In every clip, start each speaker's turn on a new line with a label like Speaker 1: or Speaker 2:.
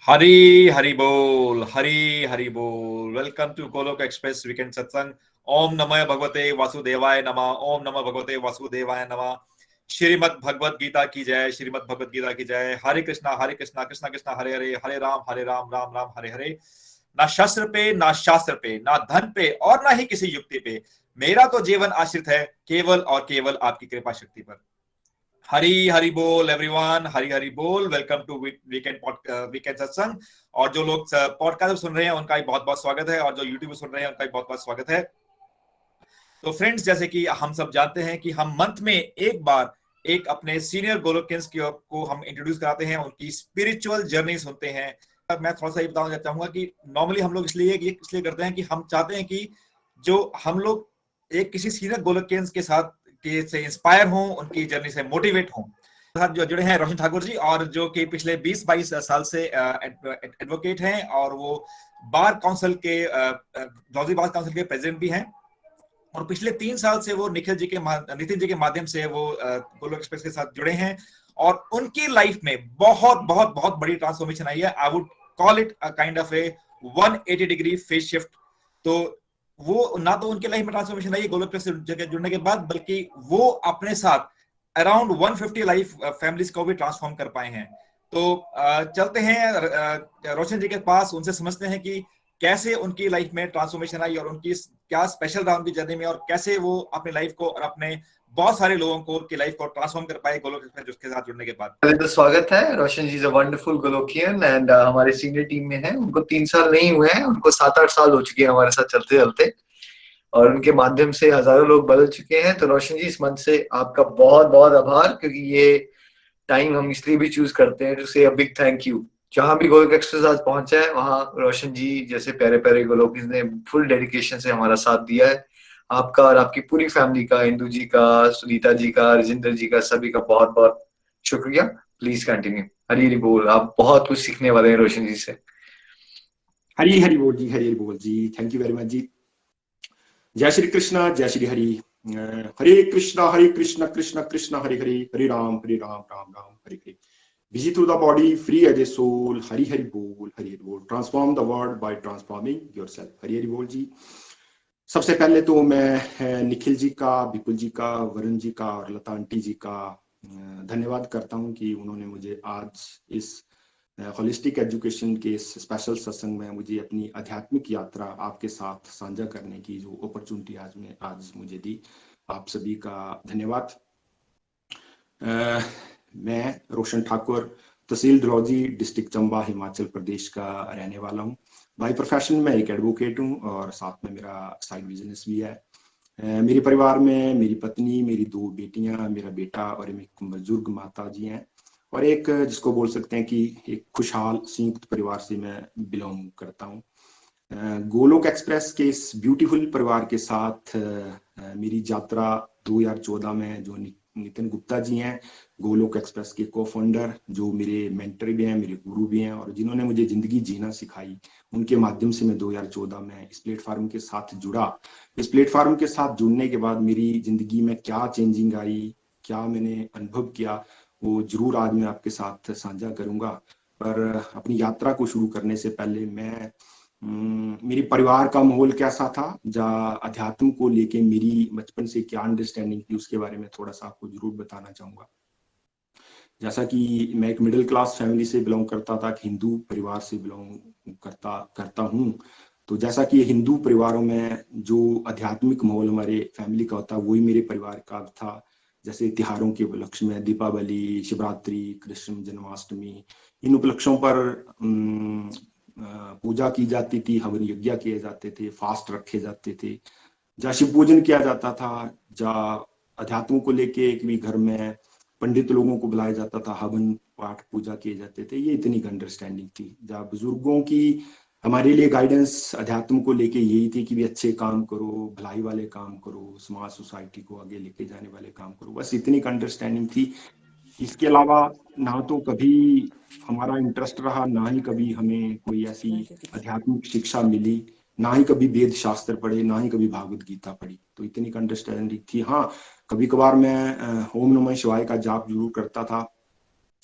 Speaker 1: हरी हरि बोल, हरी हरि बोल। Welcome to Golok express weekend सत्संग। ओम नमः भगवते वासुदेवाय नमः। ओम नमः भगवते वासुदेवाय नमः। श्रीमद् भगवत गीता की जय, श्रीमद् भगवत गीता की जय। हरे कृष्णा कृष्णा कृष्णा हरे हरे, हरे राम राम राम हरे हरे। ना शस्त्र पे, ना शास्त्र पे, ना धन पे और ना ही किसी युक्ति पे, मेरा तो जीवन आश्रित है केवल और केवल आपकी कृपा शक्ति पर। हरी हरी बोल एवरीवन, हरी हरी बोल। वेलकम टू वीकेंड सत्संग। और जो लोग पॉडकास्ट सुन रहे हैं उनका भी बहुत बहुत स्वागत है, और जो यूट्यूब सुन रहे हैं उनका भी बहुत बहुत स्वागत है। तो फ्रेंड्स, जैसे कि हम सब जानते हैं कि हम मंथ में एक बार एक अपने सीनियर गोलोकियंस को हम इंट्रोड्यूस कराते हैं, उनकी स्पिरिचुअल जर्नी सुनते हैं। अब मैं थोड़ा सा ये बताना चाहूंगा कि नॉर्मली हम लोग इसलिए करते हैं कि हम चाहते हैं कि जो हम लोग एक किसी सीनियर गोलोकियंस के साथ के से इंस्पायर हों, उनकी जर्नी से मोटिवेट हों। साथ जो जुड़े हैं रोशन ठाकुर जी, और जो कि पिछले 20-22 साल से एडवोकेट हैं, और वो बार काउंसिल के जॉर्जी बार काउंसिल के प्रेसिडेंट भी हैं। और पिछले 3 साल से वो नितिन जी के माध्यम से वो गोलोक एक्सप्रेस के साथ जुड़े हैं, और उनकी लाइफ में बहुत बहुत बहुत बड़ी ट्रांसफॉर्मेशन आई है। I would call it a kind of A 180 degree phase shift. तो वो ना तो उनके लाइफ में ट्रांसफॉर्मेशन आई है गोलोक एक्सप्रेस से जुड़ने के बाद, बल्कि वो अपने साथ अराउंड 150 लाइफ फैमिलीज को भी ट्रांसफॉर्म कर पाए हैं। तो चलते हैं रोशन जी के पास, उनसे समझते हैं कि कैसे उनकी लाइफ में ट्रांसफॉर्मेशन आई, और उनकी क्या स्पेशल रहा उनकी जर्नी में, और कैसे वो अपनी लाइफ को और अपने बहुत सारे लोगों को की लाइफ को ट्रांसफॉर्म कर पाए गोलोक एक्सप्रेस उसके साथ जुड़ने के बाद।
Speaker 2: पहले तो स्वागत है। Roshan ji is a wonderful Golokian and हमारे सीनियर टीम में है। उनको 3 साल नहीं हुए हैं, उनको 7-8 साल हो चुके हैं हमारे साथ चलते चलते, और उनके माध्यम से हजारों लोग बदल चुके हैं। तो रोशन जी, इस मंच से आपका बहुत बहुत आभार, क्योंकि ये टाइम हम इसलिए भी चूज करते हैं टू से अ बिग थैंक यू। जहां भी गोलोक एक्सप्रेस आज पहुंचा है, वहां रोशन जी जैसे प्यारे प्यारे गोलोकियंस ने फुल डेडिकेशन से हमारा साथ दिया है। आपका और आपकी पूरी फैमिली का, इंदू जी का, सुनीता जी का, राजेंद्र जी का, सभी का बहुत बहुत शुक्रिया। Please continue. हरी हरी बोल। आप बहुत कुछ सीखने वाले हैं रोशन जी से।
Speaker 3: हरी हरी बोल जी, हरी हरी बोल जी। थैंक यू वेरी मच जी। जय श्री कृष्णा, जय Shri Hari. Hare Krishna Krishna Krishna Hare Hare, Hare Ram Ram Ram Hare Hare. Busy through the body, free as a soul. Hari Hari बोल, हरी हरि बोल। Transform the world by transforming yourself. Hari Hari बोल जी। सबसे पहले तो मैं निखिल जी का, विपुल जी का, वरुण जी का और लता आंटी जी का धन्यवाद करता हूं कि उन्होंने मुझे आज इस होलिस्टिक एजुकेशन के इस स्पेशल सत्संग में मुझे अपनी आध्यात्मिक यात्रा आपके साथ साझा करने की जो अपॉर्चुनिटी आज मुझे दी, आप सभी का धन्यवाद। मैं रोशन ठाकुर, तहसील डलहौजी, डिस्ट्रिक्ट चंबा, हिमाचल प्रदेश का रहने वाला हूँ। बाय प्रोफेशन में एक एडवोकेट हूँ, और साथ में मेरा साइड बिजनेस भी है। मेरे परिवार में मेरी पत्नी, मेरी 2 बेटियां, मेरा बेटा और एक बुजुर्ग माता जी हैं, और एक जिसको बोल सकते हैं कि एक खुशहाल संयुक्त परिवार से मैं बिलोंग करता हूँ। गोलोक एक्सप्रेस के इस ब्यूटीफुल परिवार के साथ मेरी यात्रा 2014 में, जो नितिन गुप्ता जी हैं, गोलोक एक्सप्रेस के को फाउंडर, जो मेरे मेंटर भी हैं, मेरे गुरु भी हैं, और जिन्होंने मुझे जिंदगी जीना सिखाई, उनके माध्यम से मैं 2014 में इस प्लेटफॉर्म के साथ जुड़ा। इस प्लेटफॉर्म के साथ जुड़ने के बाद मेरी जिंदगी में क्या चेंजिंग आई, क्या मैंने अनुभव किया, वो जरूर आज मैं आपके साथ साझा करूंगा। पर अपनी यात्रा को शुरू करने से पहले मैं मेरी परिवार का माहौल कैसा था, अध्यात्म को लेके मेरी बचपन से क्या अंडरस्टैंडिंग थी, उसके बारे में थोड़ा सा आपको जरूर बताना चाहूंगा। जैसा कि मैं एक मिडिल क्लास फैमिली से बिलोंग करता था, हिंदू परिवार से बिलोंग करता हूँ। तो जैसा कि हिंदू परिवारों में जो आध्यात्मिक माहौल हमारे फैमिली का होता है, वही मेरे परिवार का था। जैसे त्योहारों के उपलक्ष्य में दीपावली, शिवरात्रि, कृष्ण जन्माष्टमी, इन उपलक्ष्यों पर पूजा की जाती थी, हवन यज्ञ किए जाते थे, फास्ट रखे जाते थे, जहाँ शिव पूजन किया जाता था, जहाँ अध्यात्म को लेके एक भी घर में पंडित लोगों को बुलाया जाता था, हवन पाठ पूजा किए जाते थे। ये इतनी अंडरस्टैंडिंग थी। जहाँ बुजुर्गों की हमारे लिए गाइडेंस अध्यात्म को लेके यही थी कि भी अच्छे काम करो, भलाई वाले काम करो, समाज सोसाइटी को आगे लेके जाने वाले काम करो, बस इतनी अंडरस्टैंडिंग थी। इसके अलावा ना तो कभी हमारा इंटरेस्ट रहा, ना ही कभी हमें कोई ऐसी आध्यात्मिक शिक्षा मिली, ना ही कभी वेद शास्त्र पढ़े, ना ही कभी भागवत गीता पढ़ी। तो इतनी अंडरस्टैंडिंग थी। हाँ, कभी कभार मैं ओम नमः शिवाय का जाप जरूर करता था,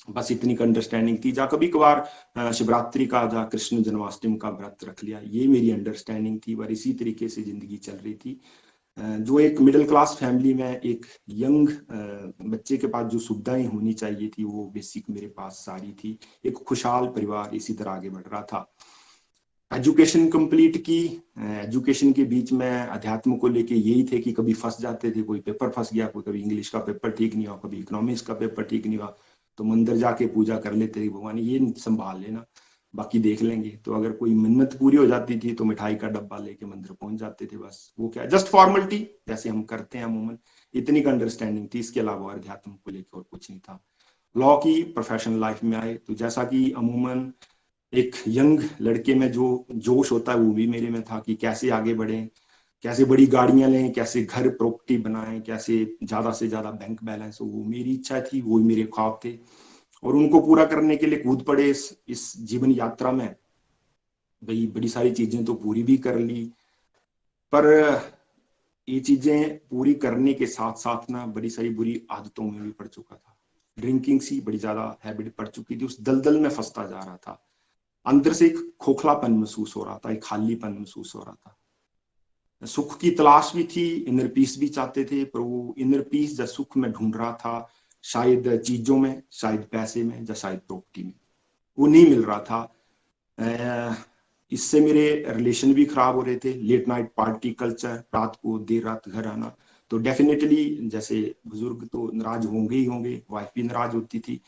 Speaker 3: बस इतनी का अंडरस्टैंडिंग थी। जा कभी कभार शिवरात्रि का, जा कृष्ण जन्माष्टमी का व्रत रख लिया, ये मेरी अंडरस्टैंडिंग थी। और इसी तरीके से जिंदगी चल रही थी। जो एक मिडिल क्लास फैमिली में एक यंग बच्चे के पास जो सुविधाएं होनी चाहिए थी, वो बेसिक मेरे पास सारी थी। एक खुशहाल परिवार इसी तरह आगे बढ़ रहा था। एजुकेशन कंप्लीट की। एजुकेशन के बीच में अध्यात्म को लेके यही थे कि कभी फंस जाते थे, कोई पेपर फंस गया, कोई कभी इंग्लिश का पेपर ठीक नहीं हुआ, कभी इकोनॉमिक्स का पेपर ठीक नहीं हुआ, तो मंदिर जाके पूजा कर लेते थे, भगवान ये संभाल लेना, बाकी देख लेंगे। तो अगर कोई मन्नत पूरी हो जाती थी तो मिठाई का डब्बा लेके मंदिर पहुंच जाते थे। बस वो क्या, जस्ट फॉर्मेलिटी जैसे हम करते हैं अमूमन, इतनी का अंडरस्टैंडिंग थी। इसके अलावा और अध्यात्म को लेकर और कुछ नहीं था। लॉ की प्रोफेशनल लाइफ में आए तो जैसा कि अमूमन एक यंग लड़के में जो जोश होता है, वो भी मेरे में था कि कैसे आगे बढ़े, कैसे बड़ी गाड़ियां लें, कैसे घर प्रॉपर्टी बनाएं, कैसे ज्यादा से ज्यादा बैंक बैलेंस हो। वो मेरी इच्छा थी, वो मेरे ख्वाब थे, और उनको पूरा करने के लिए कूद पड़े इस जीवन यात्रा में। भाई बड़ी सारी चीजें तो पूरी भी कर ली, पर ये चीजें पूरी करने के साथ साथ ना बड़ी सारी बुरी आदतों में भी पड़ चुका था। ड्रिंकिंग सी बड़ी ज्यादा हैबिट पड़ चुकी थी, उस दलदल में फंसता जा रहा था। अंदर से एक खोखलापन महसूस हो रहा था, एक खालीपन महसूस हो रहा था। सुख की तलाश भी थी, इनर पीस भी चाहते थे, पर वो इनर पीस या सुख में ढूंढ रहा था शायद चीजों में, शायद पैसे में, या शायद प्रॉपर्टी में, वो नहीं मिल रहा था। इससे मेरे रिलेशन भी खराब हो रहे थे। लेट नाइट पार्टी कल्चर, रात को देर रात घर आना, तो डेफिनेटली जैसे बुजुर्ग तो नाराज होंगे ही होंगे, वाइफ भी नाराज होती थी।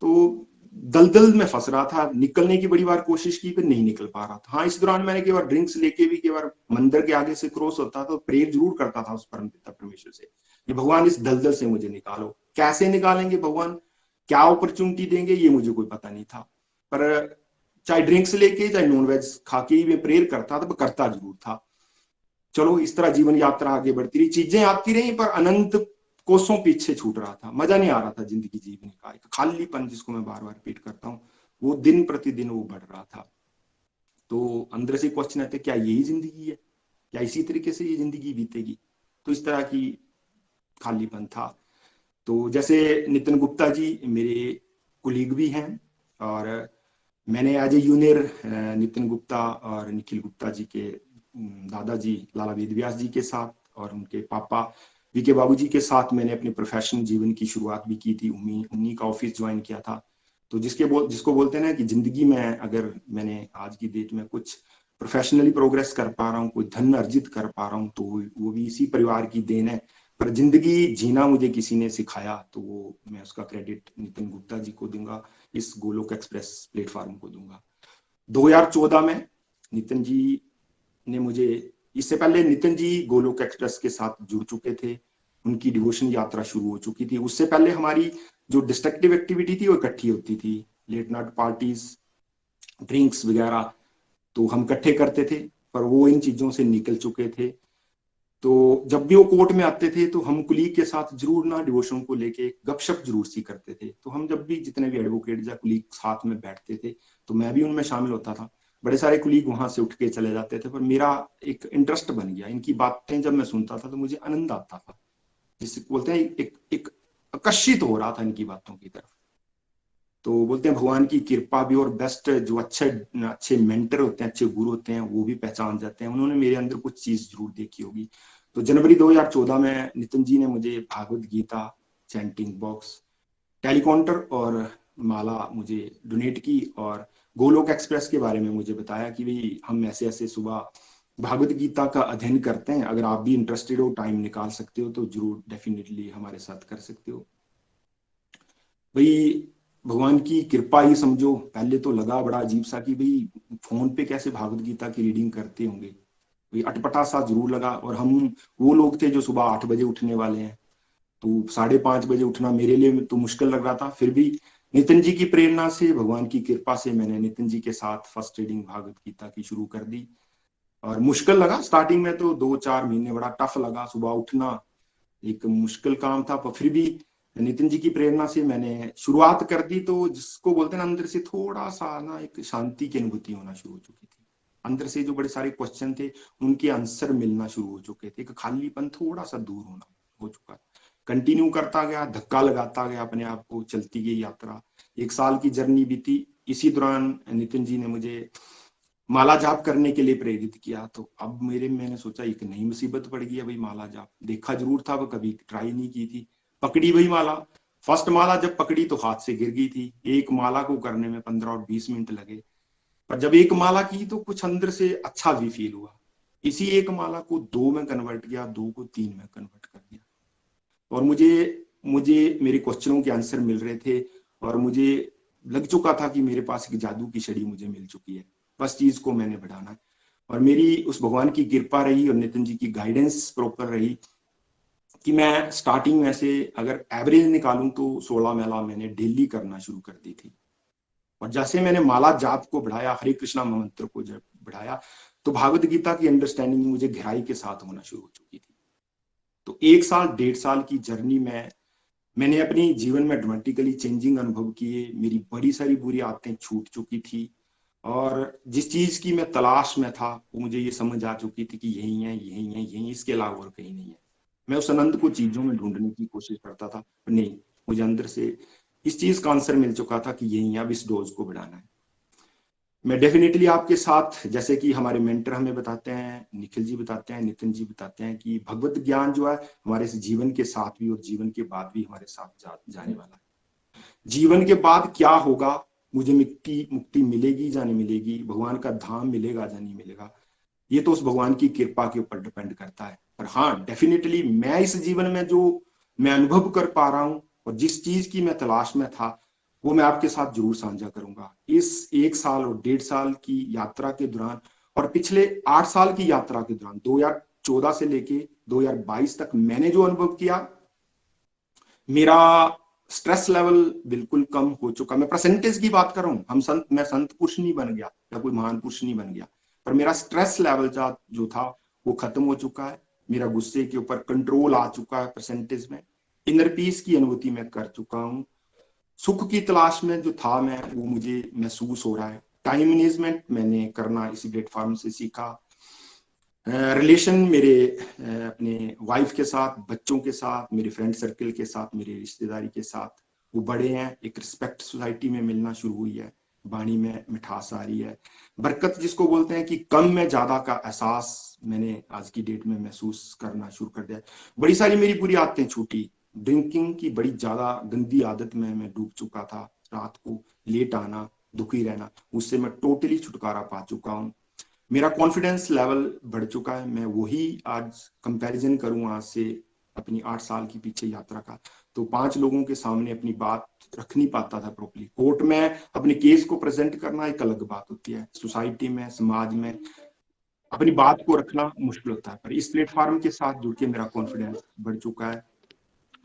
Speaker 3: तो दलदल में फंस रहा था। निकलने की बड़ी बार कोशिश की, पर नहीं निकल पा रहा था। हाँ, इस दौरान मैंने कई बार ड्रिंक्स लेके भी, कई बार मंदिर के आगे से क्रॉस होता तो प्रेयर जरूर करता था उस परम पिता परमेश्वर से कि भगवान इस दलदल से मुझे निकालो। कैसे निकालेंगे भगवान, क्या अपॉर्चुनिटी देंगे, ये मुझे कोई पता नहीं था। पर चाहे ड्रिंक्स लेके चाहे नॉन वेज खा के ही मैं प्रेयर करता था, पर करता जरूर था। चलो इस तरह जीवन यात्रा आगे बढ़ती रही, चीजें आती रही, पर अनंत कोसों पीछे छूट रहा था। मजा नहीं आ रहा था जिंदगी जीने का। एक खालीपन जिसको मैं बार बार रिपीट करता हूँ, वो दिन प्रतिदिन वो बढ़ रहा था। तो अंदर से क्वेश्चन आते, क्या यही जिंदगी है, क्या इसी तरीके से ये जिंदगी बीतेगी? तो इस तरह की खालीपन था। तो जैसे नितिन गुप्ता जी मेरे कुलीग भी हैं, और मैंने as a junior Nitin Gupta और निखिल गुप्ता जी के दादाजी लाला वेदव्यास जी के साथ और उनके पापा वीके बाबू जी के साथ मैंने अपने प्रोफेशनल जीवन की शुरुआत भी की थी। उन्हीं का ऑफिस ज्वाइन किया था। तो जिसको बोलते हैं ना कि जिंदगी में अगर मैंने आज की डेट में कुछ प्रोफेशनली प्रोग्रेस कर पा रहा हूँ, कोई धन अर्जित कर पा रहा हूँ, तो वो भी इसी परिवार की देन है। पर जिंदगी जीना मुझे किसी ने सिखाया, तो वो मैं उसका क्रेडिट नितिन गुप्ता जी को दूंगा, इस गोलोक एक्सप्रेस प्लेटफॉर्म को दूंगा। 2014 में नितिन जी ने मुझे, इससे पहले नितिन जी गोलोक एक्सप्रेस के साथ जुड़ चुके थे, उनकी डिवोशन यात्रा शुरू हो चुकी थी। उससे पहले हमारी जो डिस्ट्रक्टिव एक्टिविटी थी वो इकट्ठी होती थी, लेट नाइट पार्टीज, ड्रिंक्स वगैरह, तो हम इकट्ठे करते थे। पर वो इन चीजों से निकल चुके थे। तो जब भी वो कोर्ट में आते थे तो हम कुलीग के साथ जरूर ना डिवोशन को लेके गपशप जरूर सी करते थे। तो हम जब भी जितने भी एडवोकेट या कुलीग साथ में बैठते थे तो मैं भी उनमें शामिल होता था। बड़े सारे कुलीग वहां से उठ के चले जाते थे, पर मेरा एक इंटरेस्ट बन गया। इनकी बातें जब मैं सुनता था तो मुझे आनंद आता था, जिसे बोलते हैं एक आकर्षित हो रहा था इनकी बातों की तरफ। तो बोलते हैं भगवान की कृपा भी, और बेस्ट जो अच्छे अच्छे मेंटर होते हैं, अच्छे गुरु होते हैं, वो भी पहचान जाते हैं। उन्होंने मेरे अंदर कुछ चीज जरूर देखी होगी। तो जनवरी 2014 में नितिन जी ने मुझे Bhagavad Gita, chanting box, tally counter और माला मुझे डोनेट की, और गोलोक एक्सप्रेस के बारे में मुझे बताया कि भाई हम ऐसे ऐसे सुबह भागवत गीता का अध्ययन करते हैं, अगर आप भी इंटरेस्टेड हो, टाइम निकाल सकते हो, तो जरूर डेफिनेटली हमारे साथ कर सकते हो। भाई भगवान की कृपा ही समझो। पहले तो लगा बड़ा अजीब सा कि भाई फोन पे कैसे भागवत गीता की रीडिंग करते होंगे, भाई अटपटा सा जरूर लगा। और हम वो लोग थे जो सुबह 8 बजे उठने वाले हैं, तो 5:30 बजे उठना मेरे लिए तो मुश्किल लग रहा था। फिर भी नितिन जी की प्रेरणा से, भगवान की कृपा से मैंने नितिन जी के साथ फर्स्ट रीडिंग भागवत गीता की शुरू कर दी। और मुश्किल लगा स्टार्टिंग में, तो 2-4 महीने बड़ा टफ लगा, सुबह उठना एक मुश्किल काम था। पर फिर भी नितिन जी की प्रेरणा से मैंने शुरुआत कर दी। तो जिसको बोलते हैं ना, अंदर से थोड़ा सा ना एक शांति की अनुभूति होना शुरू हो चुकी थी। अंदर से जो बड़े सारे क्वेश्चन थे उनके आंसर मिलना शुरू हो चुके थे, एक खालीपन थोड़ा सा दूर होना हो चुका था। कंटिन्यू करता गया, धक्का लगाता गया अपने आप को, चलती गई यात्रा। 1 साल की जर्नी बीती। इसी दौरान नितिन जी ने मुझे माला जाप करने के लिए प्रेरित किया। तो अब मैंने सोचा एक नई मुसीबत पड़ गई है भाई, माला जाप देखा जरूर था, वो कभी ट्राई नहीं की थी। पकड़ी भाई माला। फर्स्ट माला जब पकड़ी तो हाथ से गिर गई थी। एक माला को करने में 15 और 20 मिनट लगे, पर जब एक माला की तो कुछ अंदर से अच्छा भी फील हुआ। इसी एक माला को 2 में कन्वर्ट किया, 2 को 3 में कन्वर्ट कर दिया, और मुझे मुझे मेरे क्वेश्चनों के आंसर मिल रहे थे, और मुझे लग चुका था कि मेरे पास एक जादू की छड़ी मुझे मिल चुकी है, बस चीज को मैंने बढ़ाना है। और मेरी उस भगवान की कृपा रही और नितिन जी की गाइडेंस प्रॉपर रही कि मैं स्टार्टिंग में से अगर एवरेज निकालूं तो 16 माला मैंने डेली करना शुरू कर दी थी। और जैसे मैंने माला जाप को बढ़ाया, हरे कृष्णा मंत्र को जब बढ़ाया, तो भागवत गीता की अंडरस्टैंडिंग मुझे गहराई के साथ होना शुरू हो चुकी थी। तो 1 साल 1.5 साल की जर्नी में मैंने अपनी जीवन में ड्रामेटिकली चेंजिंग अनुभव किए। मेरी बड़ी सारी बुरी आदतें छूट चुकी थी, और जिस चीज की मैं तलाश में था वो मुझे ये समझ आ चुकी थी कि यही है, यही है, यही, इसके अलावा और कहीं नहीं है। मैं उस आनंद को चीजों में ढूंढने की कोशिश करता था, पर नहीं, मुझे अंदर से इस चीज का आंसर मिल चुका था कि यही है, अब इस डोज को बढ़ाना है। मैं डेफिनेटली आपके साथ, जैसे कि हमारे मेंटर हमें बताते हैं, निखिल जी बताते हैं, नितिन जी बताते हैं, कि भगवत ज्ञान जो है हमारे इस जीवन के साथ भी और जीवन के बाद भी हमारे साथ जाने वाला है। जीवन के बाद क्या होगा, मुझे मुक्ति मुक्ति मिलेगी या नहीं मिलेगी, भगवान का धाम मिलेगा या नहीं मिलेगा, ये तो उस भगवान की कृपा के ऊपर डिपेंड करता है। पर हाँ, डेफिनेटली मैं इस जीवन में जो मैं अनुभव कर पा रहा हूँ और जिस चीज की मैं तलाश में था, वो मैं आपके साथ जरूर साझा करूंगा। इस 1 साल और 1.5 साल की यात्रा के दौरान और पिछले 8 साल की यात्रा के दौरान 2014 से लेके 2022 तक मैंने जो अनुभव किया, मेरा स्ट्रेस लेवल बिल्कुल कम हो चुका। मैं परसेंटेज की बात कर रहा हूँ, मैं संत पुरुष नहीं बन गया या कोई महान पुरुष नहीं बन गया, पर मेरा स्ट्रेस लेवल जो था वो खत्म हो चुका है। मेरा गुस्से के ऊपर कंट्रोल आ चुका है परसेंटेज में। इनर पीस की अनुभूति मैं कर चुका हूँ। सुख की तलाश में जो था मैं, वो मुझे महसूस हो रहा है। टाइम मैनेजमेंट मैंने करना इसी प्लेटफॉर्म से सीखा। रिलेशन मेरे अपने वाइफ के साथ, बच्चों के साथ, मेरे फ्रेंड सर्कल के साथ, मेरे रिश्तेदारी के साथ, वो बड़े हैं। एक रिस्पेक्ट सोसाइटी में मिलना शुरू हुई है, वाणी में मिठास आ रही है। बरकत जिसको बोलते हैं कि कम में ज्यादा का एहसास मैंने आज की डेट में महसूस करना शुरू कर दिया। बड़ी सारी मेरी बुरी आदतें छूटी। ड्रिंकिंग की बड़ी ज्यादा गंदी आदत में मैं डूब चुका था। रात को लेट आना, दुखी रहना, उससे मैं टोटली छुटकारा पा चुका हूँ। मेरा कॉन्फिडेंस लेवल बढ़ चुका है। मैं वही आज कंपैरिजन करूं आज से अपनी 8 साल की पीछे यात्रा का, तो 5 लोगों के सामने अपनी बात रख नहीं पाता था प्रॉपर्ली। कोर्ट में अपने केस को प्रेजेंट करना एक अलग बात होती है, सोसाइटी में, समाज में अपनी बात को रखना मुश्किल होता है। पर इस प्लेटफॉर्म के साथ जुड़ के मेरा कॉन्फिडेंस बढ़ चुका है,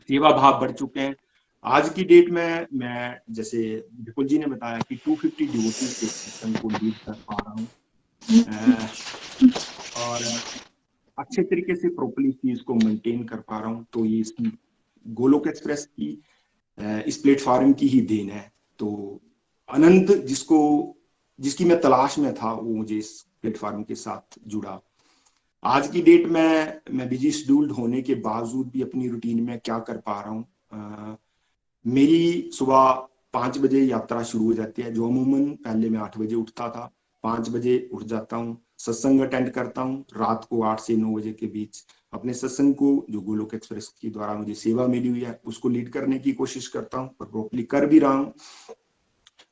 Speaker 3: सेवा भाव बढ़ चुके हैं। आज की डेट में मैं, जैसे विपुल जी ने बताया कि 250 डिवोटीज के सिस्टम को लीड कर पा रहा हूँ, और अच्छे तरीके से प्रॉपर्ली चीज को मेंटेन कर पा रहा हूँ। तो ये इसकी गोलोक एक्सप्रेस की इस प्लेटफॉर्म की ही देन है। तो अनंत जिसकी मैं तलाश में था, वो मुझे इस प्लेटफॉर्म के साथ जुड़ा। आज की डेट में मैं बिजी शेड्यूल्ड होने के बावजूद भी अपनी रूटीन में क्या कर पा रहा हूँ, मेरी सुबह 5 बजे यात्रा शुरू हो जाती है। जो अमूमन पहले मैं 8 बजे उठता था, 5 बजे उठ जाता हूँ, सत्संग अटेंड करता हूँ रात को 8 से 9 बजे के बीच। अपने सत्संग को जो गोलोक एक्सप्रेस के द्वारा मुझे सेवा मिली हुई है उसको लीड करने की कोशिश करता हूँ, और प्रॉपर्ली कर भी रहा हूँ।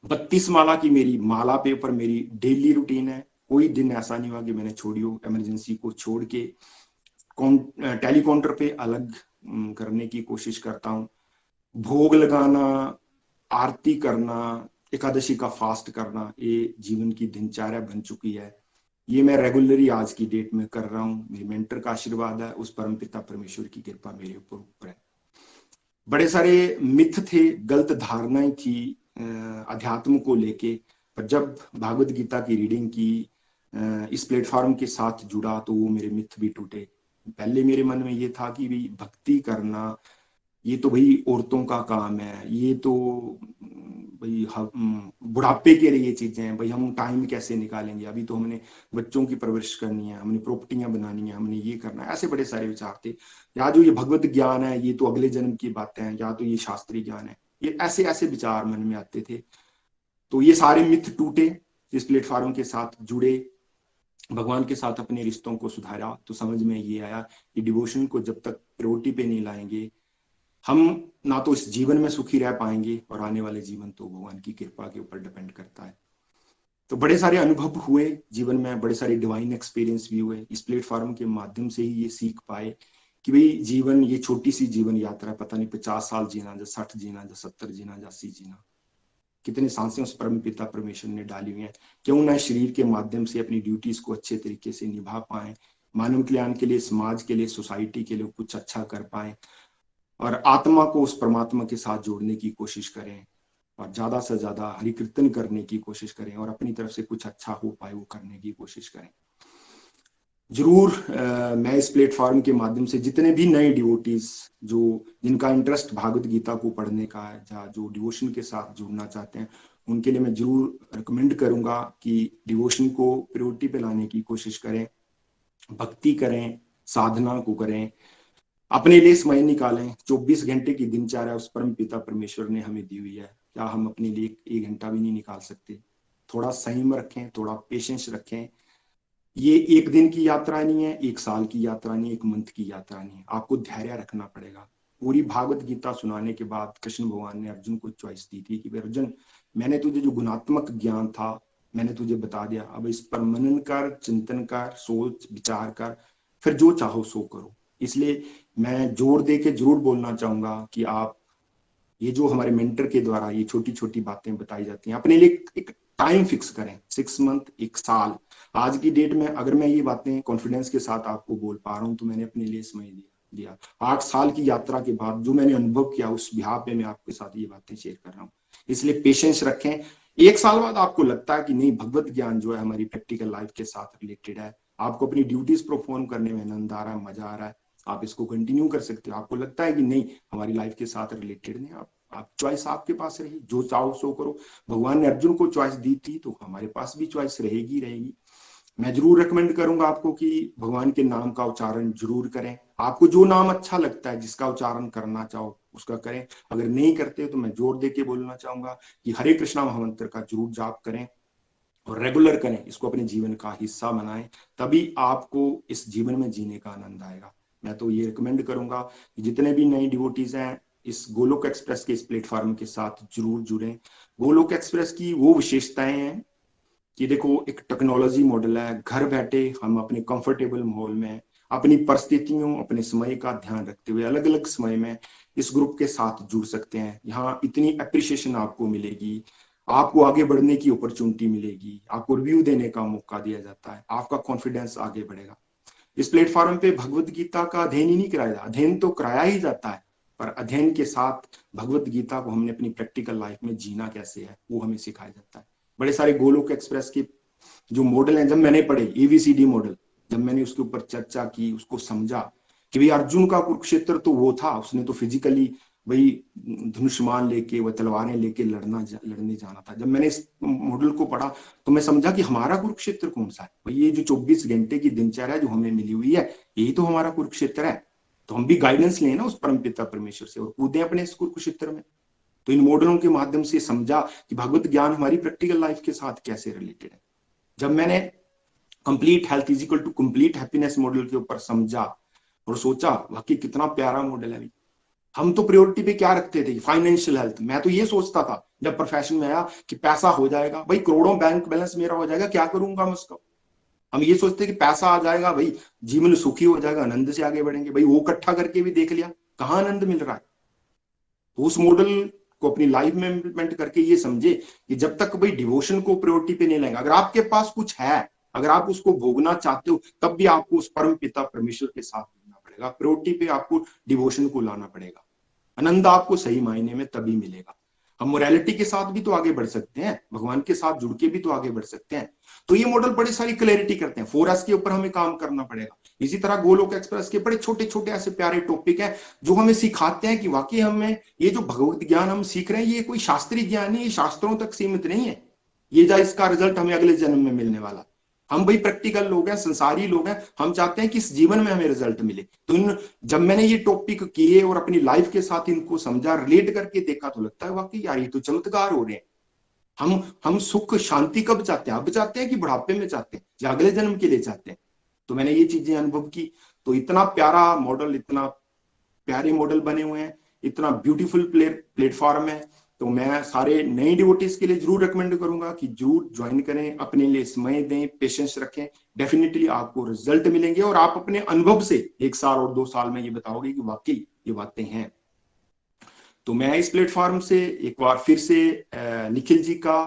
Speaker 3: 32 माला की मेरी माला पे ऊपर मेरी डेली रूटीन है। कोई दिन ऐसा नहीं हुआ कि मैंने छोड़ी हो। इमरजेंसी को छोड़ के टेलीकाउंटर पे अलग करने की कोशिश करता हूँ। भोग लगाना, आरती करना, एकादशी का फास्ट करना, ये जीवन की दिनचर्या बन चुकी है। ये मैं रेगुलरली आज की डेट में कर रहा हूँ। मेरे मेंटर का आशीर्वाद है, उस परम पिता परमेश्वर की कृपा मेरे ऊपर है। बड़े सारे मिथ थे, गलत धारणाएं थी अध्यात्म को लेके, पर जब भागवत गीता की रीडिंग की, इस प्लेटफॉर्म के साथ जुड़ा, तो वो मेरे मिथ भी टूटे। पहले मेरे मन में ये था कि भाई भक्ति करना ये तो भाई औरतों का काम है, ये तो भाई हम बुढ़ापे के लिए ये चीजें हैं, भाई हम टाइम कैसे निकालेंगे, अभी तो हमने बच्चों की परवरिश करनी है, हमने प्रॉपर्टियां बनानी है, हमने ये करना है, ऐसे बड़े सारे विचार थे। या जो ये भगवत ज्ञान है ये तो अगले जन्म की बातें हैं, या तो ये शास्त्रीय ज्ञान है, ये ऐसे ऐसे विचार मन में आते थे। तो ये सारे मिथ टूटे, इस प्लेटफॉर्म के साथ जुड़े, भगवान के साथ अपने रिश्तों को सुधारा, तो समझ में ये आया कि डिवोशन को जब तक प्रायोरिटी पे नहीं लाएंगे, हम ना तो इस जीवन में सुखी रह पाएंगे, और आने वाले जीवन तो भगवान की कृपा के ऊपर डिपेंड करता है। तो बड़े सारे अनुभव हुए जीवन में, बड़े सारे डिवाइन एक्सपीरियंस भी हुए, इस प्लेटफॉर्म के माध्यम से ही ये सीख पाए कि भाई जीवन ये छोटी सी जीवन यात्रा, पता नहीं 50 साल जीना, या 60 जीना, या 70 जीना, या 80 जीना, कितनी सांसें उस परम पिता परमेश्वर ने डाली हुई हैं। क्यों ना शरीर के माध्यम से अपनी ड्यूटीज को अच्छे तरीके से निभा पाए, मानव कल्याण के लिए, समाज के लिए, सोसाइटी के लिए कुछ अच्छा कर पाए, और आत्मा को उस परमात्मा के साथ जोड़ने की कोशिश करें, और ज्यादा से ज्यादा हरि कीर्तन करने की कोशिश करें, और अपनी तरफ से कुछ अच्छा हो पाए वो करने की कोशिश करें। जरूर मैं इस प्लेटफॉर्म के माध्यम से जितने भी नए डिवोटीज जो जिनका इंटरेस्ट भागवत गीता को पढ़ने का है, या जो डिवोशन के साथ जुड़ना चाहते हैं, उनके लिए मैं जरूर रिकमेंड करूंगा कि डिवोशन को प्रायोरिटी पे लाने की कोशिश करें, भक्ति करें, साधना को करें, अपने लिए समय निकालें। 24 घंटे की दिनचर्या उस परम पिता परमेश्वर ने हमें दी हुई है, क्या हम अपने लिए एक घंटा भी नहीं निकाल सकते? थोड़ा संयम रखें, थोड़ा पेशेंस रखें। ये एक दिन की यात्रा नहीं है, एक साल की यात्रा नहीं है, एक मंथ की यात्रा नहीं है, आपको धैर्य रखना पड़ेगा। पूरी भागवत गीता सुनाने के बाद कृष्ण भगवान ने अर्जुन को चॉइस दी थी कि अर्जुन, मैंने तुझे जो गुणात्मक ज्ञान था मैंने तुझे बता दिया, अब इस पर मनन कर, चिंतन कर, सोच विचार कर, फिर जो चाहो सो करो। इसलिए मैं जोर दे के जरूर बोलना चाहूंगा कि आप ये जो हमारे मेंटर के द्वारा ये छोटी छोटी बातें बताई जाती हैं, अपने लिए एक टाइम फिक्स करें, 6 मंथ, एक साल। आज की डेट में अगर मैं ये बातें कॉन्फिडेंस के साथ आपको बोल पा रहा हूँ तो मैंने अपने लिए समय दिया। 8 साल की यात्रा के बाद जो मैंने अनुभव किया उस बिहाफ पे मैं आपके साथ ये बातें शेयर कर रहा हूँ। इसलिए पेशेंस रखें। 1 साल बाद आपको लगता है कि नहीं, भगवत ज्ञान जो है हमारी प्रैक्टिकल लाइफ के साथ रिलेटेड है, आपको अपनी ड्यूटीज परफॉर्म करने में आनंद आ रहा है, मजा आ रहा है, आप इसको कंटिन्यू कर सकते हो। आपको लगता है कि नहीं हमारी लाइफ के साथ रिलेटेड नहीं, आप चॉइस आपके पास रही, जो चाहो सो करो। भगवान ने अर्जुन को चॉइस दी थी तो हमारे पास भी चॉइस रहेगी। मैं जरूर रिकमेंड करूंगा आपको कि भगवान के नाम का उच्चारण जरूर करें। आपको जो नाम अच्छा लगता है, जिसका उच्चारण करना चाहो उसका करें। अगर नहीं करते तो मैं जोर दे के बोलना चाहूंगा कि हरे कृष्णा महामंत्र का जरूर जाप करें और रेगुलर करें, इसको अपने जीवन का हिस्सा बनाएं, तभी आपको इस जीवन में जीने का आनंद आएगा। मैं तो ये रिकमेंड करूंगा कि जितने भी नए डिवोटीज हैं इस गोलोक एक्सप्रेस के इस प्लेटफॉर्म के साथ जरूर जुड़ें। गोलोक एक्सप्रेस की वो विशेषताएं हैं कि देखो, एक टेक्नोलॉजी मॉडल है, घर बैठे हम अपने कंफर्टेबल माहौल में अपनी परिस्थितियों, अपने समय का ध्यान रखते हुए अलग अलग समय में इस ग्रुप के साथ जुड़ सकते हैं। यहाँ इतनी अप्रिशिएशन आपको मिलेगी, आपको आगे बढ़ने की अपॉर्चुनिटी मिलेगी, आपको रिव्यू देने का मौका दिया जाता है, आपका कॉन्फिडेंस आगे बढ़ेगा। इस प्लेटफॉर्म पे भगवत गीता का अध्ययन ही नहीं कराया जाता, अध्ययन तो कराया ही जाता है, पर अध्ययन के साथ भगवत गीता को हमने अपनी प्रैक्टिकल लाइफ में जीना कैसे है वो हमें सिखाया जाता है। बड़े सारे गोलोक एक्सप्रेस के जो मॉडल हैं जब मैंने पढ़े, ABCD मॉडल, जब मैंने उसके ऊपर चर्चा की, उसको समझा कि भाई अर्जुन का कुरुक्षेत्र तो वो था, उसने तो फिजिकली भाई धनुष्मान लेके, वह तलवारें लेके लड़ने जाना था। जब मैंने इस मॉडल को पढ़ा तो मैं समझा कि हमारा कुरुक्षेत्र कौन सा है भाई, ये जो 24 घंटे की दिनचर्या जो हमें मिली हुई है यही तो हमारा कुरुक्षेत्र है। तो हम भी गाइडेंस लें ना उस परम पिता परमेश्वर से और कूदें अपने इस कुरुक्षेत्र में। तो इन मॉडलों के माध्यम से समझा कि भगवत ज्ञान हमारी प्रैक्टिकल लाइफ के साथ कैसे रिलेटेड है। जब मैंने complete health is equal to complete happiness model के ऊपर समझा और सोचा वाकई कितना प्यारा मॉडल है। हम तो प्रायोरिटी पे क्या रखते थे, फाइनेंशियल हेल्थ। मैं तो ये सोचता था जब प्रोफेशन में आया कि पैसा हो जाएगा भाई, करोड़ों बैंक बैलेंस मेरा हो जाएगा, क्या करूंगा मैं उसका। हम ये सोचते कि पैसा आ जाएगा भाई, जीवन सुखी हो जाएगा, आनंद से आगे बढ़ेंगे। भाई वो इकट्ठा करके भी देख लिया, कहाँ आनंद मिल रहा है। तो उस मॉडल को अपनी लाइफ में इंप्लीमेंट करके ये समझे कि जब तक भाई डिवोशन को प्रायोरिटी पे नहीं लेंगे, अगर आपके पास कुछ है, अगर आप उसको भोगना चाहते हो, तब भी आपको उस परम पिता परमेश्वर के साथ जुड़ना पड़ेगा, प्रायोरिटी पे आपको डिवोशन को लाना पड़ेगा। आनंद आपको सही मायने में तभी मिलेगा। हम मोरालिटी के साथ भी तो आगे बढ़ सकते हैं, भगवान के साथ जुड़ के भी तो आगे बढ़ सकते हैं। तो ये मॉडल बड़ी सारी क्लैरिटी करते हैं। 4S के ऊपर हमें काम करना पड़ेगा। इसी तरह गोलोक एक्सप्रेस के बड़े छोटे छोटे ऐसे प्यारे टॉपिक हैं जो हमें सिखाते हैं कि वाकई हमें ये जो भगवत ज्ञान हम सीख रहे हैं ये कोई शास्त्रीय ज्ञान नहीं, ये शास्त्रों तक सीमित नहीं है। ये जा इसका रिजल्ट हमें अगले जन्म में मिलने वाला। हम भाई प्रैक्टिकल लोग हैं, संसारी लोग हैं, हम चाहते हैं कि इस जीवन में हमें रिजल्ट मिले। तो जब मैंने ये टॉपिक किए और अपनी लाइफ के साथ इनको समझा, रिलेट करके देखा, तो लगता है वाकई यार ये तो चमत्कार हो रहे हैं। हम सुख शांति कब चाहते हैं? अब चाहते हैं कि बुढ़ापे में चाहते हैं या अगले जन्म के लिए चाहते हैं? तो मैंने ये चीजें अनुभव की। तो इतना प्यारा मॉडल, इतना प्यारे मॉडल बने हुए हैं, इतना ब्यूटीफुल प्लेटफॉर्म है। तो मैं सारे नए डिवोटीज के लिए जरूर रिकमेंड करूंगा कि जरूर ज्वाइन करें, अपने लिए समय दें, पेशेंस रखें। डेफिनेटली आपको रिजल्ट मिलेंगे और आप अपने अनुभव से 1 साल और 2 साल में ये बताओगे कि वाकई ये बातें हैं। तो मैं इस प्लेटफॉर्म से एक बार फिर से निखिल जी का,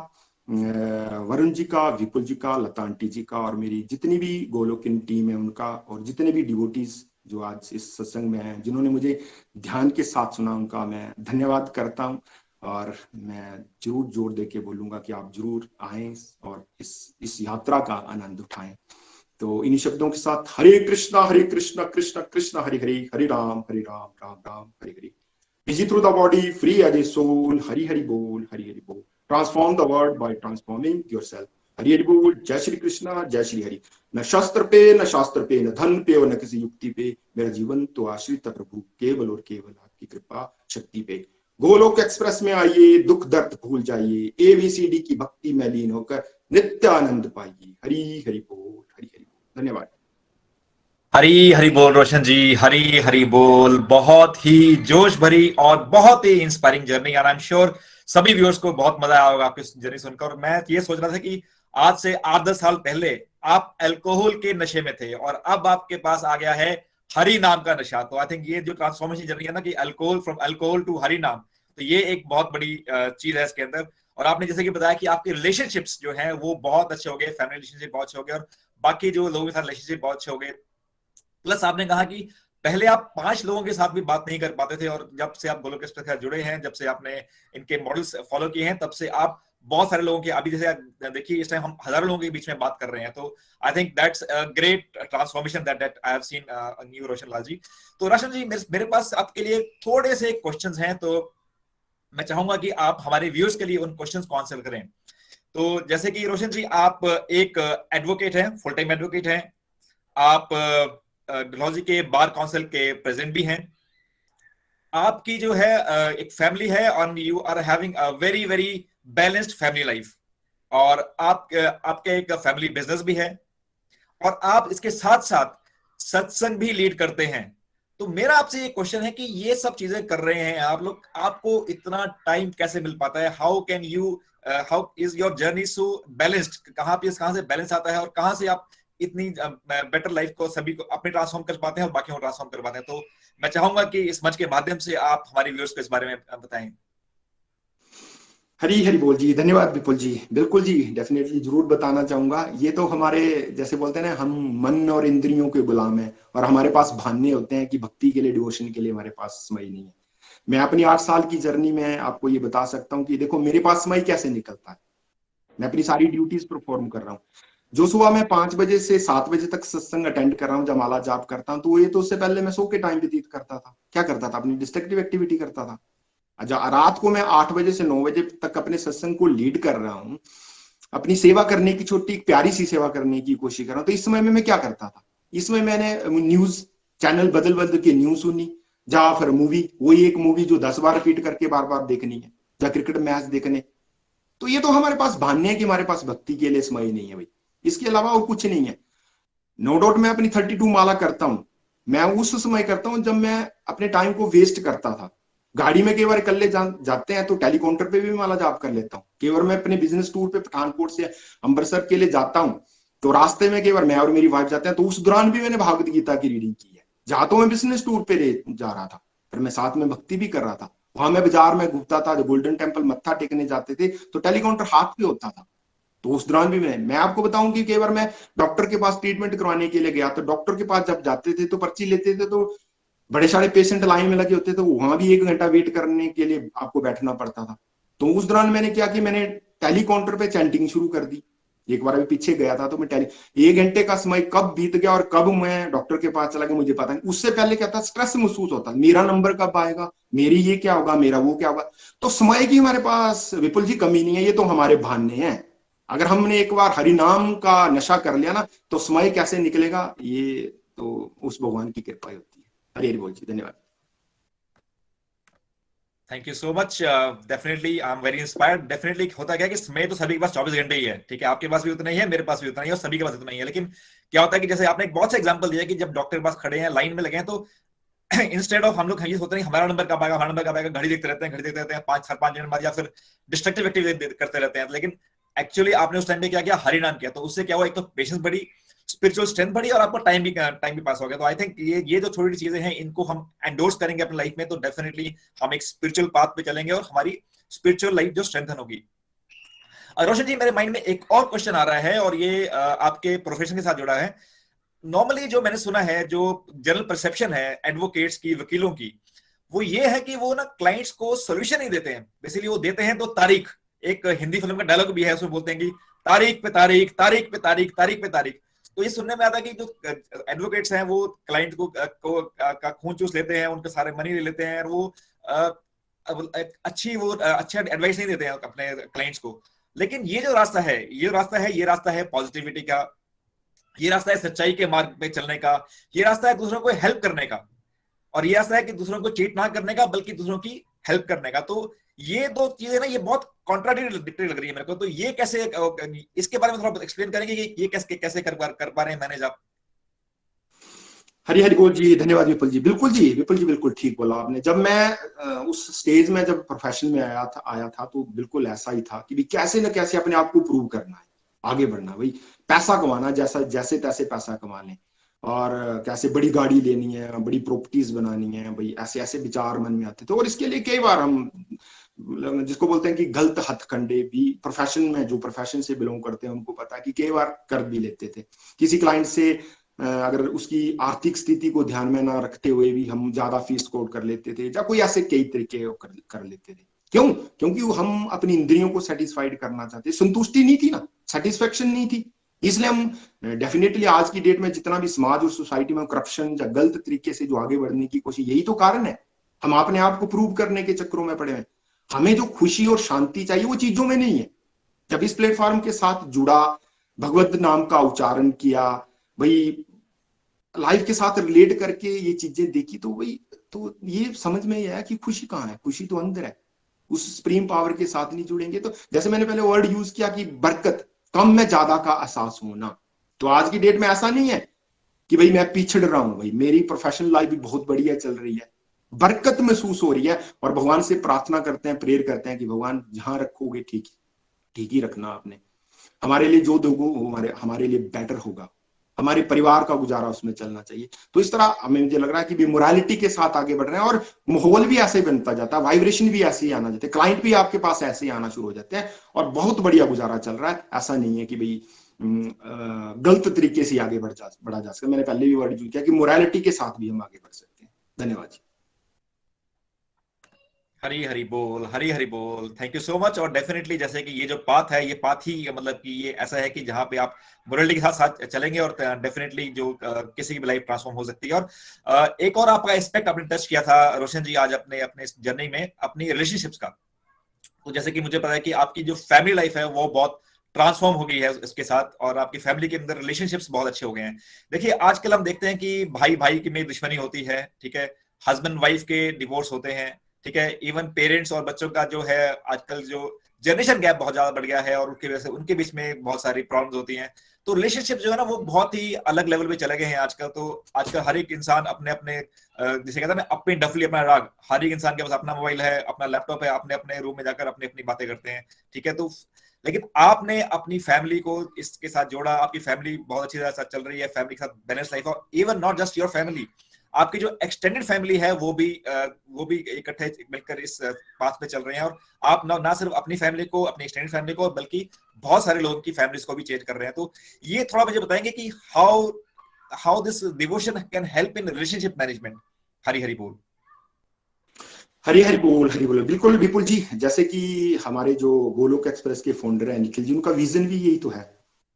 Speaker 3: वरुण जी का, विपुल जी का, लता आंटी जी का और मेरी जितनी भी गोलोकिन टीम है उनका, और जितने भी डिवोटीज जो आज इस सत्संग में हैं, जिन्होंने मुझे ध्यान के साथ सुना, उनका मैं धन्यवाद करता हूँ। और मैं जरूर जोर देके बोलूंगा कि आप जरूर आएं और इस यात्रा का आनंद उठाएं। तो इन्हीं शब्दों के साथ हरे कृष्णा कृष्ण कृष्ण हरे हरे, हरे राम राम राम हरे हरे। Busy through the body, free as a soul. Hari Hari Bol, Hari Hari Bol. Transform the world by transforming yourself. Hari Hari Bol, Jai Shri Krishna, Jai Shri Hari. न शास्त्र पे, न धन पे और न किसी युक्ति पे, मेरा जीवन तो आश्रित है प्रभु केवल और केवल आपकी कृपा शक्ति पे। गोलोक एक्सप्रेस में आइए, दुख दर्द भूल जाइए, ABCD की भक्ति में लीन होकर नित्य आनंद पाइए। हरि हरि बोल, हरि हरि बोल। धन्यवाद।
Speaker 1: हरी हरी बोल रोशन जी, हरी हरी बोल। बहुत ही जोश भरी और बहुत ही इंस्पायरिंग जर्नी, और आई एम श्योर सभी व्यूअर्स को बहुत मजा आया होगा आपकी जर्नी सुनकर। और मैं ये सोच रहा था कि आज से 8-10 साल पहले आप अल्कोहल के नशे में थे और अब आपके पास आ गया है हरि नाम का नशा। तो आई थिंक ये जो ट्रांसफॉर्मेशन जर्नी है ना, कि alcohol, from alcohol to Hari नाम, तो ये एक बहुत बड़ी चीज है इसके अंदर। और आपने जैसे कि बताया कि आपके रिलेशनशिप्स जो हैं वो बहुत अच्छे हो गए, फैमिली रिलेशनशिप बहुत अच्छे हो गए और बाकी जो लोगों के साथ रिलेशनशिप बहुत अच्छे हो गए। प्लस आपने कहा कि पहले आप 5 लोगों के साथ भी बात नहीं कर पाते थे, और जब से आप गोलोक एक्सप्रेस के साथ जुड़े हैं, जब से आपने इनके मॉडल्स फॉलो किए हैं, तब से आप बहुत सारे लोगों के, अभी जैसे देखिए इस टाइम हम हजारों लोगों के बीच में बात कर रहे हैं। तो I think that's a great transformation that I have seen new Roshan Lal ji. तो रोशन जी, मेरे पास आपके लिए थोड़े से क्वेश्चंस हैं, तो मैं चाहूंगा कि आप हमारे व्यूअर्स के लिए उन क्वेश्चंस को आंसर करें। तो जैसे कि रोशन जी, आप एक एडवोकेट हैं, फुल टाइम एडवोकेट हैं, आप डलहौजी के बार काउंसिल के प्रेसिडेंट भी हैं, आपकी जो है एक फैमिली है, और you are having a very very balanced family life, और आपके एक फैमिली बिजनेस भी है, और आप इसके साथ साथ सत्संग भी लीड करते हैं। तो मेरा आपसे ये क्वेश्चन है कि ये सब चीजें कर रहे हैं आप लोग, आपको इतना टाइम कैसे मिल पाता है? How is your journey so balanced? कहाँ से बैलेंस आता है, और कहाँ से आप इतनी बेटर लाइफ को सभी को अपने ट्रांसफॉर्म कर पाते हैं और बाकी को ट्रांसफॉर्म कर पाते हैं? तो मैं चाहूंगा कि इस मंच के माध्यम से आप हमारे व्यूअर्स को इस बारे में बताएं।
Speaker 3: हरी हरी बोल जी, धन्यवाद विपुल जी। बिल्कुल जी, डेफिनेटली जरूर बताना चाहूंगा। ये तो हमारे जैसे बोलते हैं ना, हम मन और इंद्रियों के गुलाम हैं, और हमारे पास बहाने होते हैं कि भक्ति के लिए, डिवोशन के लिए हमारे पास समय नहीं है। मैं अपनी 8 साल की जर्नी में आपको ये बता सकता हूँ कि देखो मेरे पास समय कैसे निकलता है। मैं अपनी सारी ड्यूटीज परफॉर्म कर रहा हूँ। जो सुबह मैं 5 बजे से 7 बजे तक सत्संग अटेंड कर रहा हूँ, जमाला जाप करता हूँ, तो ये तो उससे पहले मैं सो के टाइम व्यतीत करता था। क्या करता था? अपनी डिस्ट्रक्टिव एक्टिविटी करता था। रात को मैं 8 बजे से 9 बजे तक अपने सत्संग को लीड कर रहा हूँ, अपनी सेवा करने की, छोटी प्यारी सी सेवा करने की कोशिश कर रहा हूँ। तो इस समय में मैं क्या करता था? इसमें मैंने न्यूज चैनल बदल बदल के न्यूज सुनी, या फिर मूवी, वही एक मूवी जो 10 बार रिपीट करके बार बार देखनी है, या क्रिकेट मैच देखने। तो ये तो हमारे पास बहाने हैं कि हमारे पास भक्ति के लिए समय नहीं है भाई, इसके अलावा और कुछ नहीं है। नो डाउट मैं अपनी 32 माला करता हूँ, मैं उस समय करता हूँ जब मैं अपने टाइम को वेस्ट करता था। गाड़ी में कई बार इकल्ले जाते हैं तो टेलीकाउंटर पे भी माला जाप कर लेता हूँ। कई बार मैं अपने बिजनेस टूर पे पठानकोट से अमृतसर के लिए जाता हूँ, तो रास्ते में कई बार मैं और मेरी वाइफ जाते हैं, तो उस दौरान भी मैंने भागवत गीता की रीडिंग की है। जहाँ तो मैं बिजनेस टूर पे जा रहा था, पर मैं साथ में भक्ति भी कर रहा था। वहां मैं बाजार में घूमता था, जो गोल्डन टेम्पल मत्था टेकने जाते थे तो टेलीकाउंटर हाथ पे होता था, तो उस दौरान भी मैं आपको बताऊं कि कई बार मैं डॉक्टर के पास ट्रीटमेंट करवाने के लिए गया, तो डॉक्टर के पास जब जाते थे तो पर्ची लेते थे, तो बड़े सारे पेशेंट लाइन में लगे होते थे, वहां भी 1 घंटा वेट करने के लिए आपको बैठना पड़ता था। तो उस दौरान मैंने क्या कि मैंने टेली काउंटर पे चैंटिंग शुरू कर दी। एक बार अभी पीछे गया था तो मैं 1 घंटे का समय कब बीत गया और कब मैं डॉक्टर के पास चला गया मुझे पता नहीं। उससे पहले क्या था, स्ट्रेस महसूस होता, मेरा नंबर कब आएगा, मेरी ये क्या होगा, मेरा वो क्या होगा। तो समय की हमारे पास विपुल जी कमी नहीं है, ये तो हमारे बहाने हैं। अगर हमने एक बार हरिनाम का नशा कर लिया ना, तो समय कैसे निकलेगा, ये तो उस भगवान की कृपा होती है। हरि हरि बोल जी, धन्यवाद।
Speaker 1: Thank you so much. Definitely I am very inspired. Definitely होता क्या है कि समय तो सभी के पास 24 घंटे ही है, ठीक है, आपके पास भी उतना ही है, मेरे पास भी उतना ही है, और सभी के पास उतना ही है। लेकिन क्या होता है कि जैसे आपने एक बहुत सा एग्जांपल दिया कि जब डॉक्टर के पास खड़े हैं, लाइन में लगे हैं, तो इंस्टेड ऑफ हम लोग ये सोचते हैं हमारा नंबर कब आएगा, हमारा नंबर कब आएगा, घड़ी देखते रहते हैं, घड़ी देखते रहते हैं 5 मिनट बाद, या फिर डिस्ट्रक्टिव एक्टिविटी करते रहते हैं। लेकिन एक्चुअली आपने उस टाइम पे क्या किया, हरि नाम किया, तो उससे क्या हुआ, एक तो पेशेंस बढ़ी, स्पिरिचुअल स्ट्रेंथ बढ़ी, और आपका टाइम भी पास हो गया। तो आई थिंक ये जो छोटी चीजें हैं, इनको हम एंडोर्स करेंगे अपनी लाइफ में, तो डेफिनेटली हम एक स्पिरिचुअल पाथ पे चलेंगे और हमारी स्पिरिचुअल लाइफ जो स्ट्रेंथन होगी। रोशन जी, मेरे माइंड में एक और क्वेश्चन आ रहा है, और ये आपके प्रोफेशन के साथ जुड़ा है। नॉर्मली जो मैंने सुना है, जो जनरल परसेप्शन है एडवोकेट्स की, वकीलों की, वो ये है कि वो ना क्लाइंट्स को सोल्यूशन नहीं देते हैं। बेसिकली वो देते हैं तो तारीख। एक हिंदी फिल्म का डायलॉग भी है, उसमें बोलते हैं कि तारीख पे तारीख, तारीख पे तारीख, तारीख पे तारीख। तो ये सुनने में आता है कि जो एडवोकेट्स हैं वो क्लाइंट का खून चूस लेते हैं, उनके सारे मनी ले लेते हैं, और वो अच्छा एडवाइस नहीं देते हैं अपने क्लाइंट्स को। लेकिन ये जो रास्ता है, ये रास्ता है पॉजिटिविटी का, ये रास्ता है सच्चाई के मार्ग पे चलने का, ये रास्ता है दूसरों को हेल्प करने का, और ये रास्ता है कि दूसरों को चीट ना करने का, बल्कि दूसरों की हेल्प करने का। तो ये दो चीजें ना, ये बहुत कॉन्ट्राडिक्टरी लग रही है मेरे को। तो ये कैसे, इसके बारे में थोड़ा एक्सप्लेन करेंगे कि ये कैसे कर पा रहे हैं मैनेज आप?
Speaker 3: हरि हरि बोल जी, धन्यवाद विपुल जी। बिल्कुल जी, विपुल जी बिल्कुल ठीक बोला आपने। जब मैं उस स्टेज में, जब प्रोफेशन में आया था तो बिल्कुल ऐसा ही था कि भी कैसे न कैसे अपने आप को प्रूव करना है, आगे बढ़ना, भाई पैसा कमाना, जैसे तैसे पैसा कमा लें, और कैसे बड़ी गाड़ी लेनी है, बड़ी प्रॉपर्टीज बनानी है, भाई ऐसे ऐसे विचार मन में आते थे। और इसके लिए कई बार हम, जिसको बोलते हैं कि गलत हथकंडे भी, प्रोफेशन में जो प्रोफेशन से बिलोंग करते हैं उनको पता है कि कई बार कर भी लेते थे। किसी क्लाइंट से अगर उसकी आर्थिक स्थिति को ध्यान में ना रखते हुए भी हम ज्यादा फीस कोट कर लेते थे, या कोई ऐसे कई तरीके कर लेते थे। क्यों? क्योंकि हम अपनी इंद्रियों को सेटिस्फाइड करना चाहते, संतुष्टि नहीं थी ना, सेटिस्फेक्शन नहीं थी। इसलिए हम डेफिनेटली आज की डेट में जितना भी समाज और सोसाइटी में करप्शन या गलत तरीके से जो आगे बढ़ने की कोशिश, यही तो कारण है। हम अपने आप को प्रूव करने के चक्करों में पड़े हैं। हमें जो खुशी और शांति चाहिए वो चीजों में नहीं है। जब इस प्लेटफॉर्म के साथ जुड़ा, भगवत नाम का उच्चारण किया, भाई लाइफ के साथ रिलेट करके ये चीजें देखी, तो वही, तो ये समझ में आया कि खुशी कहाँ है, खुशी तो अंदर है। उस सुप्रीम पावर के साथ नहीं जुड़ेंगे तो, जैसे मैंने पहले वर्ड यूज किया कि बरकत, कम में ज्यादा का एहसास होना। तो आज की डेट में ऐसा नहीं है कि भाई मैं पिछड़ रहा हूं, भाई मेरी प्रोफेशनल लाइफ भी बहुत बढ़िया चल रही है, बरकत महसूस हो रही है। और भगवान से प्रार्थना करते हैं, प्रेयर करते हैं कि भगवान जहां रखोगे ठीक ही रखना आपने। हमारे लिए जो दोगो हमारे लिए बेटर होगा, हमारे परिवार का गुजारा उसमें चलना चाहिए। तो इस तरह हमें, मुझे लग रहा है कि भी मोरालिटी के साथ आगे बढ़ रहे हैं, और माहौल भी ऐसे ही बनता जाता है, वाइब्रेशन भी ऐसे ही आना जाते हैं, क्लाइंट भी आपके पास ऐसे ही आना शुरू हो जाते हैं, और बहुत बढ़िया गुजारा चल रहा है। ऐसा नहीं है कि भाई गलत तरीके से आगे बढ़ा जा सकता। मैंने पहले भी वर्ड यूज किया कि मोरालिटी के साथ भी हम आगे बढ़ सकते हैं। धन्यवाद जी।
Speaker 1: हरी हरी बोल, हरी हरी बोल। Thank you so much. और डेफिनेटली जैसे कि ये जो पाथ है, ये पाथ ही मतलब कि ये ऐसा है कि जहाँ पे आप मोरालिटी के साथ साथ चलेंगे, और डेफिनेटली जो किसी की भी लाइफ ट्रांसफॉर्म हो सकती है। और एक और आपका एस्पेक्ट आपने टच किया था रोशन जी आज अपने अपने जर्नी में, अपनी रिलेशनशिप्स का। तो जैसे कि मुझे पता है कि आपकी जो फैमिली लाइफ है वो बहुत ट्रांसफॉर्म हो गई है इसके साथ, और आपकी फैमिली के अंदर रिलेशनशिप्स बहुत अच्छे हो गए हैं। देखिए आजकल हम देखते हैं कि भाई भाई की में दुश्मनी होती है, ठीक है, हस्बैंड वाइफ के डिवोर्स होते हैं, ठीक है, इवन पेरेंट्स और बच्चों का जो है आजकल जो जनरेशन गैप बहुत ज्यादा बढ़ गया है, और उनकी वजह से उनके बीच में बहुत सारी प्रॉब्लम्स होती हैं। तो रिलेशनशिप जो है ना वो बहुत ही अलग लेवल पे चले गए हैं आजकल। तो आजकल हर एक इंसान अपने अपने जिसे कहते हैं ना, अपनी डफली अपना राग, हर एक इंसान के पास अपना मोबाइल है, अपना लैपटॉप है, अपने अपने रूम में जाकर अपनी अपनी बातें करते हैं, ठीक है। तो लेकिन आपने अपनी फैमिली को इसके साथ जोड़ा, आपकी फैमिली बहुत अच्छी तरह से चल रही है, फैमिली के साथ बैलेंस लाइफ, और even not just your family, आपकी जो एक्सटेंडेड फैमिली है वो भी इकट्ठे मिलकर इस पाथ पे चल रहे हैं। और आप ना सिर्फ अपनी फैमिली को, अपनी एक्सटेंडेड फैमिली को, बल्कि बहुत सारे लोगों की फैमिलीज को भी चेंज कर रहे हैं। तो ये थोड़ा मुझे बताएंगे कि how this devotion can help in relationship management. Hari Hari बोल।
Speaker 3: हरी हरी बोल, बिल्कुल विपुल जी। जैसे कि हमारे जो गोलोक एक्सप्रेस के फाउंडर है निखिल जी, उनका विजन भी यही तो है,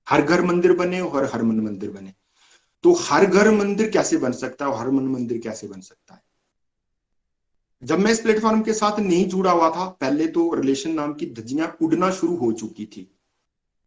Speaker 3: हर घर मंदिर बने और हर मन मंदिर बने। तो हर घर मंदिर कैसे बन सकता है और हर मन मंदिर कैसे बन सकता है? जब मैं इस प्लेटफॉर्म के साथ नहीं जुड़ा हुआ था, पहले तो रिलेशन नाम की धज्जियां उड़ना शुरू हो चुकी थी।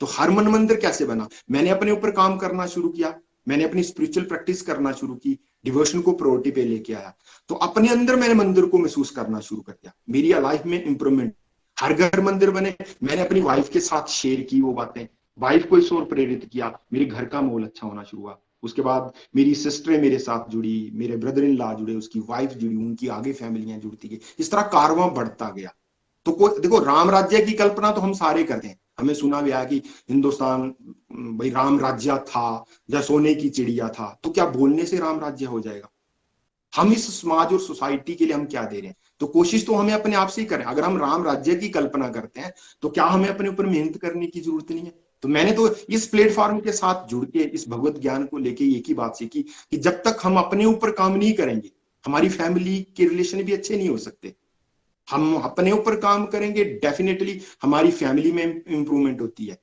Speaker 3: तो हर मन मंदिर कैसे बना? मैंने अपने ऊपर काम करना शुरू किया, मैंने अपनी स्पिरिचुअल प्रैक्टिस करना शुरू की, डिवोशन को प्रायोरिटी पे लेके आया, तो अपने अंदर मैंने मंदिर को महसूस करना शुरू कर दिया, मेरी लाइफ में इंप्रूवमेंट। हर घर मंदिर बने। मैंने अपनी वाइफ के साथ शेयर की वो बातें, वाइफ को इस ओर प्रेरित किया, मेरे घर का माहौल अच्छा होना शुरू हुआ। उसके बाद मेरी सिस्टरें मेरे साथ जुड़ी, मेरे ब्रदर इन लॉ जुड़े, उसकी वाइफ जुड़ी, उनकी आगे फैमिलियां जुड़ती गई, इस तरह कारवां बढ़ता गया। तो कोई देखो, राम राज्य की कल्पना तो हम सारे करते हैं, हमें सुना गया कि हिंदुस्तान, भाई राम राज्य था या सोने की चिड़िया था, तो क्या बोलने से राम राज्य हो जाएगा? हम इस समाज और सोसाइटी के लिए हम क्या दे रहे हैं? तो कोशिश तो हमें अपने आप से ही करें। अगर हम राम राज्य की कल्पना करते हैं तो क्या हमें अपने ऊपर मेहनत करने की जरूरत नहीं है? तो मैंने तो इस प्लेटफॉर्म के साथ जुड़ के इस भगवत ज्ञान को लेके एक ही बात सीखी कि जब तक हम अपने ऊपर काम नहीं करेंगे, हमारी फैमिली के रिलेशन भी अच्छे नहीं हो सकते। हम अपने ऊपर काम करेंगे, डेफिनेटली हमारी फैमिली में इंप्रूवमेंट होती है,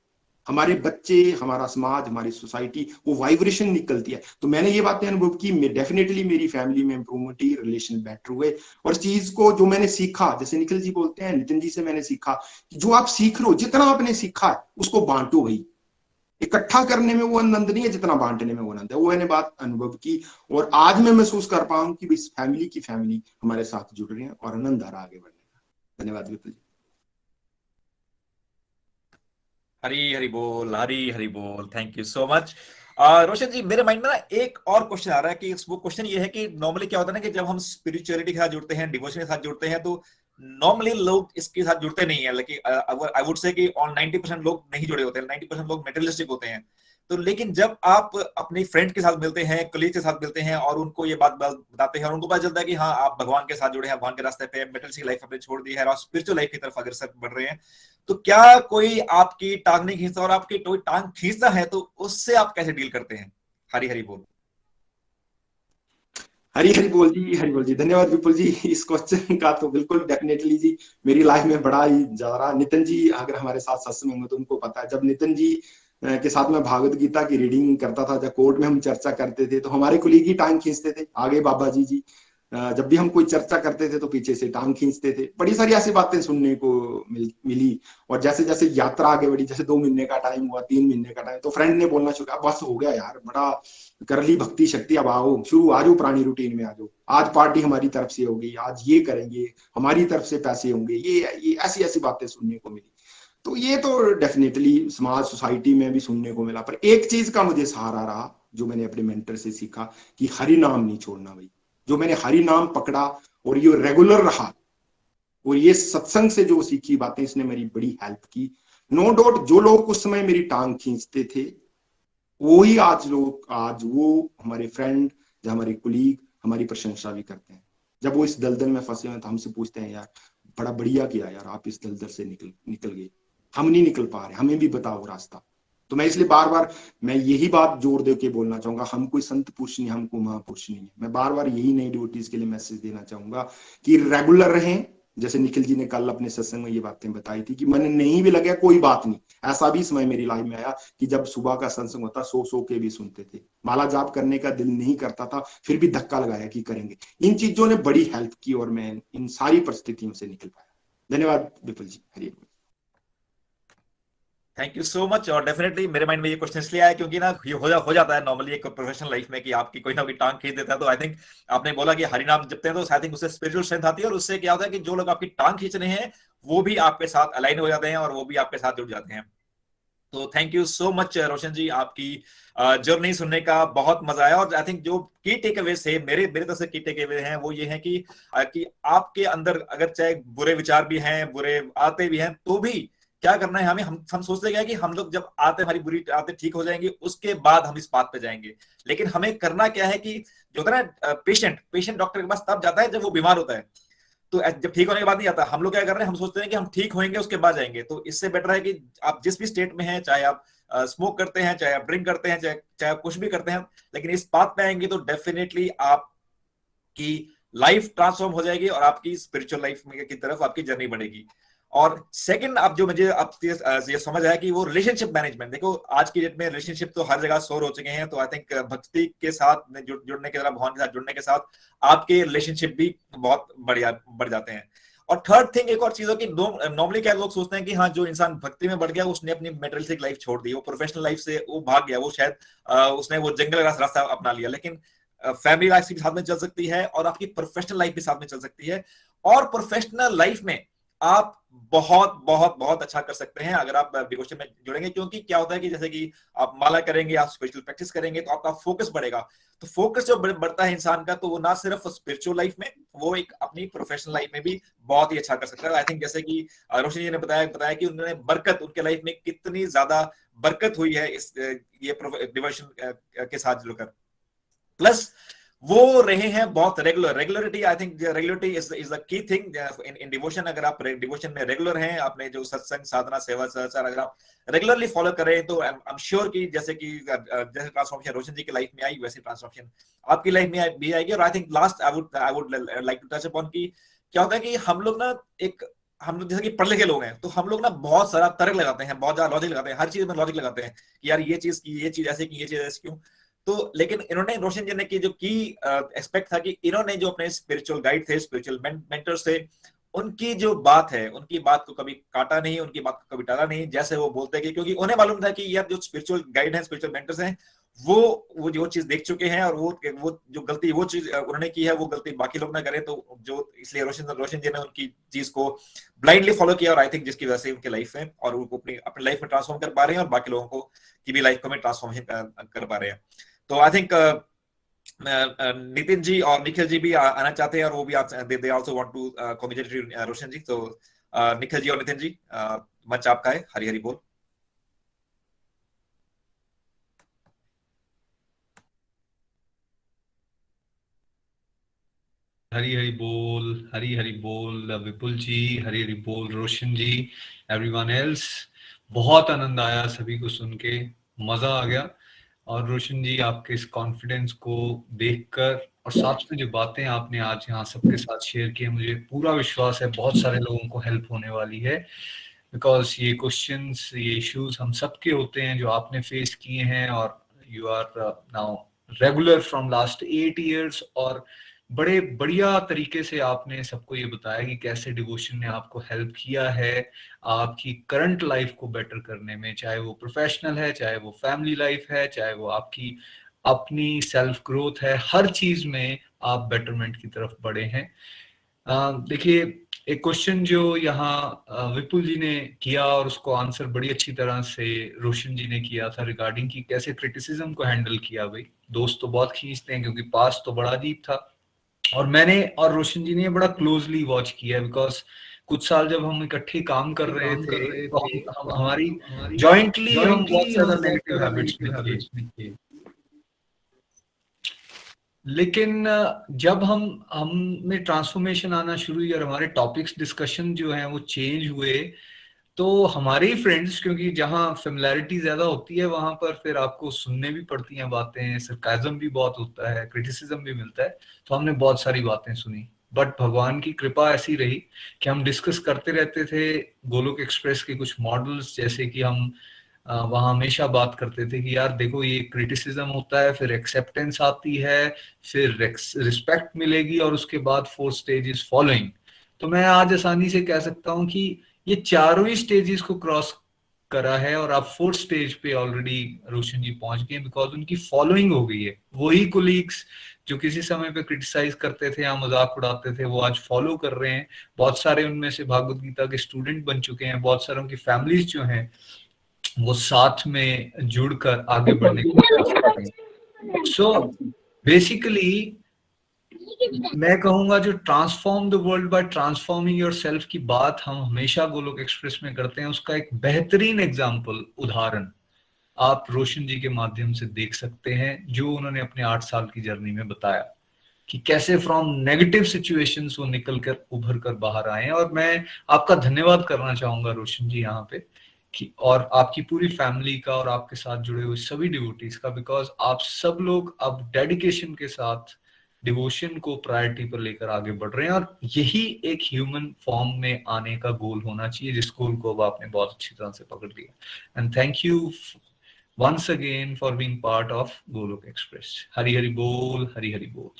Speaker 3: हमारे बच्चे, हमारा समाज, हमारी सोसाइटी, वो वाइब्रेशन निकलती है। तो मैंने ये बातें अनुभव की, डेफिनेटली मेरी फैमिली में इंप्रूवमेंट हुई, रिलेशन बेटर हुए। और इस चीज को जो मैंने सीखा, जैसे निखिल जी बोलते हैं, नितिन जी से मैंने सीखा कि जो आप सीख रहे हो, जितना आपने सीखा है उसको बांटो भाई। इकट्ठा करने में वो आनंद नहीं है जितना बांटने में वो आनंद है। वो मैंने बात अनुभव की, और आज मैं महसूस कर पाऊँ कि इस फैमिली की फैमिली हमारे साथ जुड़ रही है और आनंद आ रहा आगे बढ़ने का। धन्यवाद विपुल जी।
Speaker 1: हरी हरी हरी बोल, thank you so much. Roshan जी, मेरे माइंड में ना एक और क्वेश्चन आ रहा है कि वो क्वेश्चन ये है कि नॉर्मली क्या होता है ना कि जब हम स्पिरिचुअलिटी के साथ जुड़ते हैं, डिवोशन के साथ जुड़ते हैं, तो नॉर्मली लोग इसके साथ जुड़ते नहीं है, लेकिन आई वुड से कि ऑन 90% लोग नहीं जुड़े होते हैं, 90% लोग मेटेरियलिस्टिक होते हैं। तो लेकिन जब आप अपनी फ्रेंड के साथ मिलते हैं, कलीग के साथ मिलते हैं और उनको ये बात बताते हैं और उनको पता चलता है कि हाँ, आप भगवान के साथ जुड़े हैं, भगवान के रास्ते पे, मेटेरियलिस्टिक लाइफ आपने छोड़ दी है और स्पिरिचुअल लाइफ की तरफ अग्रसर बढ़ रहे हैं, तो क्या कोई आपकी टांग नहीं खींचता, और आपकी कोई टांग खींचता है तो उससे आप कैसे डील करते हैं? हरी हरी बोल।
Speaker 3: हरी बोल जी, धन्यवाद विपुल जी। इस क्वेश्चन का तो बिल्कुल डेफिनेटली जी मेरी लाइफ में बड़ा ही जा रहा। नितिन जी अगर हमारे साथ सत्संग में, तो उनको पता है, जब नितिन जी के साथ में भागवत गीता की रीडिंग करता था, जब कोर्ट में हम चर्चा करते थे, तो हमारे कुलीग ही टांग खींचते थे, आगे बाबा जी जब भी हम कोई चर्चा करते थे तो पीछे से टांग खींचते थे। बड़ी सारी ऐसी बातें सुनने को मिली। और जैसे जैसे यात्रा आगे बढ़ी, जैसे 2 महीने का टाइम हुआ, 3 महीने का टाइम, तो फ्रेंड ने बोलना शुरू किया, बस हो गया यार, बड़ा कर ली भक्ति शक्ति, अब आओ शुरू, आ जाओ पुरानी रूटीन में, आ जाओ, आज पार्टी हमारी तरफ से होगी, आज ये करेंगे, हमारी तरफ से पैसे होंगे, ये ऐसी ऐसी बातें सुनने को मिली। तो ये तो डेफिनेटली समाज सोसाइटी में भी सुनने को मिला। पर एक चीज का मुझे सहारा रहा, जो मैंने अपने मेंटर से सीखा, कि हरि नाम नहीं छोड़ना भाई। जो मैंने हरि नाम पकड़ा और ये रेगुलर रहा, और ये सत्संग से जो सीखी बातें, इसने मेरी बड़ी हेल्प की। नो डाउट जो लोग उस समय मेरी टांग खींचते थे, वो ही आज वो हमारे फ्रेंड, जो हमारे कुलीग, हमारी प्रशंसा भी करते हैं। जब वो इस दलदल में फंसे हुए तो हमसे पूछते हैं, यार बड़ा बढ़िया किया यार, आप इस दलदल से निकल गए, हम नहीं निकल पा रहे, हमें भी बताओ रास्ता। तो मैं इसलिए बार बार मैं यही बात जोर दे के बोलना चाहूंगा, हम कोई संत पुरुष नहीं, हमको महापुरुष नहीं है। मैं बार बार यही नई डिवोटीज के लिए मैसेज देना चाहूंगा कि रेगुलर रहें। जैसे निखिल जी ने कल अपने सत्संग में ये बातें बताई थी कि मन नहीं भी लगे कोई बात नहीं। ऐसा भी समय मेरी लाइफ में आया कि जब सुबह का सत्संग होता, सो के भी सुनते थे, माला जाप करने का दिल नहीं करता था, फिर भी धक्का लगाया कि करेंगे। इन चीजों ने बड़ी हेल्प की और मैं इन सारी परिस्थितियों से निकल पाया। धन्यवाद Vipul ji. Hari
Speaker 1: thank you so much. और डेफिनेटली मेरे माइंड में ये क्वेश्चन इसलिए आया क्योंकि ना ये हो जाता है नॉर्मली एक प्रोफेशनल लाइफ में कि आपकी कोई ना कोई टांग खींच देता है। तो आई थिंक आपने बोला कि हरि नाम जपते हैं तो आई थिंक उससे स्पिरिचुअल स्ट्रेंथ आती है, और उससे क्या होता है कि जो लोग आपकी टांग खींच रहे हैं वो भी आपके साथ अलाइन हो जाते हैं और वो भी आपके साथ जुड़ जाते हैं। तो thank you so much Roshan जी, आपकी जर्नी सुनने का बहुत मजा आया। और आई थिंक जो की टेक अवे है, मेरे मेरे तरफ से की टेक अवे हैं वो ये है कि आपके अंदर अगर चाहे बुरे विचार भी हैं, बुरे आते भी हैं, तो भी क्या करना है हमें, हम सोचते हैं कि हम लोग जब आते हमारी बुरी आदतें ठीक हो जाएंगी उसके बाद हम इस बात पे जाएंगे। लेकिन हमें करना क्या है कि जो होता है ना, पेशेंट डॉक्टर के पास तब जाता है जब वो बीमार होता है। तो जब ठीक होने के बाद नहीं आता। हम लोग क्या कर रहे हैं, हम सोचते हैं कि हम ठीक होंगे उसके बाद जाएंगे। तो इससे बेटर है कि आप जिस भी स्टेट में हैं, चाहे आप स्मोक करते हैं, चाहे आप ड्रिंक करते हैं, चाहे आप कुछ भी करते हैं, लेकिन इस बात पे आएंगे तो डेफिनेटली आपकी लाइफ ट्रांसफॉर्म हो जाएगी और आपकी स्पिरिचुअल लाइफ की तरफ आपकी जर्नी बढ़ेगी। और सेकंड, अब जो मुझे अब ये समझ आया कि वो रिलेशनशिप मैनेजमेंट, देखो आज की डेट में रिलेशनशिप तो हर जगह शोर हो चुके हैं, तो आई थिंक भक्ति के साथ जुड़ने के साथ, भगवान के साथ जुड़ने के साथ आपके रिलेशनशिप भी बहुत बढ़ जाते हैं। और थर्ड थिंग, एक और चीज है कि नॉर्मली क्या लोग सोचते हैं कि हाँ, जो इंसान भक्ति में बढ़ गया उसने अपनी मेटेरियलिस्टिक लाइफ छोड़ दी, वो प्रोफेशनल लाइफ से वो भाग गया, वो शायद उसने वो जंगल रास्ता अपना लिया। लेकिन फैमिली लाइफ भी साथ में चल सकती है और आपकी प्रोफेशनल लाइफ भी साथ में चल सकती है। और प्रोफेशनल लाइफ में आप बहुत बहुत बहुत अच्छा कर सकते हैं अगर आप डिवोशन में जुड़ेंगे, क्योंकि क्या होता है कि जैसे कि आप माला करेंगे, आप स्पिरिचुअल प्रैक्टिस करेंगे, तो आपका फोकस बढ़ेगा। तो फोकस जो बढ़ता है इंसान का, तो वो ना सिर्फ स्पिरिचुअल लाइफ में, वो एक अपनी प्रोफेशनल लाइफ में भी बहुत ही अच्छा कर सकता है। आई थिंक जैसे कि रोशनी जी ने बताया कि उन्होंने बरकत, उनके लाइफ में कितनी ज्यादा बरकत हुई है इस ये डिवोशन के साथ जुड़कर। प्लस वो रहे हैं बहुत regularity. I think regularity is the key thing in devotion. अगर आप डिवोशन में रेगुलर हैं, आपने जो सत्संग, साधना, सेवा, सदाचार अगर आप रेगुलरली फॉलो कर रहे हैं, तो आई एम श्योर कि जैसे ट्रांसफॉर्मेशन रोशन जी की लाइफ में आई, वैसी ट्रांसफॉर्मेशन आपकी लाइफ में भी आएगी। और I think last I would like to touch upon की क्या होता है कि हम लोग जैसे कि पढ़ लिखे लोग हैं, तो हम लोग ना बहुत सारा तर्क लगाते हैं, बहुत ज्यादा लॉजिक लगाते हैं, हर चीज में लॉजिक लगाते हैं कि यार ये चीज ऐसे की, ये चीज ऐसे क्यों। तो लेकिन इन्होंने, रोशन जी ने की जो की एक्सपेक्ट था कि इन्होंने जो अपने स्पिरिचुअल गाइड थे, स्पिरिचुअल मेंटर से, उनकी जो बात है, उनकी बात को कभी काटा नहीं, उनकी बात को कभी टाला नहीं, जैसे वो बोलते हैं, क्योंकि उन्हें मालूम था कि यार जो स्पिरिचुअल गाइड हैं, स्पिरिचुअल मेंटर्स हैं, वो जो चीज देख चुके हैं, और वो जो गलती वो चीज उन्होंने की है, वो गलती बाकी लोग ना करें। तो जो इसलिए रोशन जी ने उनकी चीज को ब्लाइंडली फॉलो किया, और आई थिंक जिसकी वजह से उनकी लाइफ है और उनको अपनी लाइफ में ट्रांसफॉर्म कर पा रहे हैं, और बाकी लोगों को की भी लाइफ को में ट्रांसफॉर्मेशन कर पा रहे हैं। तो आई थिंक नितिन जी और निखिल जी भी आना चाहते हैं, और वो भी they also want to congratulate Roshan ji. तो निखिल जी और नितिन जी, मंच आपका है। हरी हरी बोल।
Speaker 4: हरी हरी बोल, हरी हरी बोल विपुल जी, हरी हरी बोल रोशन जी, एवरीवन एल्स। बहुत आनंद आया सभी को सुन के, मजा आ गया। और रोशन जी, आपके इस कॉन्फिडेंस को देखकर और साथ में जो बातें आपने आज यहाँ सबके साथ शेयर की, मुझे पूरा विश्वास है बहुत सारे लोगों को हेल्प होने वाली है। बिकॉज ये क्वेश्चंस, ये इश्यूज हम सबके होते हैं जो आपने फेस किए हैं, और you are now regular from last 8 years, और बड़े बढ़िया तरीके से आपने सबको ये बताया कि कैसे डिवोशन ने आपको हेल्प किया है आपकी करंट लाइफ को बेटर करने में, चाहे वो प्रोफेशनल है, चाहे वो फैमिली लाइफ है, चाहे वो आपकी अपनी सेल्फ ग्रोथ है, हर चीज में आप बेटरमेंट की तरफ बढ़े हैं। देखिए, एक क्वेश्चन जो यहाँ विपुल जी ने किया और उसको आंसर बड़ी अच्छी तरह से रोशन जी ने किया था रिगार्डिंग कि कैसे क्रिटिसिज्म को हैंडल किया। भाई दोस्त तो बहुत खींचते हैं क्योंकि पास तो बड़ा अजीब था, और मैंने और रोशन जी ने बड़ा क्लोजली वॉच किया, बिकॉज कुछ साल जब हम इकट्ठे काम कर रहे थे तो हमारी जॉइंटली हम बहुत ज्यादा नेगेटिव हैबिट्स में थे। लेकिन जब हम में ट्रांसफॉर्मेशन आना शुरू हुई और हमारे टॉपिक्स डिस्कशन जो हैं वो चेंज हुए, तो हमारे ही फ्रेंड्स, क्योंकि जहाँ फेमिलैरिटी ज्यादा होती है वहां पर फिर आपको सुनने भी पड़ती हैं बातें, सरकाज़म भी बहुत होता है, क्रिटिसिज्म भी मिलता है, तो हमने बहुत सारी बातें सुनी। बट भगवान की कृपा ऐसी रही कि हम डिस्कस करते रहते थे गोलोक एक्सप्रेस के कुछ मॉडल्स, जैसे कि हम वहाँ हमेशा बात करते थे कि यार देखो ये क्रिटिसिज्म होता है, फिर एक्सेप्टेंस आती है, फिर रिस्पेक्ट मिलेगी, और उसके बाद 4 स्टेजेस फॉलोइंग। तो मैं आज आसानी से कह सकता हूँ कि ये चारों ही स्टेजेस को क्रॉस करा है, और आप 4th स्टेज पे ऑलरेडी रोशन जी पहुंच गए, बिकॉज उनकी फॉलोइंग हो गई है। वही कोलीग्स जो किसी समय पे क्रिटिसाइज करते थे या मजाक उड़ाते थे, वो आज फॉलो कर रहे हैं। बहुत सारे उनमें से भागवत गीता के स्टूडेंट बन चुके हैं, बहुत सारों की फैमिलीज जो हैं वो साथ में जुड़कर आगे बढ़ने की प्रयास कर रहे हैं। सो बेसिकली मैं कहूंगा जो transform the world by transforming yourself की बात हम हमेशा गोलोक एक्सप्रेस में करते हैं, उसका एक बेहतरीन एग्जांपल, उदाहरण आप रोशन जी के माध्यम से देख सकते हैं, जो उन्होंने अपने 8 साल की जर्नी में बताया कि कैसे फ्रॉम नेगेटिव सिचुएशंस वो निकल कर उभर कर बाहर आए हैं। और मैं आपका धन्यवाद करना चाहूंगा रोशन जी यहाँ पे, कि और आपकी पूरी फैमिली का और आपके साथ जुड़े हुए सभी डिवोटीज का, बिकॉज आप सब लोग अब डेडिकेशन के साथ डिवोशन को प्रायोरिटी पर लेकर आगे बढ़ रहे हैं, और यही एक ह्यूमन फॉर्म में आने का गोल होना चाहिए, जिस गोल को अब आपने बहुत अच्छी तरह से पकड़ लिया। And thank you once again for being part of Golok Express. Hari Hari Bol, Hari Hari Bol.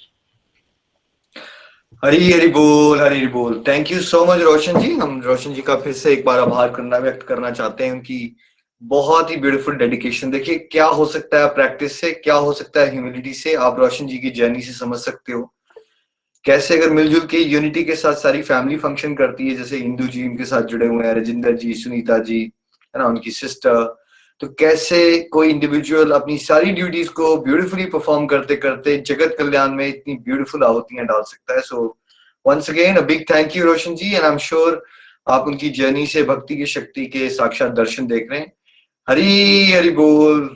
Speaker 2: हरी हरी बोल, हरी हरी बोल। Thank you so much Roshan जी। हम रोशन जी का फिर से एक बार आभार व्यक्त करना चाहते हैं, उनकी बहुत ही ब्यूटीफुल डेडिकेशन। देखिए क्या हो सकता है प्रैक्टिस से, क्या हो सकता है ह्यूमिलिटी से, आप रोशन जी की जर्नी से समझ सकते हो कैसे अगर मिलजुल के यूनिटी के साथ सारी फैमिली फंक्शन करती है, जैसे इंदू जी उनके साथ जुड़े हुए हैं, राजिंदर जी, सुनीता जी, है ना, उनकी सिस्टर, तो कैसे कोई इंडिविजुअल अपनी सारी ड्यूटीज को ब्यूटीफुली परफॉर्म करते करते जगत कल्याण में इतनी ब्यूटीफुल आहुतियां डाल सकता है। So once again a big thank you Roshan ji, and I am sure आप उनकी जर्नी से भक्ति की शक्ति के साक्षात दर्शन देख रहे हैं। हरी हरी बोल।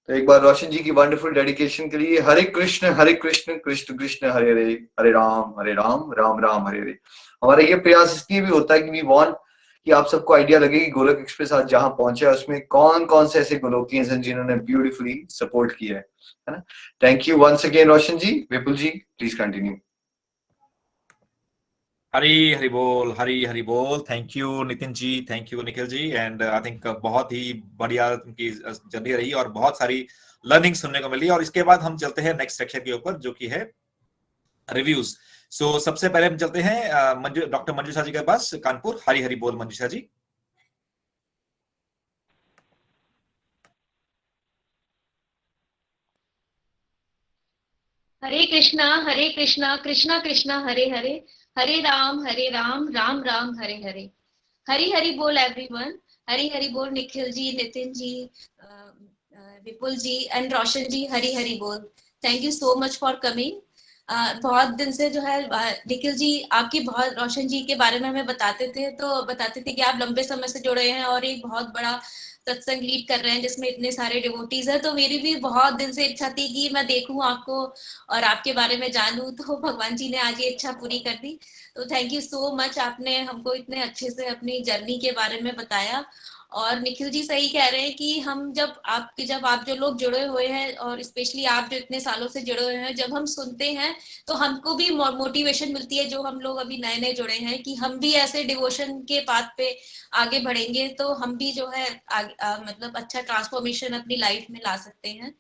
Speaker 2: तो एक बार रोशन जी की वंडरफुल डेडिकेशन के लिए हरे कृष्ण कृष्ण कृष्ण हरे हरे, हरे राम राम राम हरे हरे। हमारा ये प्रयास इसलिए भी होता है कि वी वांट कि आप सबको आइडिया लगे कि गोलोक एक्सप्रेस आज जहां पहुंचा है उसमें कौन कौन से ऐसे गोलोकियंस हैं जिन्होंने ब्यूटीफुली सपोर्ट किया है ना। Thank you once again Roshan ji. Vipul ji please continue.
Speaker 1: Hari Hari बोल, हरी हरी बोल। Thank you Nitin ji, thank you Nikhil ji. And I think बहुत ही बढ़िया उनकी जर्नी रही और बहुत सारी लर्निंग सुनने को मिली। और इसके बाद हम चलते हैं नेक्स्ट सेक्शन के ऊपर जो कि है रिव्यूज। सो सबसे पहले हम चलते हैं डॉक्टर मंजूषा जी के पास, कानपुर। हरी हरी बोल मंजूषा जी।
Speaker 5: हरे कृष्णा कृष्णा कृष्णा हरे हरे, हरे राम राम राम हरे हरे। हरी हरी बोल एवरीवन। हरी हरी बोल निखिल जी, नितिन जी, विपुल जी एंड रोशन जी। हरी हरी बोल। Thank you so much for coming. बहुत दिन से जो है निखिल जी आपकी बहुत, रोशन जी के बारे में हमें बताते थे कि आप लंबे समय से जुड़े हैं और एक बहुत बड़ा सत्संग लीड कर रहे हैं जिसमें इतने सारे डिवोटीज हैं। तो मेरी भी बहुत दिन से इच्छा थी कि मैं देखूं आपको और आपके बारे में जानूं, तो भगवान जी ने आज ये इच्छा पूरी कर दी। तो थैंक यू सो मच, आपने हमको इतने अच्छे से अपनी जर्नी के बारे में बताया। और निखिल जी सही कह रहे हैं कि हम जब आप जो लोग जुड़े हुए हैं और स्पेशली आप जो इतने सालों से जुड़े हुए हैं, जब हम सुनते हैं तो हमको भी मोटिवेशन मिलती है, जो हम लोग अभी नए नए जुड़े हैं, कि हम भी ऐसे डिवोशन के पाथ पे आगे बढ़ेंगे तो हम भी जो है मतलब अच्छा ट्रांसफॉर्मेशन अपनी लाइफ में ला सकते हैं।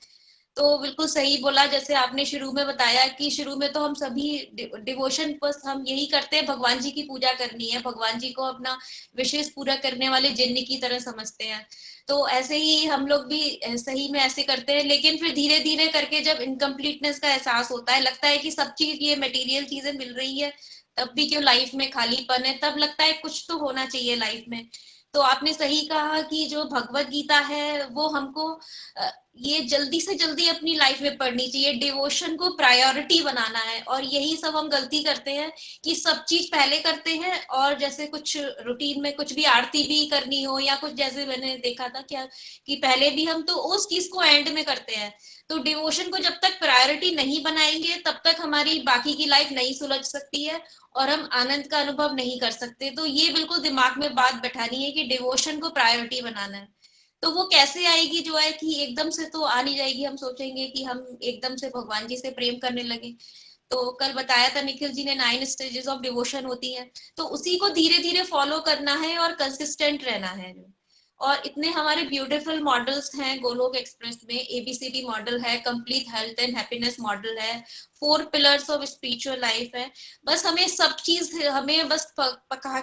Speaker 5: तो बिल्कुल सही बोला, जैसे आपने शुरू में बताया कि शुरू में तो हम सभी डिवोशन बस हम यही करते हैं, भगवान जी की पूजा करनी है, भगवान जी को अपना विशेष पूरा करने वाले जिन्न की तरह समझते हैं। तो ऐसे ही हम लोग भी सही में ऐसे करते हैं, लेकिन फिर धीरे धीरे करके जब इनकम्प्लीटनेस का एहसास होता है, लगता है कि सब चीज ये मटेरियल चीजें मिल रही है तब भी क्यों लाइफ में खालीपन है, तब लगता है कुछ तो होना चाहिए लाइफ में। तो आपने सही कहा कि जो भगवत गीता है वो हमको ये जल्दी से जल्दी अपनी लाइफ में पढ़नी चाहिए, डिवोशन को प्रायोरिटी बनाना है। और यही सब हम गलती करते हैं कि सब चीज पहले करते हैं, और जैसे कुछ रूटीन में कुछ भी आरती भी करनी हो या कुछ, जैसे मैंने देखा था क्या कि पहले भी हम तो उस चीज को एंड में करते हैं। तो डिवोशन को जब तक प्रायोरिटी नहीं बनाएंगे तब तक हमारी बाकी की लाइफ नहीं सुलझ सकती है और हम आनंद का अनुभव नहीं कर सकते। तो ये बिल्कुल दिमाग में बात बैठानी है कि डिवोशन को प्रायोरिटी बनाना है। तो वो कैसे आएगी, जो है कि एकदम से तो आ नहीं जाएगी, हम सोचेंगे कि हम एकदम से भगवान जी से प्रेम करने लगे। तो कल बताया था निखिल जी ने 9 स्टेजेस ऑफ डिवोशन होती है, तो उसी को धीरे धीरे फॉलो करना है और कंसिस्टेंट रहना है। और इतने हमारे ब्यूटीफुल मॉडल्स हैं गोलोक एक्सप्रेस में, एबीसीडी मॉडल है, complete health and happiness model है, 4 पिलर्स ऑफ स्पिरिचुअल लाइफ है। बस हमें सब चीज हमें बस पका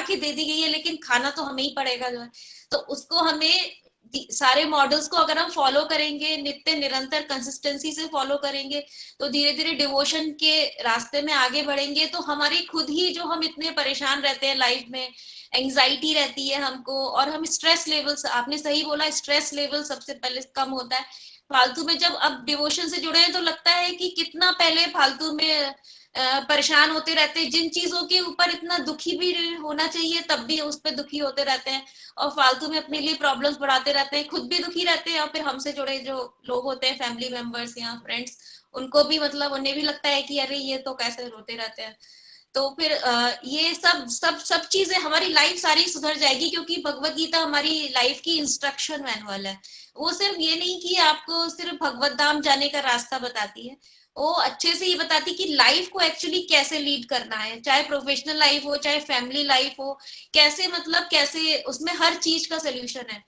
Speaker 5: के दे दी गई है, लेकिन खाना तो हमें ही पड़ेगा जो है। तो उसको हमें सारे मॉडल्स को अगर हम फॉलो करेंगे, नित्य निरंतर कंसिस्टेंसी से फॉलो करेंगे, तो धीरे धीरे डिवोशन के रास्ते में आगे बढ़ेंगे। तो हमारी खुद ही जो हम इतने परेशान रहते हैं लाइफ में, एंजाइटी रहती है हमको, और हम स्ट्रेस लेवल, आपने सही बोला, स्ट्रेस लेवल सबसे पहले कम होता है फालतू में। जब अब डिवोशन से जुड़े हैं तो लगता है कि कितना पहले फालतू में परेशान होते रहते हैं, जिन चीजों के ऊपर इतना दुखी भी होना चाहिए तब भी उस पर दुखी होते रहते हैं, और फालतू में अपने लिए प्रॉब्लम्स बढ़ाते रहते हैं, खुद भी दुखी रहते हैं, और फिर हमसे जुड़े जो लोग होते हैं, फैमिली मेंबर्स या फ्रेंड्स, उनको भी मतलब उन्हें भी लगता है कि अरे ये तो कैसे रोते रहते हैं। तो फिर ये सब चीजें हमारी लाइफ सारी सुधर जाएगी, क्योंकि भगवत गीता हमारी लाइफ की इंस्ट्रक्शन मैनुअल है। वो सिर्फ ये नहीं कि आपको सिर्फ भगवत धाम जाने का रास्ता बताती है, वो अच्छे से ये बताती कि लाइफ को एक्चुअली कैसे लीड करना है, चाहे प्रोफेशनल लाइफ हो चाहे फैमिली लाइफ हो, कैसे मतलब कैसे उसमें हर चीज का सोल्यूशन है।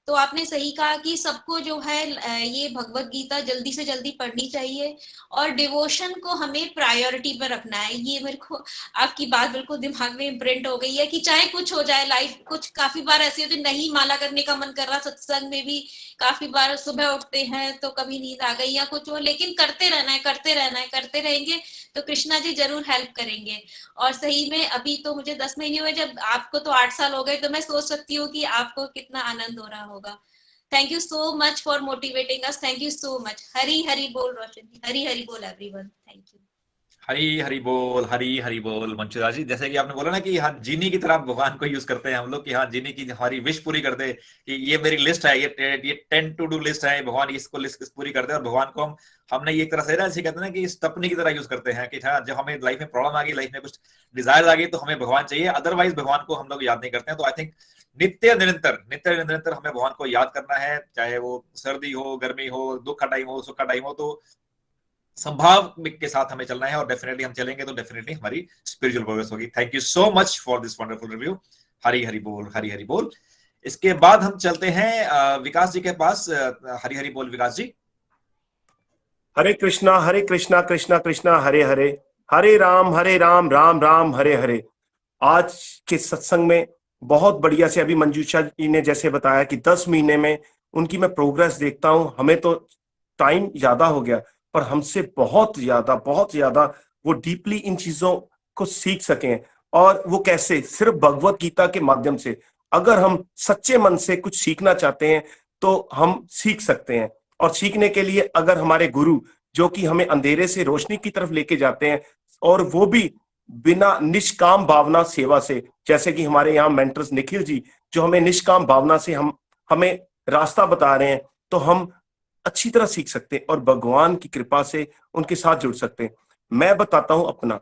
Speaker 5: तो आपने सही कहा कि सबको जो है ये भगवत गीता जल्दी से जल्दी पढ़नी चाहिए और डिवोशन को हमें प्रायोरिटी पर रखना है। ये मेरे को आपकी बात बिल्कुल दिमाग में इम्प्रिंट हो गई है कि चाहे कुछ हो जाए लाइफ, कुछ काफी बार ऐसे होते नहीं माला करने का मन कर रहा, सत्संग में भी काफी बार सुबह उठते हैं तो कभी नींद आ गई या कुछ हो, लेकिन करते रहना है, करते रहना है, करते रहेंगे तो कृष्णा जी जरूर हेल्प करेंगे। और सही में अभी तो मुझे 10 महीने हुए, जब आपको तो 8 साल हो गए, तो मैं सोच सकती हूँ कि आपको कितना आनंद हो रहा होगा। Thank you so much for motivating us, thank you so much. Hari Hari बोल रोशन जी, हरी हरी बोल everyone, thank you.
Speaker 1: Hari Hari बोल मंचुदा जी। जैसे कि आपने बोला ना कि हाँ जीनी की तरह भगवान को यूज करते हैं हम लोग, कि हाँ जीनी की हमारी विश पूरी कर दे, कि ये मेरी लिस्ट है, ये 10 टू डू लिस्ट है, भगवान इसको लिस्ट पूरी कर दे। और भगवान को हमने ये एक तरह से ना ऐसे कहते हैं ना कि स्टपनी की तरह यूज करते हैं, कि हाँ जब हमें लाइफ में प्रॉब्लम आ गई, लाइफ में कुछ डिजायर आ गई, तो हमें भगवान चाहिए, अदरवाइज भगवान को हम लोग याद नहीं करते हैं। तो आई थिंक नित्य निरंतर हमें भगवान को याद करना है, चाहे वो सर्दी हो, गर्मी हो, दुख का टाइम हो, सुख का टाइम हो, तो संभाव के साथ हमें चलना है। और डेफिनेटली हम चलेंगे तो डेफिनेटली हमारी स्पिरिचुअल प्रोग्रेस होगी। Thank you so much for this wonderful review. Hari Hari बोल, हरी हरी बोल। इसके बाद हम चलते हैं विकास जी के पास। हरी हरी बोल विकास जी।
Speaker 6: हरे कृष्णा कृष्णा कृष्णा हरे हरे, हरे राम राम राम हरे हरे। आज के सत्संग में बहुत बढ़िया से अभी मंजूषा जी ने जैसे बताया कि 10 महीने में उनकी मैं प्रोग्रेस देखता हूं। हमें तो टाइम ज्यादा हो गया, पर हमसे बहुत ज्यादा वो डीपली इन चीजों को सीख सकें। और वो कैसे? सिर्फ भगवत गीता के माध्यम से। अगर हम सच्चे मन से कुछ सीखना चाहते हैं तो हम सीख सकते हैं। और सीखने के लिए अगर हमारे गुरु जो कि हमें अंधेरे से रोशनी की तरफ लेके जाते हैं, और वो भी बिना निष्काम भावना सेवा से, जैसे कि हमारे यहाँ मेंटर्स निखिल जी जो हमें निष्काम भावना से हमें रास्ता बता रहे हैं, तो हम अच्छी तरह सीख सकते हैं और भगवान की कृपा से उनके साथ जुड़ सकते हैं। मैं बताता हूं अपना।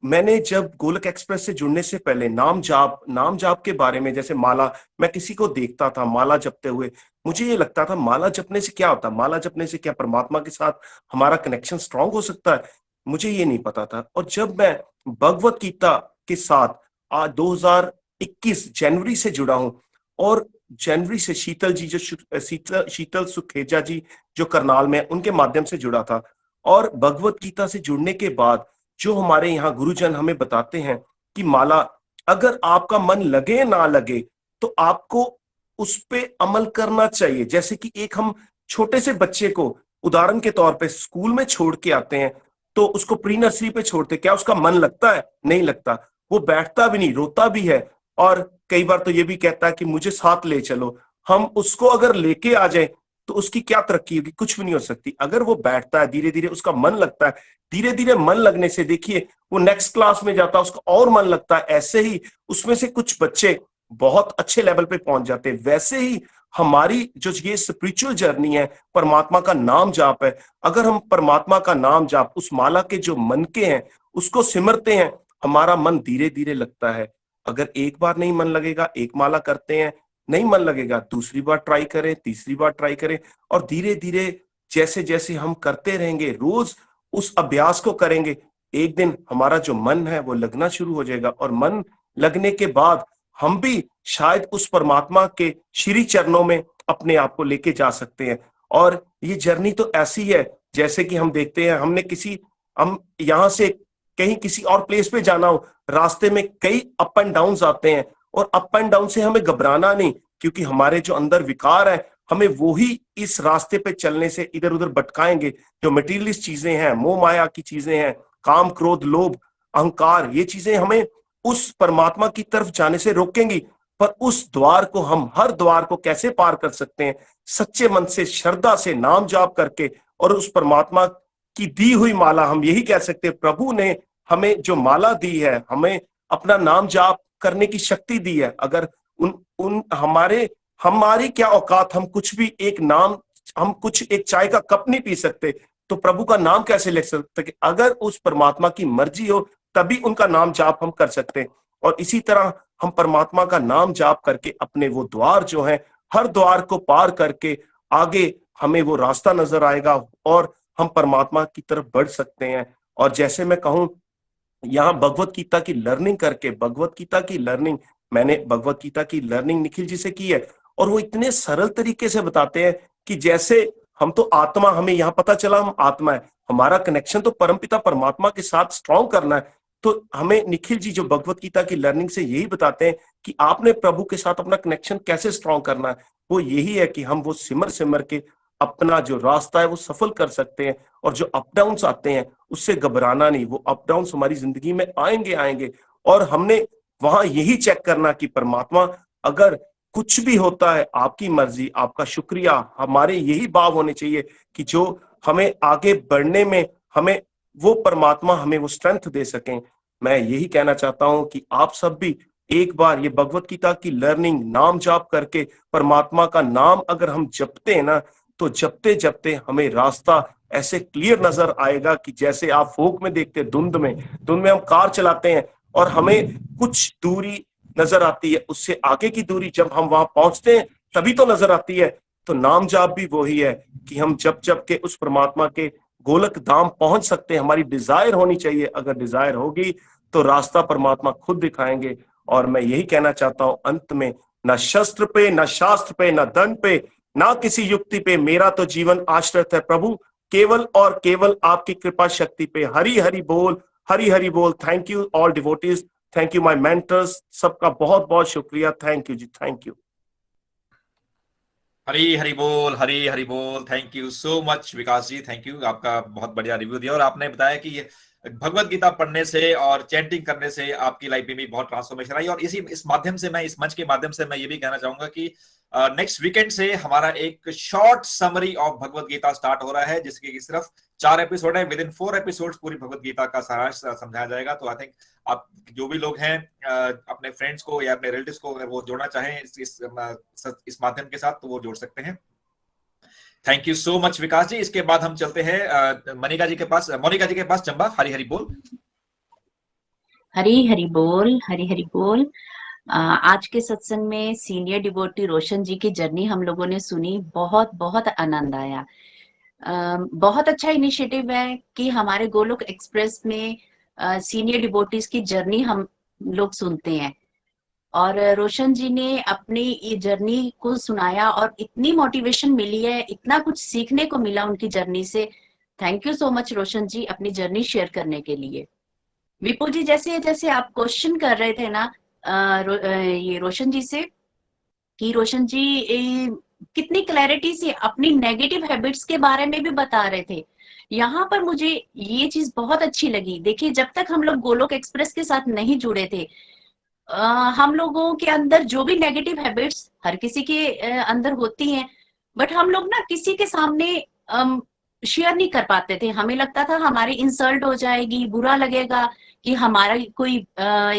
Speaker 6: मैंने जब गोलक एक्सप्रेस से जुड़ने से पहले नाम जाप के बारे में, जैसे माला, मैं किसी को देखता था माला जपते हुए, मुझे ये लगता था माला जपने से क्या होता, माला जपने से क्या परमात्मा के साथ हमारा कनेक्शन स्ट्रांग हो सकता है? मुझे ये नहीं पता था। और जब मैं भगवत गीता के साथ आज 2021 जनवरी से जुड़ा हूं, और जनवरी से शीतल जी जो शीतल सुखेजा जी जो करनाल में, उनके माध्यम से जुड़ा था। और भगवत गीता से जुड़ने के बाद जो हमारे यहाँ गुरुजन हमें बताते हैं कि माला, अगर आपका मन लगे ना लगे तो आपको उस पे अमल करना चाहिए। जैसे कि एक हम छोटे से बच्चे को उदाहरण के तौर पे स्कूल में छोड़ के आते हैं, तो उसको प्री नर्सरी पे छोड़ते, क्या उसका मन लगता है? नहीं लगता। वो बैठता भी नहीं, रोता भी है, और कई बार तो ये भी कहता है कि मुझे साथ ले चलो। हम उसको अगर लेके आ जाए तो उसकी क्या तरक्की होगी? कुछ भी नहीं हो सकती। अगर वो बैठता है, धीरे धीरे उसका मन लगता है, धीरे धीरे मन लगने से देखिए वो नेक्स्ट क्लास में जाता है, उसका और मन लगता है। ऐसे ही उसमें से कुछ बच्चे बहुत अच्छे लेवल पे पहुंच जाते हैं। वैसे ही हमारी जो ये स्पिरिचुअल जर्नी है, परमात्मा का नाम जाप है, अगर हम परमात्मा का नाम जाप उस माला के जो मन के हैं उसको सिमरते हैं, हमारा मन धीरे धीरे लगता है। अगर एक बार नहीं मन लगेगा, एक माला करते हैं, नहीं मन लगेगा, दूसरी बार ट्राई करें, तीसरी बार ट्राई करें, और धीरे धीरे जैसे जैसे हम करते रहेंगे, रोज उस अभ्यास को करेंगे, एक दिन हमारा जो मन है वो लगना शुरू हो जाएगा। और मन लगने के बाद हम भी शायद उस परमात्मा के श्री चरणों में अपने आप को लेके जा सकते हैं। और ये जर्नी तो ऐसी है, जैसे कि हम देखते हैं, हम यहाँ से कहीं किसी और प्लेस पे जाना हो, रास्ते में कई अप एंड डाउन आते हैं, और अप एंड डाउन से हमें घबराना नहीं, क्योंकि हमारे जो अंदर विकार है हमें वो ही इस रास्ते पे चलने से इधर उधर भटकाएंगे। जो मटेरियलिस्ट चीजें हैं, मोह माया की चीजें हैं, काम क्रोध लोभ अहंकार, ये चीजें हमें उस परमात्मा की तरफ जाने से रोकेंगी। पर उस द्वार को, हम हर द्वार को कैसे पार कर सकते हैं? सच्चे मन से, श्रद्धा से नाम जाप करके, और उस परमात्मा की दी हुई माला, हम यही कह सकते हैं प्रभु ने हमें जो माला दी है, हमें अपना नाम जाप करने की शक्ति दी है। अगर उन उन हमारी क्या औकात, हम कुछ भी हम कुछ एक चाय का कप नहीं पी सकते, तो प्रभु का नाम कैसे ले सकते? अगर उस परमात्मा की मर्जी हो तभी उनका नाम जाप हम कर सकते हैं। और इसी तरह हम परमात्मा का नाम जाप करके अपने वो द्वार जो है, हर द्वार को पार करके आगे हमें वो रास्ता नजर आएगा, और हम परमात्मा की तरफ बढ़ सकते हैं। और जैसे मैं कहूं, यहाँ भगवत गीता की लर्निंग करके, भगवत गीता की लर्निंग, मैंने भगवत गीता की लर्निंग निखिल जी से की है, और वो इतने सरल तरीके से बताते हैं कि जैसे हम तो आत्मा, हमें यहाँ पता चला हम आत्मा है, हमारा कनेक्शन तो परमपिता परमात्मा के साथ स्ट्रॉन्ग करना है। तो हमें निखिल जी जो भगवत गीता की लर्निंग से यही बताते हैं कि आपने प्रभु के साथ अपना कनेक्शन कैसे स्ट्रॉन्ग करना है। वो यही है कि हम वो सिमर सिमर के अपना जो रास्ता है वो सफल कर सकते हैं, और जो अप डाउन्स आते हैं उससे घबराना नहीं। वो अप डाउन्स हमारी जिंदगी में आएंगे, और हमने वहां यही चेक करना कि परमात्मा, अगर कुछ भी होता है आपकी मर्जी, आपका शुक्रिया। हमारे यही भाव होने चाहिए कि जो हमें आगे बढ़ने में, हमें वो परमात्मा हमें वो स्ट्रेंथ दे सकें। मैं यही कहना चाहता हूं कि आप सब भी एक बार ये भगवत गीता की लर्निंग नाम जाप करके, परमात्मा का नाम अगर हम जपते हैं ना, तो जपते जपते हमें रास्ता ऐसे क्लियर नजर आएगा कि जैसे आप फोक में देखते हैं, धुंध में हम कार चलाते हैं और हमें कुछ दूरी नजर आती है, उससे आगे की दूरी जब हम वहां पहुंचते हैं तभी तो नजर आती है। तो नाम जाप भी वही है कि हम जप जप के उस परमात्मा के गोलक धाम पहुंच सकते हैं। हमारी डिजायर होनी चाहिए, अगर डिजायर होगी तो रास्ता परमात्मा खुद दिखाएंगे। और मैं यही कहना चाहता हूं अंत में, ना शस्त्र पे, ना शास्त्र पे, ना धन पे, ना किसी युक्ति पे, मेरा तो जीवन आश्रित है प्रभु केवल और केवल आपकी कृपा शक्ति पे। हरि हरि बोल, हरि हरि बोल। Thank you all devotees, thank you my mentors, सबका बहुत बहुत शुक्रिया। थैंक यू जी, थैंक यू।
Speaker 1: हरी हरी बोल, हरी हरी बोल। Thank you so much Vikas ji, thank you. आपका बहुत बढ़िया रिव्यू दिया, और आपने बताया कि ये भगवत गीता पढ़ने से और चैंटिंग करने से आपकी लाइफ में भी बहुत ट्रांसफॉर्मेशन आई। और इस माध्यम से, मैं इस मंच के माध्यम से मैं ये भी कहना चाहूंगा कि नेक्स्ट वीकेंड से हमारा एक short summary of Bhagavad Gita start हो रहा है, जिसके की सिर्फ 4 एपिसोड है। विद इन 4 एपिसोड्स पूरी भगवत गीता का सारांश समझाया जाएगा। तो आई थिंक आप जो भी लोग हैं अपने फ्रेंड्स को या अपने रिलेटिव्स को अगर वो जोड़ना चाहें इस माध्यम के साथ, तो वो जोड़ सकते हैं। Thank you so much Vikas जी। इसके बाद हम चलते हैं मोनिका जी के पास। चंबा, हरी हरी बोल।
Speaker 7: हरी हरी बोल, हरी हरी बोल। आज के सत्संग में सीनियर डिवोटी रोशन जी की जर्नी हम लोगों ने सुनी, बहुत बहुत आनंद आया। बहुत अच्छा इनिशिएटिव है कि हमारे गोलोक एक्सप्रेस में सीनियर डिवोटीज की जर्नी हम लोग सुनते हैं, और रोशन जी ने अपनी ये जर्नी को सुनाया और इतनी मोटिवेशन मिली है, इतना कुछ सीखने को मिला उनकी जर्नी से। Thank you so much Roshan जी अपनी जर्नी शेयर करने के लिए। विपु जी, जैसे जैसे आप क्वेश्चन कर रहे थे ना ये रोशन जी से, कि रोशन जी कितनी क्लैरिटी से अपनी नेगेटिव हैबिट्स के बारे में भी बता रहे थे। यहाँ पर मुझे ये चीज बहुत अच्छी लगी। देखिए, जब तक हम लोग गोलोक एक्सप्रेस के साथ नहीं जुड़े थे, हम लोगों के अंदर जो भी नेगेटिव हैबिट्स हर किसी के अंदर होती हैं, बट हम लोग ना किसी के सामने शेयर नहीं कर पाते थे। हमें लगता था हमारी इंसल्ट हो जाएगी, बुरा लगेगा कि हमारा कोई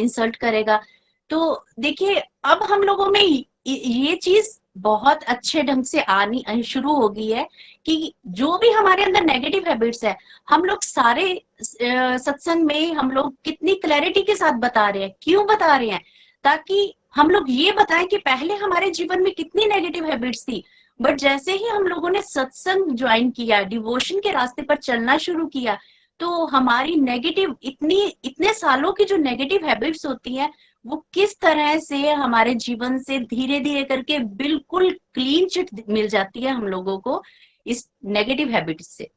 Speaker 7: इंसल्ट करेगा। तो देखिए, अब हम लोगों में ये चीज बहुत अच्छे ढंग से आनी शुरू हो गई है कि जो भी हमारे अंदर नेगेटिव हैबिट्स है, हम लोग सारे सत्संग में हम लोग कितनी क्लैरिटी के साथ बता रहे हैं। क्यों बता रहे हैं? ताकि हम लोग ये बताएं कि पहले हमारे जीवन में कितनी नेगेटिव हैबिट्स थी, बट जैसे ही हम लोगों ने सत्संग ज्वाइन किया, डिवोशन के रास्ते पर चलना शुरू किया, तो हमारी नेगेटिव इतने सालों की जो नेगेटिव हैबिट्स होती हैं, वो किस तरह से हमारे जीवन से धीरे धीरे करके बिल्कुल क्लीन चिट मिल जाती है हम लोगों को इस नेगेटिव हैबिट्स से।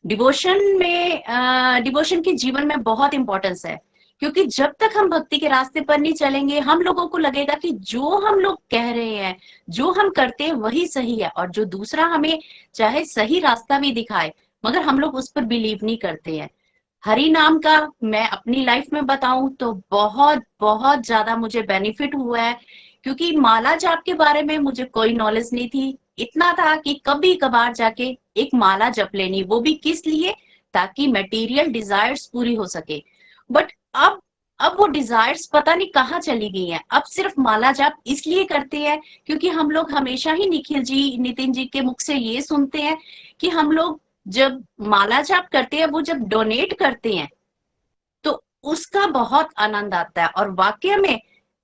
Speaker 7: डिवोशन की जीवन में बहुत इंपॉर्टेंस है, क्योंकि जब तक हम भक्ति के रास्ते पर नहीं चलेंगे, हम लोगों को लगेगा कि जो हम लोग कह रहे हैं, जो हम करते हैं वही सही है, और जो दूसरा हमें चाहे सही रास्ता भी दिखाए, मगर हम लोग उस पर बिलीव नहीं करते हैं। हरि नाम का मैं अपनी लाइफ में बताऊं तो बहुत बहुत ज्यादा मुझे बेनिफिट हुआ है, क्योंकि माला जाप के बारे में मुझे कोई नॉलेज नहीं थी। इतना था कि कभी कभार जाके एक माला जप लेनी, वो भी किस लिए? ताकि मटेरियल डिजायर्स पूरी हो सके। बट अब वो डिजायर्स पता नहीं कहाँ चली गई हैं। अब सिर्फ माला जाप इसलिए करते हैं क्योंकि हम लोग हमेशा ही निखिल जी, नितिन जी के मुख से ये सुनते हैं कि हम लोग जब माला जाप करते हैं, वो जब डोनेट करते हैं तो उसका बहुत आनंद आता है। और वाकई में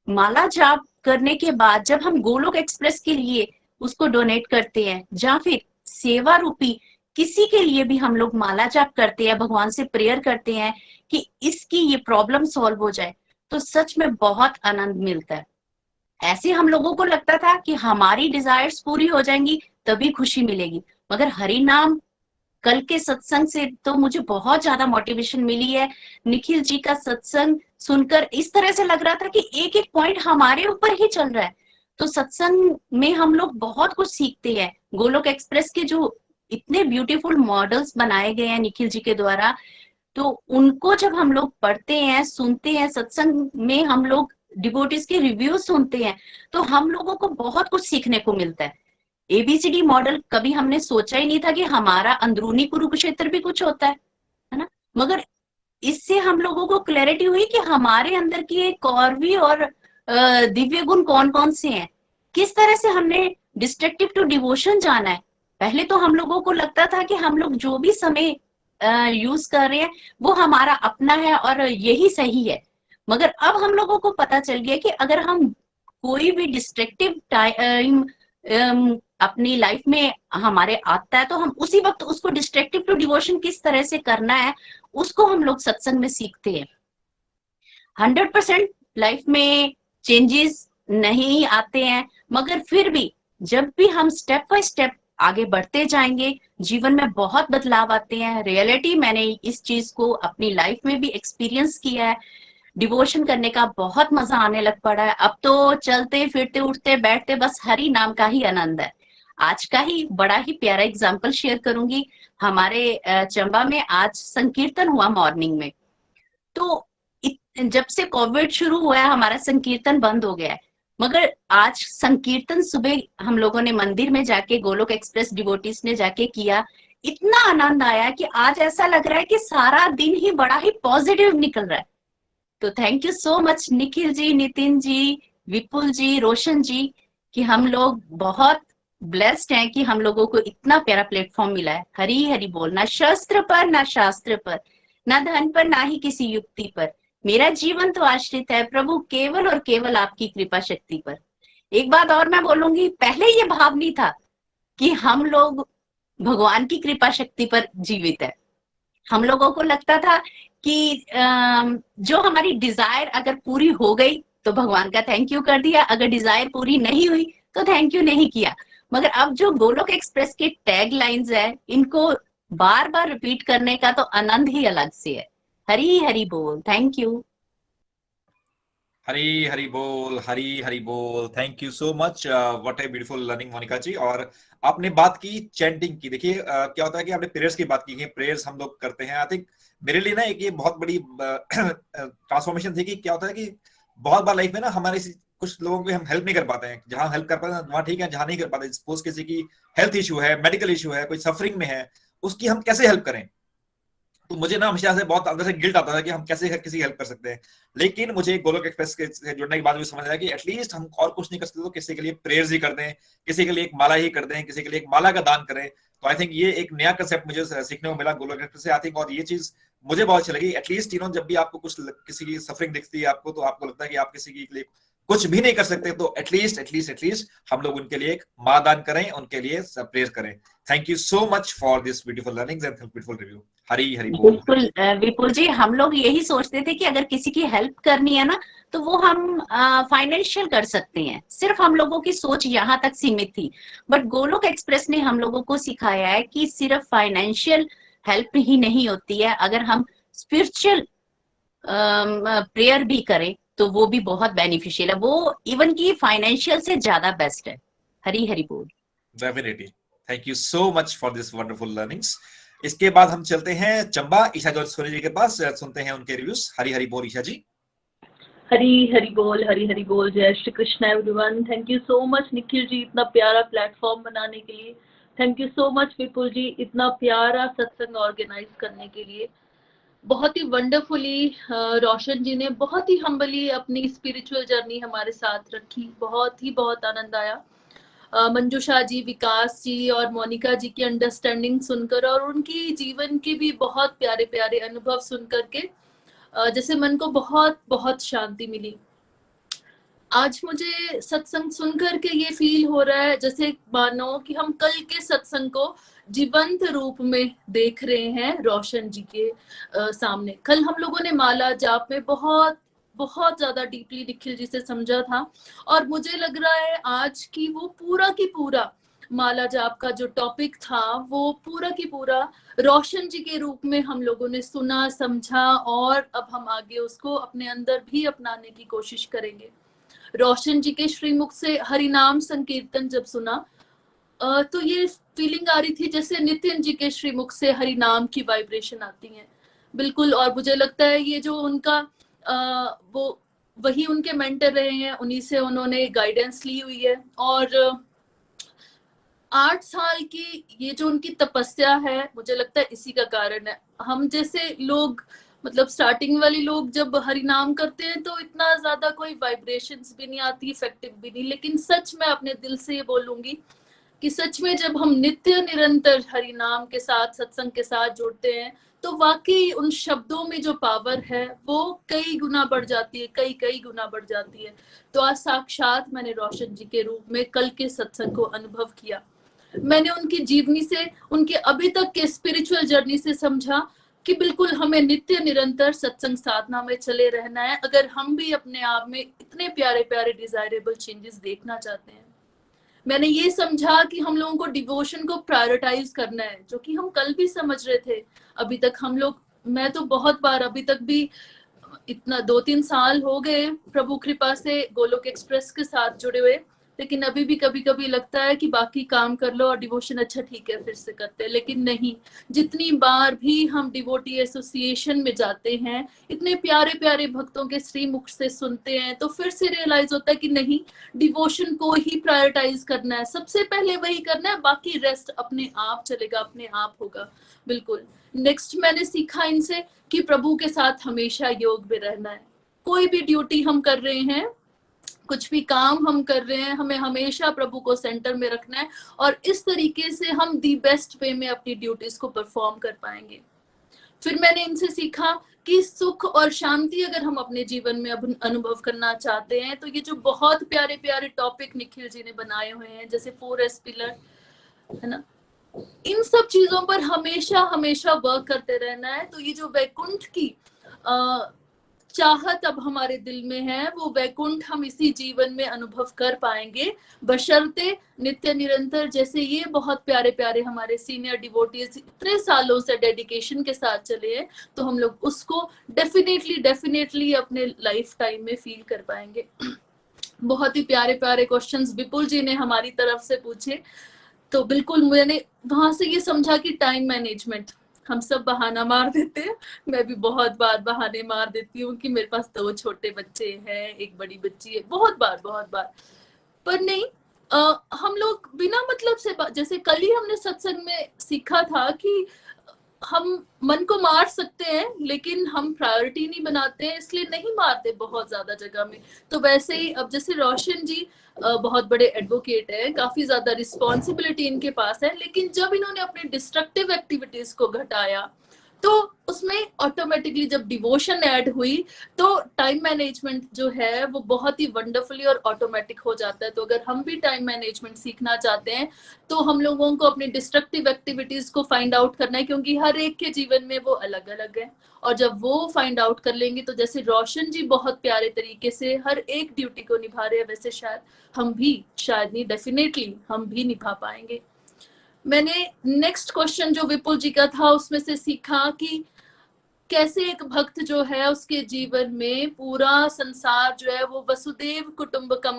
Speaker 7: माला जाप करने के बाद जब हम गोलोक एक्सप्रेस के लिए उसको डोनेट करते हैं, या फिर सेवा रूपी किसी के लिए भी हम लोग माला जाप करते हैं, भगवान से प्रेयर करते हैं कि इसकी ये प्रॉब्लम सॉल्व हो जाए, तो सच में बहुत आनंद मिलता है। ऐसे हम लोगों को लगता था कि हमारी डिजायर्स पूरी हो जाएंगी तभी खुशी मिलेगी, मगर हरि नाम कल के सत्संग से तो मुझे बहुत ज्यादा मोटिवेशन मिली है। निखिल जी का सत्संग सुनकर इस तरह से लग रहा था कि एक एक पॉइंट हमारे ऊपर ही चल रहा है। तो सत्संग में हम लोग बहुत कुछ सीखते हैं। गोलोक एक्सप्रेस के जो इतने ब्यूटीफुल मॉडल्स बनाए गए हैं निखिल जी के द्वारा, तो उनको जब हम लोग पढ़ते हैं, सुनते हैं, सत्संग में हम लोग डिवोटीज के रिव्यू सुनते हैं, तो हम लोगों को बहुत कुछ सीखने को मिलता है। एबीसीडी मॉडल कभी हमने सोचा ही नहीं था कि हमारा अंदरूनी कुरुक्षेत्र भी कुछ होता है ना, मगर इससे हम लोगों को क्लैरिटी हुई कि हमारे अंदर की एक कौरवी और दिव्य गुण कौन कौन से हैं। किस तरह से हमने डिस्ट्रक्टिव टू डिवोशन जाना है। पहले तो हम लोगों को लगता था कि हम लोग जो भी समय यूज कर रहे हैं वो हमारा अपना है और यही सही है, मगर अब हम लोगों को पता चल गया कि अगर हम कोई भी डिस्ट्रक्टिव टाइम अपनी लाइफ में हमारे आता है तो हम उसी वक्त उसको डिस्ट्रक्टिव टू डिवोशन किस तरह से करना है उसको हम लोग सत्संग में सीखते हैं। 100% लाइफ में चेंजेस नहीं आते हैं, मगर फिर भी जब भी हम स्टेप बाय स्टेप आगे बढ़ते जाएंगे जीवन में बहुत बदलाव आते हैं। रियलिटी मैंने इस चीज को अपनी लाइफ में भी एक्सपीरियंस किया है। डिवोशन करने का बहुत मजा आने लग पड़ा है। अब तो चलते फिरते उठते बैठते बस हरि नाम का ही आनंद है। आज का ही बड़ा ही प्यारा एग्जाम्पल शेयर करूंगी। हमारे चंबा में आज संकीर्तन हुआ मॉर्निंग में, तो जब से कोविड शुरू हुआ है हमारा संकीर्तन बंद हो गया है, मगर आज संकीर्तन सुबह हम लोगों ने मंदिर में जाके गोलोक एक्सप्रेस डिवोटीज ने जाके किया। इतना आनंद आया कि आज ऐसा लग रहा है कि सारा दिन ही बड़ा ही पॉजिटिव निकल रहा है। तो thank you so much Nikhil ji, Nitin ji, Vipul ji, Roshan ji, कि हम लोग बहुत ब्लेस्ड हैं कि हम लोगों को इतना प्यारा प्लेटफॉर्म मिला है। हरी हरी बोल। ना शस्त्र पर, ना शास्त्र पर, ना धन पर, ना ही किसी युक्ति पर, मेरा जीवन तो आश्रित है प्रभु केवल और केवल आपकी कृपा शक्ति पर। एक बात और मैं बोलूंगी, पहले ये भाव नहीं था कि हम लोग भगवान की कृपा शक्ति पर जीवित है। हम लोगों को लगता था कि जो हमारी डिजायर अगर पूरी हो गई तो भगवान का थैंक यू कर दिया, अगर डिजायर पूरी नहीं हुई तो थैंक यू नहीं किया। मगर अब जो गोलोक एक्सप्रेस के टैग लाइंस है इनको बार बार रिपीट करने का तो आनंद ही अलग से है। हरी हरी बोल। Thank you.
Speaker 1: हरी हरी बोल, हरी हरी बोल। Thank you so much. What a beautiful learning Monica ji. और आपने बात की चैंटिंग की। देखिए क्या होता है कि आपने प्रेयर्स की बात की है। प्रेयर्स हम लोग करते हैं। आई थिंक मेरे लिए ना एक ये बहुत बड़ी ट्रांसफॉर्मेशन थी कि क्या होता है कि बहुत बार लाइफ में ना हमारे कुछ लोगों को हम हेल्प नहीं कर पाते हैं। जहां हेल्प कर पाते हैं वहां ठीक है, जहां नहीं कर पाते, सपोज किसी की हेल्थ इशू है, मेडिकल इशू है, कोई सफरिंग में है, उसकी हम कैसे हेल्प करें। तो मुझे ना हमेशा से बहुत अंदर से गिल्ट आता था कि हम कैसे किसी हेल्प कर सकते हैं। लेकिन मुझे गोलोक एक्सप्रेस के से जुड़ने के बाद मुझे समझ आया कि एटलीस्ट हम और कुछ नहीं कर सकते तो किसी के लिए प्रेयर्स ही कर दें, किसी के लिए एक माला ही कर दें, किसी के लिए एक माला का दान करें। तो आई थिंक ये एक नया कंसेप्ट मुझे सीखने को मिला गोलोक एक्सप्रेस से। आई थिंक और ये चीज मुझे बहुत अच्छी लगी। एटलीस्ट जब भी आपको कुछ किसी की सफरिंग दिखती है आपको, तो आपको लगता है कि आप किसी के लिए कुछ भी नहीं कर सकते, तो एटलीस्ट हम लोग उनके लिए एक माँ दान करें, उनके लिए प्रेयर करें। Thank you so much for this beautiful learnings and beautiful review. Hari Hari बोल।
Speaker 7: बिल्कुल विपुल जी, हम लोग यही सोचते थे कि अगर किसी की हेल्प करनी है ना तो वो हम फाइनेंशियल कर सकते हैं। सिर्फ हम लोगों की सोच यहाँ तक सीमित थी, बट गोलोक एक्सप्रेस ने हम लोगों को सिखाया है कि सिर्फ फाइनेंशियल हेल्प ही नहीं होती है, अगर हम स्पिरिचुअल प्रेयर भी करें तो वो भी बहुत बेनिफिशियल है। वो इवन की फाइनेंशियल से ज्यादा बेस्ट है। हरी हरी बोल।
Speaker 1: Definitely. Thank you so much for this wonderful learnings. इसके बाद हम चलते हैं चंबा ईशा जॉर्ज सोनी जी के पास, सुनते हैं उनके रिव्यूज। हरी हरी बोल ईशा जी।
Speaker 8: हरी हरी बोल, हरी हरी बोल। जय Shri Krishna everyone. Thank you so much Nikhil ji इतना प्यारा प्लेटफॉर्म बनाने के लिए। Thank you so much Vipul ji इतना प्यारा सत्संग ऑर्गेनाइज करने के लिए। बहुत ही वंडरफुली रोशन जी ने बहुत ही हम्बली अपनी स्पिरिचुअल जर्नी हमारे साथ रखी। बहुत आनंद आया। मंजूषा जी, विकास जी और मोनिका जी की अंडरस्टैंडिंग सुनकर और उनकी जीवन के भी बहुत प्यारे प्यारे अनुभव सुनकर के जैसे मन को बहुत शांति मिली। आज मुझे सत्संग सुनकर के ये फील हो रहा है जैसे मानो कि हम कल के सत्संग को जीवंत रूप में देख रहे हैं रोशन जी के सामने। कल हम लोगों ने माला जाप में बहुत बहुत ज्यादा डीपली निखिल जी से समझा था, और मुझे लग रहा है आज की वो पूरा की पूरा माला जाप का जो टॉपिक था वो पूरा की पूरा रोशन जी के रूप में हम लोगों ने सुना, समझा, और अब हम आगे उसको अपने अंदर भी अपनाने की कोशिश करेंगे। रोशन जी के श्रीमुख से हरिनाम संकीर्तन जब सुना तो ये फीलिंग आ रही थी जैसे नितिन जी के श्रीमुख से हरिनाम की वाइब्रेशन आती है, बिल्कुल। और मुझे लगता है ये जो उनका वो वही उनके मेंटर रहे हैं, उन्हीं से उन्होंने गाइडेंस ली हुई है। और 8 साल की ये जो उनकी तपस्या है, मुझे लगता है इसी का कारण है। हम जैसे लोग मतलब स्टार्टिंग वाले लोग जब हरिनाम करते हैं तो इतना ज्यादा कोई वाइब्रेशंस भी नहीं आती, इफेक्टिव भी नहीं, लेकिन सच में अपने दिल से ये बोलूंगी कि सच में जब हम नित्य निरंतर हरिनाम के साथ सत्संग के साथ जुड़ते हैं तो वाकई उन शब्दों में जो पावर है वो कई गुना बढ़ जाती है, कई गुना बढ़ जाती है। तो आज साक्षात मैंने रोशन जी के रूप में कल के सत्संग को अनुभव किया। मैंने उनकी जीवनी से, उनके अभी तक के स्पिरिचुअल जर्नी से समझा कि बिल्कुल हमें नित्य निरंतर सत्संग साधना में चले रहना है अगर हम भी अपने आप में इतने प्यारे प्यारे डिजायरेबल चेंजेस देखना चाहते हैं। मैंने ये समझा कि हम लोगों को डिवोशन को प्रायोरिटाइज करना है, जो कि हम कल भी समझ रहे थे। अभी तक हम लोग, मैं तो बहुत बार अभी तक भी इतना 2-3 साल हो गए प्रभु कृपा से गोलोक एक्सप्रेस के साथ जुड़े हुए, लेकिन अभी भी कभी कभी लगता है कि बाकी काम कर लो और डिवोशन अच्छा ठीक है फिर से करते हैं, लेकिन नहीं। जितनी बार भी हम डिवोटी एसोसिएशन में जाते हैं, इतने प्यारे प्यारे भक्तों के श्रीमुख से सुनते हैं, तो फिर से रियलाइज होता है कि नहीं, डिवोशन को ही प्रायोरिटाइज करना है, सबसे पहले वही करना है, बाकी रेस्ट अपने आप चलेगा, अपने आप होगा। बिल्कुल। नेक्स्ट मैंने सीखा इनसे कि प्रभु के साथ हमेशा योग में रहना है। कोई भी ड्यूटी हम कर रहे हैं, कुछ भी काम हम कर रहे हैं, हमें हमेशा प्रभु को सेंटर में रखना है, और इस तरीके से हम दी बेस्ट वे में अपनी ड्यूटीज को परफॉर्म कर पाएंगे। फिर मैंने इनसे सीखा कि सुख और शांति अगर हम अपने जीवन में अनुभव करना चाहते हैं तो ये जो बहुत प्यारे प्यारे टॉपिक निखिल जी ने बनाए हुए हैं, जैसे 4S पिलर है ना, इन सब चीजों पर हमेशा हमेशा वर्क करते रहना है। तो ये जो वैकुंठ की चाहत अब हमारे दिल में है, वो वैकुंठ हम इसी जीवन में अनुभव कर पाएंगे, बशर्ते नित्य निरंतर जैसे ये बहुत प्यारे प्यारे हमारे सीनियर डिवोटीज इतने सालों से डेडिकेशन के साथ चले हैं, तो हम लोग उसको डेफिनेटली अपने लाइफ टाइम में फील कर पाएंगे। बहुत ही प्यारे प्यारे क्वेश्चंस विपुल जी ने हमारी तरफ से पूछे, तो बिल्कुल मैंने वहां से ये समझा कि टाइम मैनेजमेंट, हम सब बहाना मार देते हैं, मैं भी बहुत बार बहाने मार देती हूँ कि मेरे पास 2 छोटे बच्चे हैं, एक बड़ी बच्ची है, बहुत बार, पर नहीं, हम लोग बिना मतलब से, जैसे कल ही हमने सत्संग में सीखा था कि हम मन को मार सकते हैं लेकिन हम प्रायोरिटी नहीं बनाते हैं, इसलिए नहीं मारते बहुत ज्यादा जगह में। तो वैसे ही अब जैसे रोशन जी बहुत बड़े एडवोकेट है, काफी ज्यादा रिस्पॉन्सिबिलिटी इनके पास है, लेकिन जब इन्होंने अपने डिस्ट्रक्टिव एक्टिविटीज को घटाया तो उसमें ऑटोमेटिकली जब डिवोशन ऐड हुई तो टाइम मैनेजमेंट जो है वो बहुत ही वंडरफुली और ऑटोमेटिक हो जाता है। तो अगर हम भी टाइम मैनेजमेंट सीखना चाहते हैं तो हम लोगों को अपनी डिस्ट्रक्टिव एक्टिविटीज को फाइंड आउट करना है, क्योंकि हर एक के जीवन में वो अलग अलग है। और जब वो फाइंड आउट कर लेंगे तो जैसे रोशन जी बहुत प्यारे तरीके से हर एक ड्यूटी को निभा रहे हैं, वैसे शायद नहीं, डेफिनेटली हम भी निभा पाएंगे। मैंने नेक्स्ट क्वेश्चन जो विपुल जी का था उसमें से सीखा कि कैसे एक भक्त जो है उसके जीवन में पूरा संसार जो है वो वसुदेव कुटुंबकम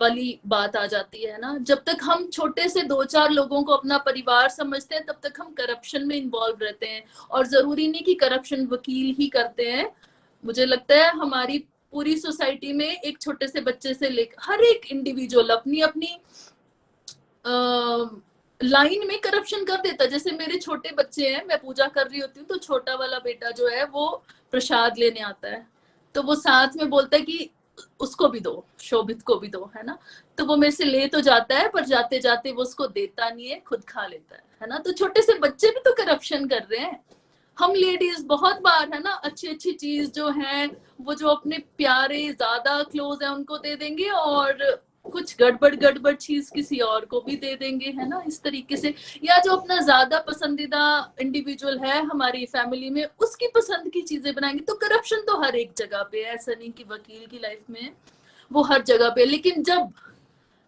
Speaker 8: वाली बात आ जाती है ना। जब तक हम छोटे से 2-4 लोगों को अपना परिवार समझते हैं तब तक हम करप्शन में इन्वॉल्व रहते हैं, और जरूरी नहीं कि करप्शन वकील ही करते हैं। मुझे लगता है हमारी पूरी सोसाइटी में एक छोटे से बच्चे से लेकर हर एक इंडिविजुअल अपनी अपनी लाइन में करप्शन कर देता है। जैसे मेरे छोटे बच्चे हैं, मैं पूजा कर रही होती हूँ तो छोटा वाला बेटा जो है वो प्रसाद लेने आता है, तो वो साथ में बोलता है कि उसको भी दो, शोभित को भी दो, है ना। तो वो मेरे से ले तो जाता है पर जाते जाते वो उसको देता नहीं है, खुद खा लेता है ना। तो छोटे से बच्चे भी तो करप्शन कर रहे हैं। हम लेडीज बहुत बार है ना अच्छी अच्छी चीज जो है वो जो अपने प्यारे ज्यादा क्लोज है उनको दे देंगे और कुछ गड़बड़ चीज किसी और को भी दे देंगे, है ना, इस तरीके से। या जो अपना ज्यादा पसंदीदा इंडिविजुअल है हमारी फैमिली में उसकी पसंद की चीजें बनाएंगे। तो करप्शन तो हर एक जगह पे है, ऐसा नहीं कि वकील की लाइफ में, वो हर जगह पे। लेकिन जब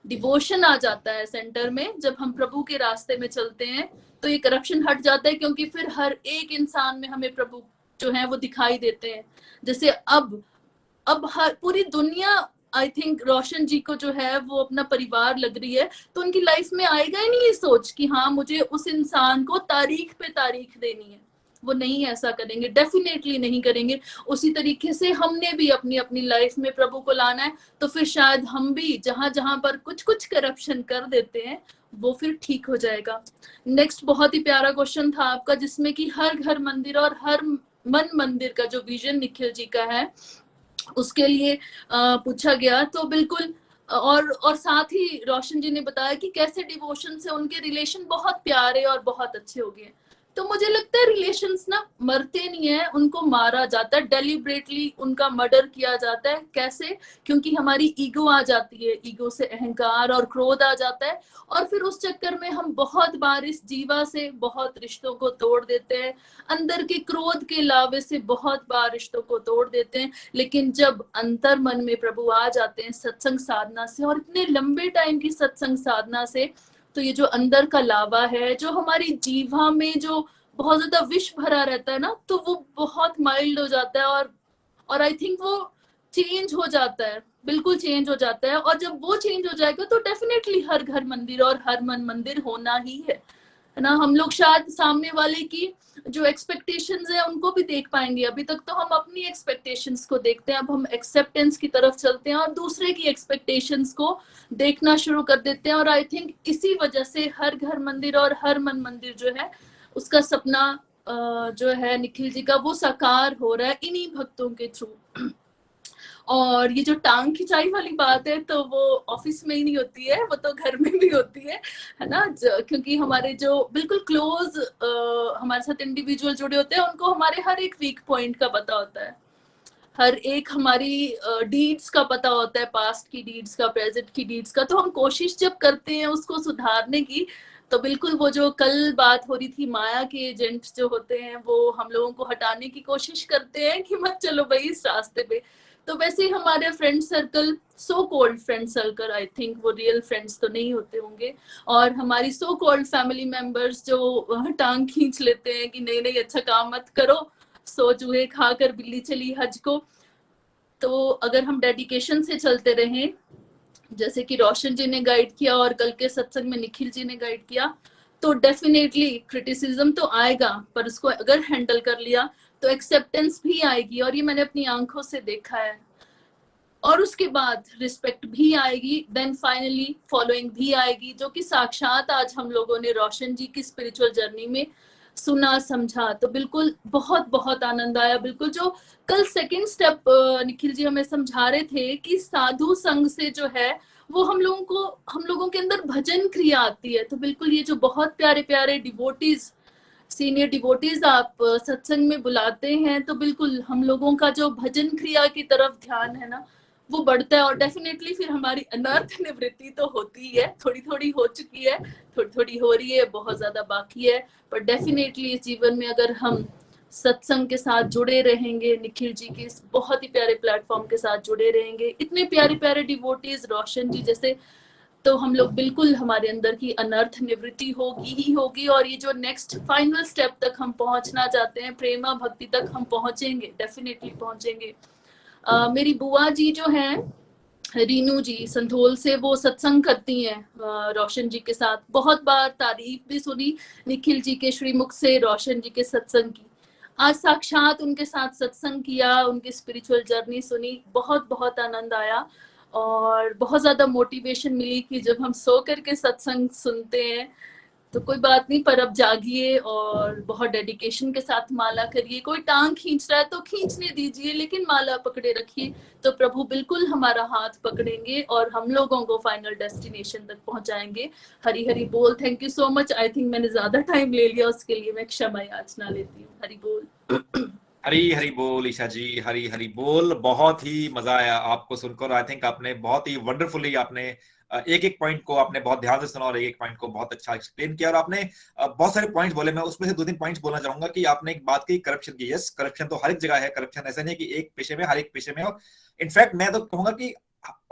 Speaker 8: डिवोशन आ जाता है सेंटर में, जब हम प्रभु के रास्ते में चलते हैं तो ये करप्शन हट जाता है, क्योंकि फिर हर एक इंसान में हमें प्रभु जो है वो दिखाई देते हैं। जैसे अब हर पूरी दुनिया आई थिंक रोशन जी को जो है वो अपना परिवार लग रही है, तो उनकी लाइफ में आएगा ही नहीं ये सोच कि हाँ मुझे उस इंसान को तारीख पे तारीख देनी है। वो नहीं ऐसा करेंगे, डेफिनेटली नहीं करेंगे। उसी तरीके से हमने भी अपनी अपनी लाइफ में प्रभु को लाना है, तो फिर शायद हम भी जहां जहां पर कुछ कुछ करप्शन कर देते हैं वो फिर ठीक हो जाएगा। नेक्स्ट बहुत ही प्यारा क्वेश्चन था आपका, जिसमें कि हर घर मंदिर और हर मन मंदिर का जो विजन निखिल जी का है उसके लिए पूछा गया। तो बिल्कुल, और साथ ही रोशन जी ने बताया कि कैसे डिवोशन से उनके रिलेशन बहुत प्यारे और बहुत अच्छे हो गए। तो मुझे लगता है रिलेशंस ना मरते नहीं है, उनको मारा जाता है, डेलिब्रेटली उनका मर्डर किया जाता है। कैसे? क्योंकि हमारी ईगो आ जाती है, ईगो से अहंकार और क्रोध आ जाता है, और फिर उस चक्कर में हम बहुत बार इस जीवा से बहुत रिश्तों को तोड़ देते हैं, अंदर के क्रोध के लावे से बहुत बार रिश्तों को तोड़ देते हैं। लेकिन जब अंतर मन में प्रभु आ जाते हैं सत्संग साधना से, और इतने लंबे टाइम की सत्संग साधना से, तो ये जो अंदर का लावा है, जो हमारी जीवा में जो बहुत ज्यादा विष भरा रहता है ना, तो वो बहुत माइल्ड हो जाता है, और आई थिंक वो चेंज हो जाता है, बिल्कुल चेंज हो जाता है। और जब वो चेंज हो जाएगा तो डेफिनेटली हर घर मंदिर और हर मन मंदिर होना ही है ना। हम लोग शायद सामने वाले की जो एक्सपेक्टेशंस है उनको भी देख पाएंगे। अभी तक तो हम अपनी एक्सपेक्टेशंस को देखते हैं, अब हम एक्सेप्टेंस की तरफ चलते हैं और दूसरे की एक्सपेक्टेशंस को देखना शुरू कर देते हैं। और आई थिंक इसी वजह से हर घर मंदिर और हर मन मंदिर जो है उसका सपना जो है निखिल जी का वो साकार हो रहा है इन्हीं भक्तों के थ्रू। और ये जो टांग खिंचाई वाली बात है तो वो ऑफिस में ही नहीं होती है, वो तो घर में भी होती है ना। क्योंकि हमारे जो बिल्कुल क्लोज हमारे साथ इंडिविजुअल जुड़े होते हैं उनको हमारे हर एक वीक पॉइंट का पता होता है, हर एक हमारी डीड्स का पता होता है, पास्ट की डीड्स का, प्रेजेंट की डीड्स का। तो हम कोशिश जब करते हैं उसको सुधारने की, तो बिल्कुल वो जो कल बात हो रही थी माया के एजेंट जो होते हैं वो हम लोगों को हटाने की कोशिश करते हैं कि मत चलो भाई इस रास्ते पे। तो वैसे ही हमारे friend circle, so called friend circle, I think वो रियल फ्रेंड्स तो नहीं होते होंगे, और हमारी सो कॉल्ड फैमिली मेंबर्स जो टांग खींच लेते हैं कि नहीं नहीं अच्छा काम मत करो, सो चूहे खाकर बिल्ली चली हज को। तो अगर हम डेडिकेशन से चलते रहें, जैसे कि रोशन जी ने गाइड किया और कल के सत्संग में निखिल जी ने गाइड किया, तो डेफिनेटली क्रिटिसिज्म तो आएगा, पर उसको अगर हैंडल कर लिया तो एक्सेप्टेंस भी आएगी, और ये मैंने अपनी आंखों से देखा है। और उसके बाद रिस्पेक्ट भी आएगी, देन फाइनली फॉलोइंग भी आएगी, जो कि साक्षात आज हम लोगों ने रोशन जी की स्पिरिचुअल जर्नी में सुना समझा। तो बिल्कुल बहुत बहुत आनंद आया। बिल्कुल जो कल सेकंड स्टेप निखिल जी हमें समझा रहे थे कि साधु संग से जो है वो हम लोगों के अंदर भजन क्रिया आती है। तो बिल्कुल ये जो बहुत प्यारे प्यारे डिवोटीज, सीनियर डिवोटीज आप सत्संग में बुलाते हैं, तो बिल्कुल हम लोगों का जो भजन क्रिया की तरफ ध्यान है ना वो बढ़ता है, और डेफिनेटली फिर हमारी अनर्थ निवृत्ति तो होती ही है, थोड़ी थोड़ी हो चुकी है, थोड़ी थोड़ी हो रही है, बहुत ज्यादा बाकी है, पर डेफिनेटली इस जीवन में अगर हम सत्संग के साथ जुड़े रहेंगे, निखिल जी के इस बहुत ही प्यारे प्लेटफॉर्म के साथ जुड़े रहेंगे, इतने प्यारे प्यारे डिवोटीज रोशन जी जैसे, तो हम लोग बिल्कुल हमारे अंदर की अनर्थ निवृत्ति होगी ही होगी। और ये जो नेक्स्ट फाइनल स्टेप तक हम पहुंचना चाहते हैं, प्रेमा भक्ति तक हम पहुंचेंगे, डेफिनेटली पहुंचेंगे। मेरी बुआ जी जो हैं रीनू जी संधोल से, वो सत्संग करती हैं रोशन जी के साथ। बहुत बार तारीफ भी सुनी निखिल जी के श्रीमुख से रोशन जी के सत्संग की। आज साक्षात उनके साथ सत्संग किया, उनकी स्पिरिचुअल जर्नी सुनी, बहुत बहुत आनंद आया, और बहुत ज्यादा मोटिवेशन मिली कि जब हम सो करके सत्संग सुनते हैं तो कोई बात नहीं, पर अब जागिए और बहुत डेडिकेशन के साथ माला करिए। कोई टांग खींच रहा है तो खींचने दीजिए, लेकिन माला पकड़े रखिए, तो प्रभु बिल्कुल हमारा हाथ पकड़ेंगे और हम लोगों को फाइनल डेस्टिनेशन तक पहुंचाएंगे। हरी हरी बोल। Thank you so much. I think मैंने ज्यादा टाइम ले लिया, उसके लिए मैं क्षमा याचना लेती हूँ। हरी बोल।
Speaker 1: हरी हरी बोल ईशा जी, हरी हरी बोल। बहुत ही मजा आया आपको सुनकर। आई थिंक आपने बहुत ही वंडरफुली आपने एक एक पॉइंट को आपने बहुत ध्यान से सुना और एक एक पॉइंट को बहुत अच्छा एक्सप्लेन किया। और आपने बहुत सारे पॉइंट्स बोले, मैं उसमें से 2-3 पॉइंट्स बोलना चाहूंगा कि आपने एक बात की करप्शन की। यस, करप्शन तो हर एक जगह है। करप्शन ऐसा नहीं है कि एक पेशे में, हर एक पेशे में। और इनफैक्ट मैं तो कहूंगा कि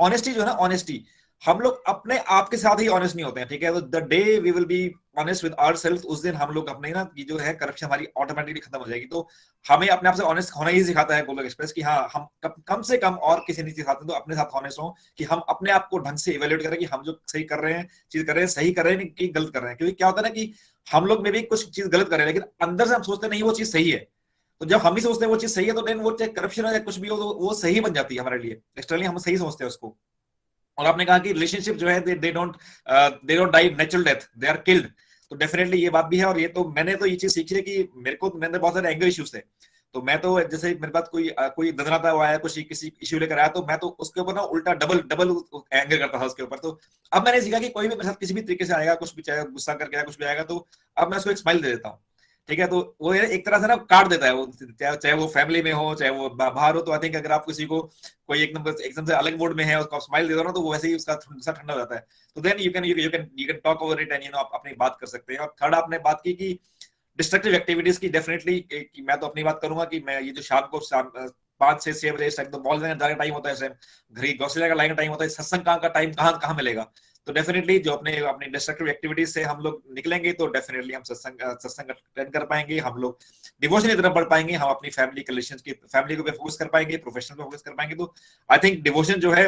Speaker 1: ऑनेस्टी जो है ना, ऑनेस्टी, हम लोग अपने आप के साथ ही ऑनेस्ट नहीं होते हैं, ठीक है। तो the day we will be honest with ourselves, उस दिन हम लोग अपने ना ये जो है करप्शन हमारी ऑटोमेटिकली खत्म हो जाएगी। तो हमें अपने आप से ऑनेस्ट होना ही सिखाता है गोलोक एक्सप्रेस कि हाँ, हम कम से कम और किसी नहीं सिखाते तो अपने साथ ऑनेस्ट हो, कि हम अपने आप को ढंग से इवेल्युएट करें कि हम जो सही कर रहे हैं, चीज कर रहे हैं, सही कर रहे हैं कि गलत कर रहे हैं। क्योंकि क्या होता है ना कि हम लोग में भी कुछ चीज गलत कर रहे हैं, लेकिन अंदर से हम सोचते नहीं वो चीज सही है। तो जब हम ही सोचते हैं वो चीज सही है, तो देन वो चाहे करप्शन हो या कुछ भी हो, तो वो सही बन जाती है हमारे लिए। एक्सटर्नली हम सही समझते हैं उसको। और आपने कहा कि रिलेशनशिप जो है they don't die natural death, they are killed. तो डेफिनेटली ये बात भी है। और ये तो मैंने तो ये चीज सीखी है कि मेरे बहुत सारे एंगर इश्यूज थे। तो मैं तो जैसे मेरे पास कोई दंदनाता हुआ है, कुछ किसी इश्यू लेकर आया, तो मैं तो उसके ऊपर ना उल्टा डबल एंगर करता था उसके ऊपर। तो अब मैंने सीखा कि कोई भी मेरे साथ किसी भी तरीके से आएगा, कुछ भी चाहे गुस्सा करके आया, कुछ भी आएगा, तो अब मैं उसको एक स्माइल दे देता हूँ, ठीक है। तो वो एक तरह से ना काट देता है वो, चाहे वो फैमिली में हो, चाहे वो बाहर हो। तो आई थिंक अगर आप किसी को कोई एकदम से अलग मूड में है, उसको आप स्माइल दे दो ना, तो वो वैसे ही उसका गुस्सा ठंडा हो जाता है। तो then you can talk over it and आप अपनी बात कर सकते हैं। और थर्ड आपने बात की कि डिस्ट्रक्टिव एक्टिविटीज की, डेफिनेटली मैं तो अपनी बात करूंगा कि मैं ये जो शाम को 5 से 6 बजे इस टाइम तो मॉल जाने का टाइम होता है, इस टाइम घर ग्रोसरी का लाइन टाइम होता है, सत्संग का टाइम कहाँ मिलेगा। तो डेफिनेटली जो अपनी डिस्ट्रक्टिव एक्टिविटीज से हम लोग निकलेंगे, तो डेफिनेटली हम सत्संग अटेंड कर पाएंगे, हम लोग डिवोशन की तरफ बढ़ पाएंगे, हम अपनी फैमिली के रिलेशंस की फैमिली को फोकस कर पाएंगे, प्रोफेशन पे फोकस कर पाएंगे। तो आई थिंक डिवोशन जो है,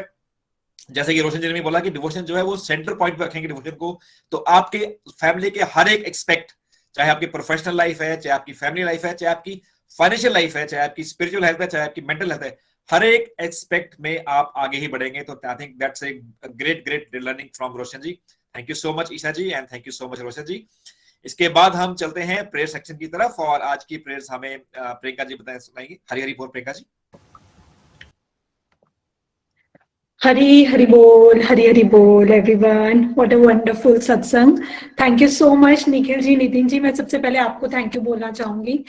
Speaker 1: जैसे कि रोशन जी ने भी बोला कि डिवोशन जो है वो सेंटर पॉइंट पे रखेंगे डिवोशन को, तो आपके फैमिली के हर एक एक्सपेक्ट, चाहे आपकी प्रोफेशनल लाइफ है, चाहे आपकी फैमिली लाइफ है, चाहे आपकी फाइनेंशियल लाइफ है, चाहे आपकी स्पिरिचुअल हेल्थ है, चाहे आपकी मेंटल हेल्थ है, हर एक एस्पेक्ट में आप आगे ही बढ़ेंगे। तो I think that's a great learning from Roshan ji. Thank you so much Isha ji, and thank you so much Roshan ji. इसके बाद हम चलते हैं प्रेयर सेक्शन की तरफ, और आज की प्रेयर्स हमें प्रियंका जी सुनाएंगी। हरी हरी बोल प्रियंका जी।
Speaker 9: हरी हरी बोल एवरीवन। व्हाट अ वंडरफुल सत्संग। Thank you so much Nikhil ji, Nitin ji. मैं सबसे पहले आपको थैंक यू बोलना चाहूंगी।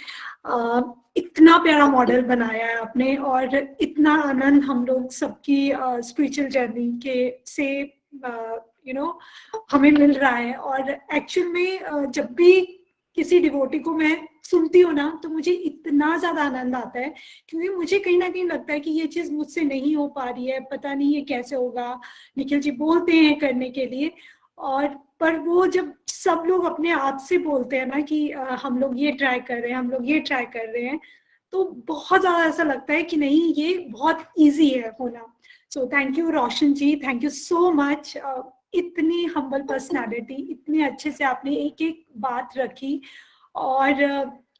Speaker 9: इतना प्यारा मॉडल बनाया है आपने, और इतना आनंद हम लोग सबकी स्पिरिचुअल जर्नी के से हमें मिल रहा है। और एक्चुअल में जब भी किसी डिवोटी को मैं सुनती हूँ ना, तो मुझे इतना ज्यादा आनंद आता है, क्योंकि मुझे कहीं ना कहीं लगता है कि ये चीज मुझसे नहीं हो पा रही है, पता नहीं ये कैसे होगा। निखिल जी बोलते हैं करने के लिए, और पर वो जब सब लोग अपने आप से बोलते हैं ना कि हम लोग ये ट्राई कर रहे हैं, हम लोग ये ट्राई कर रहे हैं, तो बहुत ज्यादा ऐसा लगता है कि नहीं, ये बहुत इजी है होना। So thank you Roshan ji, thank you so much. इतनी हम्बल पर्सनालिटी, इतने अच्छे से आपने एक एक बात रखी, और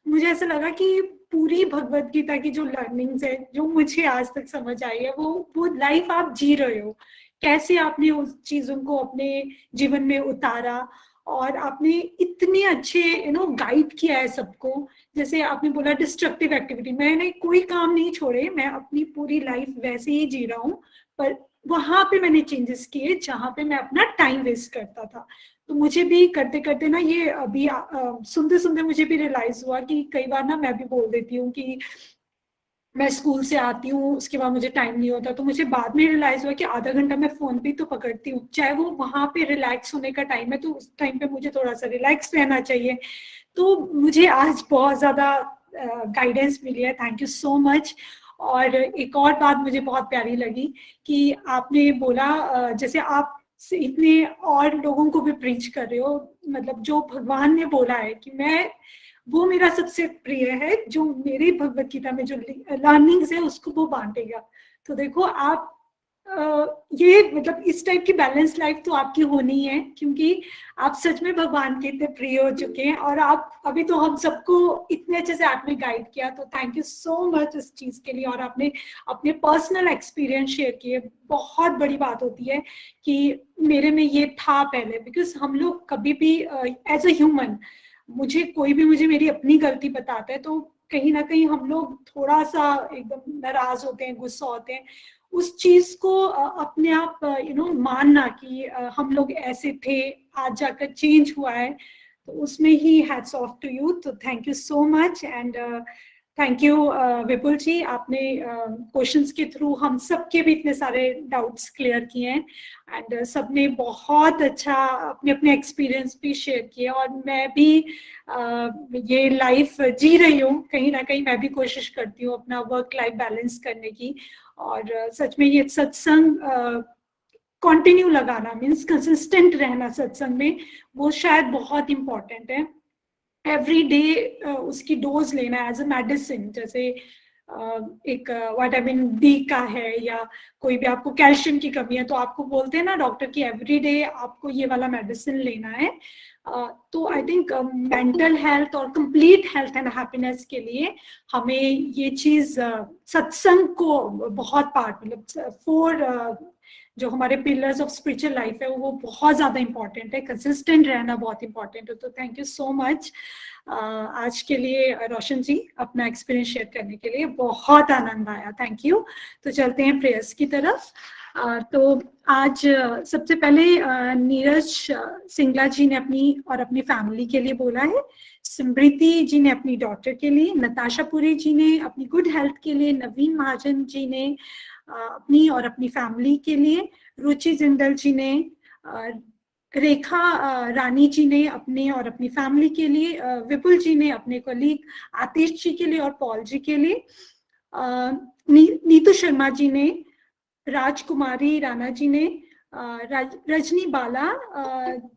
Speaker 9: मुझे ऐसा लगा कि पूरी भगवत गीता की जो लर्निंग्स है, जो मुझे आज तक समझ आई है, वो लाइफ आप जी रहे हो, कैसे आपने उस चीजों को अपने जीवन में उतारा, और आपने इतने अच्छे गाइड किया है सबको। जैसे आपने बोला डिस्ट्रक्टिव एक्टिविटी, मैंने कोई काम नहीं छोड़े, मैं अपनी पूरी लाइफ वैसे ही जी रहा हूँ, पर वहां पे मैंने चेंजेस किए जहां पे मैं अपना टाइम वेस्ट करता था। तो मुझे भी करते करते ना, ये अभी सुनते सुनते मुझे भी रियलाइज हुआ कि कई बार ना मैं भी बोल देती हूँ कि मैं स्कूल से आती हूँ, उसके बाद मुझे टाइम नहीं होता। तो मुझे बाद में रियलाइज हुआ कि आधा घंटा मैं फोन पे तो पकड़ती हूँ, चाहे वो वहां पे रिलैक्स होने का टाइम है, तो उस टाइम पे मुझे थोड़ा सा रिलैक्स रहना चाहिए। तो मुझे आज बहुत ज्यादा गाइडेंस मिली है, थैंक यू सो मच। और एक और बात मुझे बहुत प्यारी लगी कि आपने बोला जैसे आप इतने और लोगों को भी प्रीच कर रहे हो, मतलब जो भगवान ने बोला है कि वो मेरा सबसे प्रिय है, जो मेरी भगवत गीता में जो लर्निंग्स है उसको वो बांटेगा। तो देखो, आप ये मतलब इस टाइप की बैलेंस लाइफ तो आपकी होनी है, क्योंकि आप सच में भगवान के इतने प्रिय हो चुके हैं और आप अभी तो हम सबको इतने अच्छे से आपने गाइड किया, तो थैंक यू सो मच इस चीज के लिए। और आपने अपने पर्सनल एक्सपीरियंस शेयर किए, बहुत बड़ी बात होती है कि मेरे में ये था पहले, बिकॉज हम लोग कभी भी एज अ ह्यूमन, कोई भी मुझे मेरी अपनी गलती बताता है तो कहीं ना कहीं हम लोग थोड़ा सा एकदम नाराज होते हैं, गुस्सा होते हैं। उस चीज को अपने आप मानना कि हम लोग ऐसे थे, आज जाकर चेंज हुआ है, तो उसमें ही हैट्स ऑफ टू यू। तो thank you so much and thank you Vipul ji, आपने क्वेश्चंस के थ्रू हम सबके भी इतने सारे डाउट्स क्लियर किए हैं एंड सबने बहुत अच्छा अपने अपने एक्सपीरियंस भी शेयर किए। और मैं भी ये लाइफ जी रही हूँ, कहीं ना कहीं मैं भी कोशिश करती हूँ अपना वर्क लाइफ बैलेंस करने की। और सच में ये सत्संग कंटिन्यू लगाना, मीन्स कंसिस्टेंट रहना सत्संग में, वो शायद बहुत इंपॉर्टेंट है। एवरी डे उसकी डोज लेना एज अ मेडिसिन, जैसे एक विटामिन डी का है या कोई भी आपको कैल्शियम की कमी है तो आपको बोलते हैं ना डॉक्टर की एवरी डे आपको ये वाला मेडिसिन लेना है। तो आई थिंक मेंटल हेल्थ और कंप्लीट हेल्थ एंड हैप्पीनेस के लिए हमें ये चीज सत्संग को बहुत पार्ट, मतलब 4 जो हमारे पिलर्स ऑफ स्पिरिचुअल लाइफ है वो बहुत ज्यादा इंपॉर्टेंट है, कंसिस्टेंट रहना बहुत इंपॉर्टेंट है। तो थैंक यू सो मच आज के लिए रोशन जी, अपना एक्सपीरियंस शेयर करने के लिए, बहुत आनंद आया, थैंक यू। तो चलते हैं प्रेयर्स की तरफ। तो आज सबसे पहले नीरज सिंगला जी ने अपनी और अपनी फैमिली के लिए बोला है, स्मृति जी ने अपनी डॉटर के लिए, नताशा पुरी जी ने अपनी गुड हेल्थ के लिए, नवीन महाजन जी ने अपनी और अपनी फैमिली के लिए, रुचि जिंदल जी ने, रेखा रानी जी ने अपने और अपनी फैमिली के लिए, विपुल जी ने अपने कलीग आतिश जी के लिए और पॉल जी के लिए, नीतू शर्मा जी ने, राजकुमारी राणा जी ने, रजनी बाला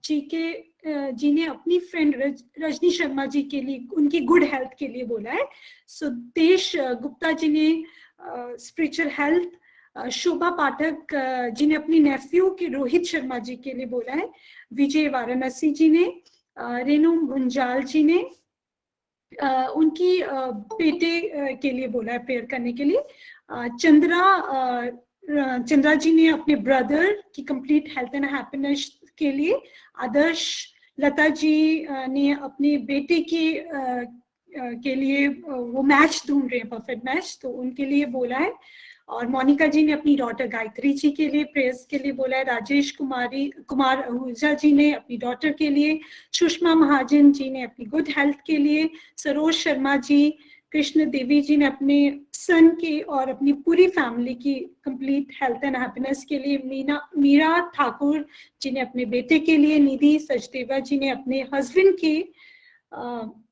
Speaker 9: जी ने अपनी फ्रेंड रजनी शर्मा जी के लिए उनकी गुड हेल्थ के लिए बोला है, सुदेश गुप्ता जी ने स्पिरिचुअल हेल्थ, शोभा पाठक जी ने अपनी नेफ्यू के रोहित शर्मा जी के लिए बोला है, विजय वाराणसी जी ने, रेणु मुंजाल जी ने उनकी बेटे के लिए बोला है प्रेयर करने के लिए, चंद्रा जी ने अपने ब्रदर की कंप्लीट हेल्थ एंड हैप्पीनेस के लिए, आदर्श लता जी ने अपने बेटे के लिए वो मैच ढूंढ रहे हैं, परफेक्ट मैच, तो उनके लिए बोला है। और मोनिका जी ने अपनी डॉटर गायत्री जी के लिए प्रेयर्स के लिए बोला है, राजेश कुमार आहूजा जी ने अपनी डॉटर के लिए, सुषमा महाजन जी ने अपनी गुड हेल्थ के लिए, सरोज शर्मा जी, कृष्ण देवी जी ने अपने सन के और अपनी पूरी फैमिली की कंप्लीट हेल्थ एंड हैप्पीनेस के लिए, मीरा ठाकुर जी ने अपने बेटे के लिए, निधि सचदेवा जी ने अपने हस्बैंड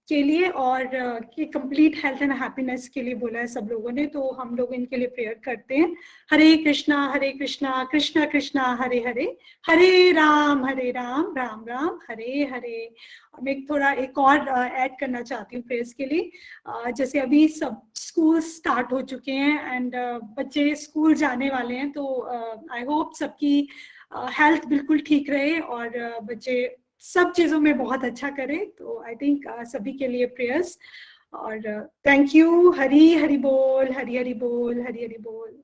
Speaker 9: के लिए और कि कंप्लीट हेल्थ एंड हैप्पीनेस के लिए बोला है सब लोगों ने। तो हम लोग इनके लिए प्रेयर करते हैं। हरे कृष्णा कृष्णा कृष्णा हरे हरे, हरे राम राम राम हरे हरे। और मैं थोड़ा एक और ऐड करना चाहती हूँ प्रेयर्स के लिए। जैसे अभी सब स्कूल स्टार्ट हो चुके हैं एंड बच्चे स्कूल जाने वाले हैं, तो आई होप सबकी हेल्थ बिल्कुल ठीक रहे और बच्चे सब चीजों में बहुत अच्छा करे। तो आई थिंक सभी के लिए प्रेयर्स और थैंक यू। हरी हरि बोल, हरी हरि बोल, हरी हरि बोल।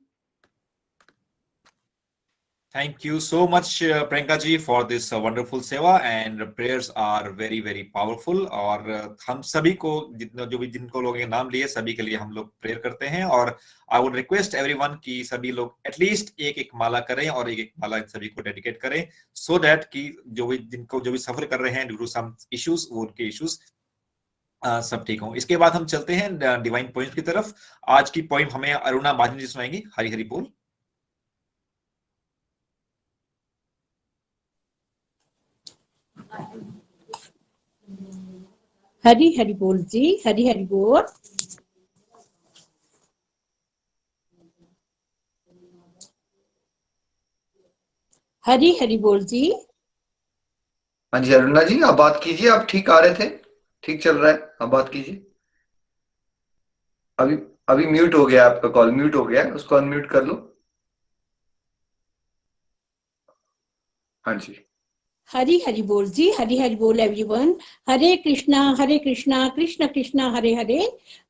Speaker 1: Thank you so much, Priyanka ji, for this wonderful seva, and prayers are very very powerful. और हम सभी को जिनको लोगों के नाम लिए सभी के लिए हम लोग प्रेयर करते हैं। और I would request everyone कि सभी लोग एटलीस्ट एक माला करें और एक माला सभी को डेडिकेट करें, so that कि जो भी सफर कर रहे हैं ड्यू टू सम इश्यूज, वो उनके इश्यूज सब ठीक हों। इसके बाद हम चलते हैं डिवाइन पॉइंट की तरफ। आज की पॉइंट हमें अरुणा महाजन जी सुनाएंगी। हरि हरि बोल।
Speaker 10: हरी हरि बोल जी, हरी हरि बोल। हरी हरि बोल जी।
Speaker 2: हाँ जी अरुणा जी, आप बात कीजिए। आप ठीक आ रहे थे, ठीक चल रहा है, आप बात कीजिए। अभी म्यूट हो गया आपका कॉल, म्यूट हो गया, उसको अनम्यूट कर लो। हाँ जी।
Speaker 10: हरी हरी बोल जी, हरी हरी बोल एवरीवन। हरे कृष्णा कृष्ण कृष्ण हरे हरे,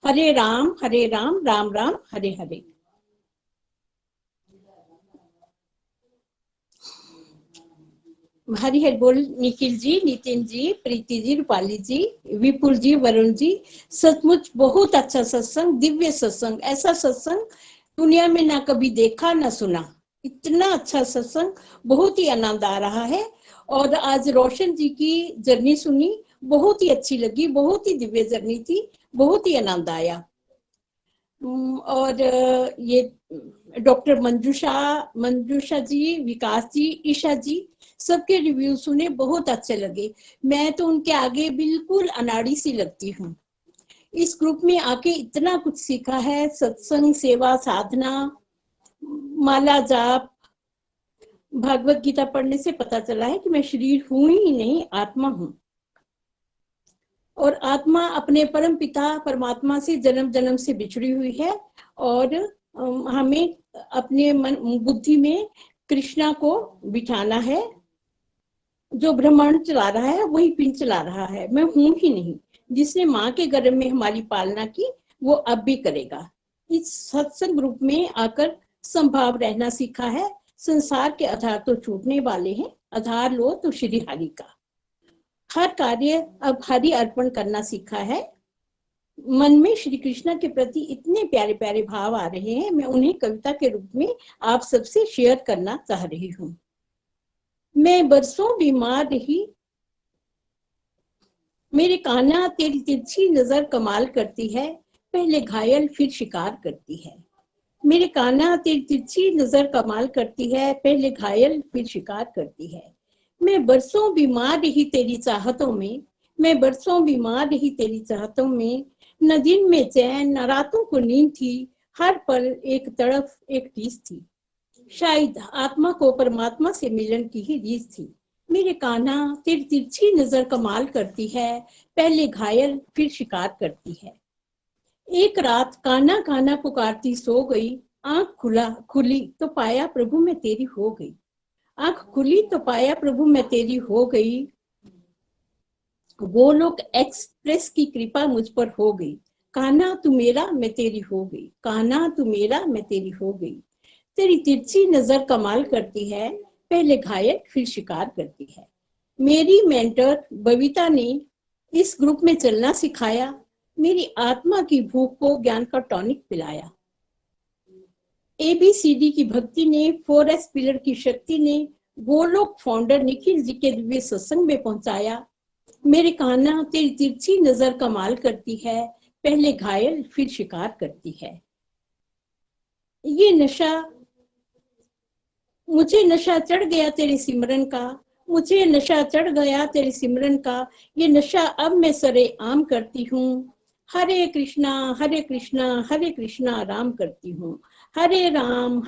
Speaker 10: हरे राम राम राम हरे हरे। हरी हरी बोल निखिल जी, नितिन जी, प्रीति जी, रूपाली जी, विपुल जी, वरुण जी। सचमुच बहुत अच्छा सत्संग, दिव्य सत्संग। ऐसा सत्संग दुनिया में ना कभी देखा ना सुना। इतना अच्छा सत्संग, बहुत ही आनंद आ रहा है। और आज रोशन जी की जर्नी सुनी, बहुत ही अच्छी लगी, बहुत ही दिव्य जर्नी थी, बहुत ही आनंद आया। और ये डॉक्टर मंजूषा जी, विकास जी, ईशा जी, सबके रिव्यू सुने, बहुत अच्छे लगे। मैं तो उनके आगे बिल्कुल अनाड़ी सी लगती हूँ। इस ग्रुप में आके इतना कुछ सीखा है, सत्संग, सेवा, साधना, माला जाप, भागवत गीता पढ़ने से पता चला है कि मैं शरीर हूं ही नहीं, आत्मा हूं। और आत्मा अपने परम पिता परमात्मा से जन्म जन्म से बिछड़ी हुई है। और हमें अपने मन बुद्धि में कृष्णा को बिठाना है। जो ब्रह्मांड चला रहा है वही पिंड चला रहा है, मैं हूं ही नहीं। जिसने माँ के गर्भ में हमारी पालना की वो अब भी करेगा। इस सत्संग ग्रुप में आकर संभाव रहना सीखा है। संसार के आधार तो छूटने वाले हैं, आधार लो तो श्री हरि का। हर कार्य अब हरि अर्पण करना सीखा है। मन में श्री कृष्ण के प्रति इतने प्यारे प्यारे भाव आ रहे हैं, मैं उन्हें कविता के रूप में आप सबसे शेयर करना चाह रही हूँ। मैं बरसों बीमार रही, मेरे कान्हा तेरी तिरछी नजर कमाल करती है, पहले घायल फिर शिकार करती है। मेरे कान्हा तेरी तिरछी नजर कमाल करती है, पहले घायल फिर शिकार करती है। मैं बरसों बीमार रही तेरी चाहतों में, मैं बरसों बीमार रही तेरी चाहतों में। न दिन में चैन न रातों को नींद थी, हर पल एक तड़प एक टीस थी। शायद आत्मा को परमात्मा से मिलन की ही रीस थी। मेरे कान्हा तेरी तिरछी नजर कमाल करती है, पहले घायल फिर शिकार करती है। एक रात कान्हा कान्हा पुकारती सो गई, आंख खुली तो पाया प्रभु मैं तेरी हो गई। आंख खुली तो पाया प्रभु मैं तेरी हो गई। वो लोग एक्सप्रेस की कृपा मुझ पर हो गई। कान्हा तू मेरा मैं तेरी हो गई, कान्हा तू मेरा मैं तेरी हो गई। तेरी तिरछी नजर कमाल करती है, पहले घायल फिर शिकार करती है। मेरी मेंटर बबीता ने इस ग्रुप में चलना सिखाया, मेरी आत्मा की भूख को ज्ञान का टॉनिक पिलाया। ABCD की भक्ति ने, 4S पिलर की शक्ति ने गोलोक फाउंडर निखिल जी के दिव्य सत्संग में पहुंचाया। मेरे कान्हा तेरी तिरछी नजर कमाल करती है, पहले घायल फिर शिकार करती है। ये नशा, मुझे नशा चढ़ गया तेरे सिमरन का, मुझे नशा चढ़ गया तेरे सिमरन का। ये नशा अब मैं सरे आम करती हूँ। हरे कृष्णा हरे कृष्णा राम करती हूँ, हरे राम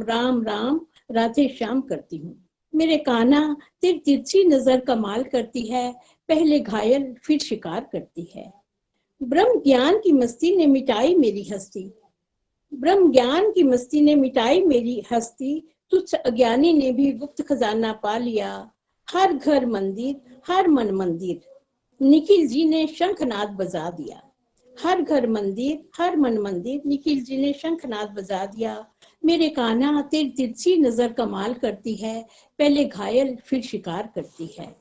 Speaker 10: राम राम राधे श्याम करती हूँ। मेरे कान्हा तेरी तिरछी नजर कमाल करती है, पहले घायल फिर शिकार करती है। ब्रह्म ज्ञान की मस्ती ने मिटाई मेरी हस्ती, ब्रह्म ज्ञान की मस्ती ने मिटाई मेरी हस्ती। तुच्छ अज्ञानी ने भी गुप्त खजाना पा लिया। हर घर मंदिर हर मन मंदिर, निखिल जी ने शंखनाद बजा दिया। हर घर मंदिर हर मन मंदिर, निखिल जी ने शंखनाद बजा दिया। मेरे कान्हा तेरी तिरछी नजर कमाल करती है, पहले घायल फिर शिकार करती है।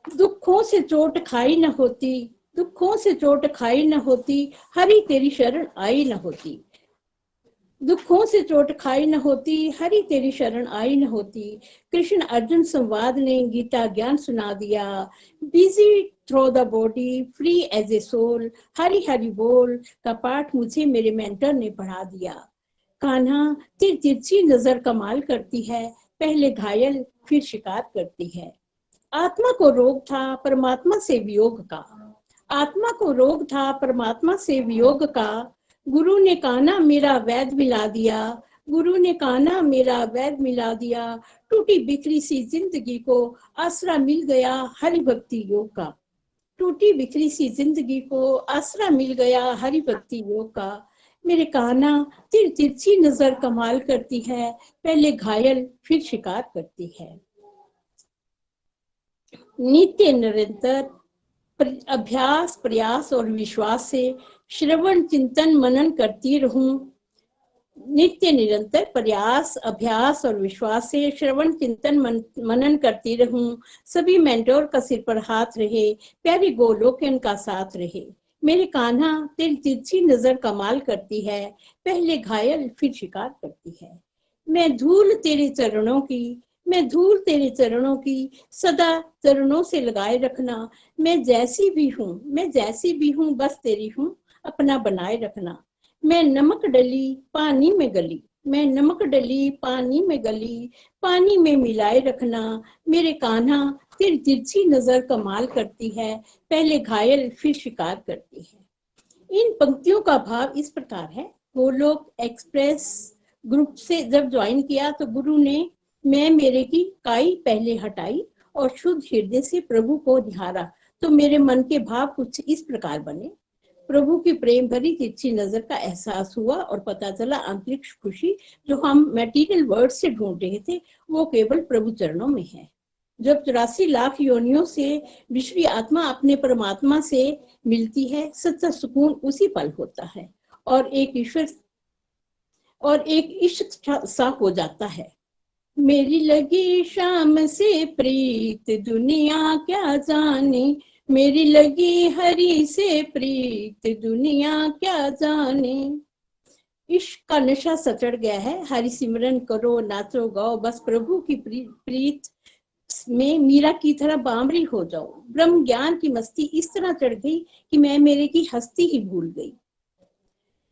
Speaker 10: दुखों से चोट खाई न होती, दुखों से चोट खाई न होती, हरि तेरी शरण आई न होती। दुखों से चोट खाई न होती, हरि तेरी शरण आई न होती। कृष्ण अर्जुन संवाद ने गीता ज्ञान सुना दिया। Busy through the body free as a soul, Hari Hari बोल का पाठ मुझे मेरे मेंटर ने पढ़ा दिया। कान्हा तेरी तिरछी नजर कमाल करती है, पहले घायल फिर शिकार करती है। आत्मा को रोग था परमात्मा से वियोग का, आत्मा को रोग था परमात्मा से वियोग का। गुरु ने कान्हा मेरा वैद मिला दिया, गुरु ने कान्हा मेरा वैद मिला दिया। टूटी बिखरी सी जिंदगी को आसरा मिल गया हरि भक्ति योग का, टूटी बिखरी सी जिंदगी को आसरा मिल गया हरि भक्ति योग का। मेरे कान्हा तेरी तिरछी नजर कमाल करती है, पहले घायल फिर शिकार करती है। नित्य निरंतर अभ्यास प्रयास और विश्वास से श्रवण चिंतन मनन करती रहूं। नित्य निरंतर प्रयास अभ्यास और विश्वास से श्रवण चिंतन मनन करती रहूं। सभी मेंटोर का सिर पर हाथ रहे, प्यारी गोलोकन का साथ रहे। मेरे कान्हा तेरी तिरछी नजर कमाल करती है, पहले घायल फिर शिकार करती है। मैं धूल तेरे चरणों की, मैं धूल तेरे चरणों की, सदा चरणों से लगाए रखना। मैं जैसी भी हूँ, मैं जैसी भी हूँ, बस तेरी हूँ, अपना बनाए रखना। मैं नमक डली पानी में गली, मैं नमक डली पानी में गली, पानी में मिलाए रखना। मेरे कान्हा तेरी तिरछी नजर कमाल करती है, पहले घायल फिर शिकार करती है। इन पंक्तियों का भाव इस प्रकार है। गोलोक एक्सप्रेस ग्रुप से जब ज्वाइन किया तो गुरु ने मैं मेरे की काई पहले हटाई और शुद्ध हृदय से प्रभु को निहारा तो मेरे मन के भाव कुछ इस प्रकार बने। प्रभु की प्रेम भरी तिरछी नजर का एहसास हुआ और पता चला आंतरिक खुशी जो हम मटेरियल वर्ड से ढूंढ रहे थे वो केवल प्रभु चरणों में है। जब 84 लाख योनियों से विश्वी आत्मा अपने परमात्मा से मिलती है, सच्चा सुकून उसी पल होता है और एक ईश्वर और एक इश्क सा हो जाता है। मेरी लगी शाम से प्रीत दुनिया क्या जाने, मेरी लगी हरि से प्रीत दुनिया क्या जाने। इश्क का नशा सचड़ गया है, हरि सिमरन करो नाचो गाओ, बस प्रभु की प्रीत में मीरा की तरह बामरी हो जाओ। ब्रह्म ज्ञान की मस्ती इस तरह चढ़ गई कि मैं मेरे की हस्ती ही भूल गई।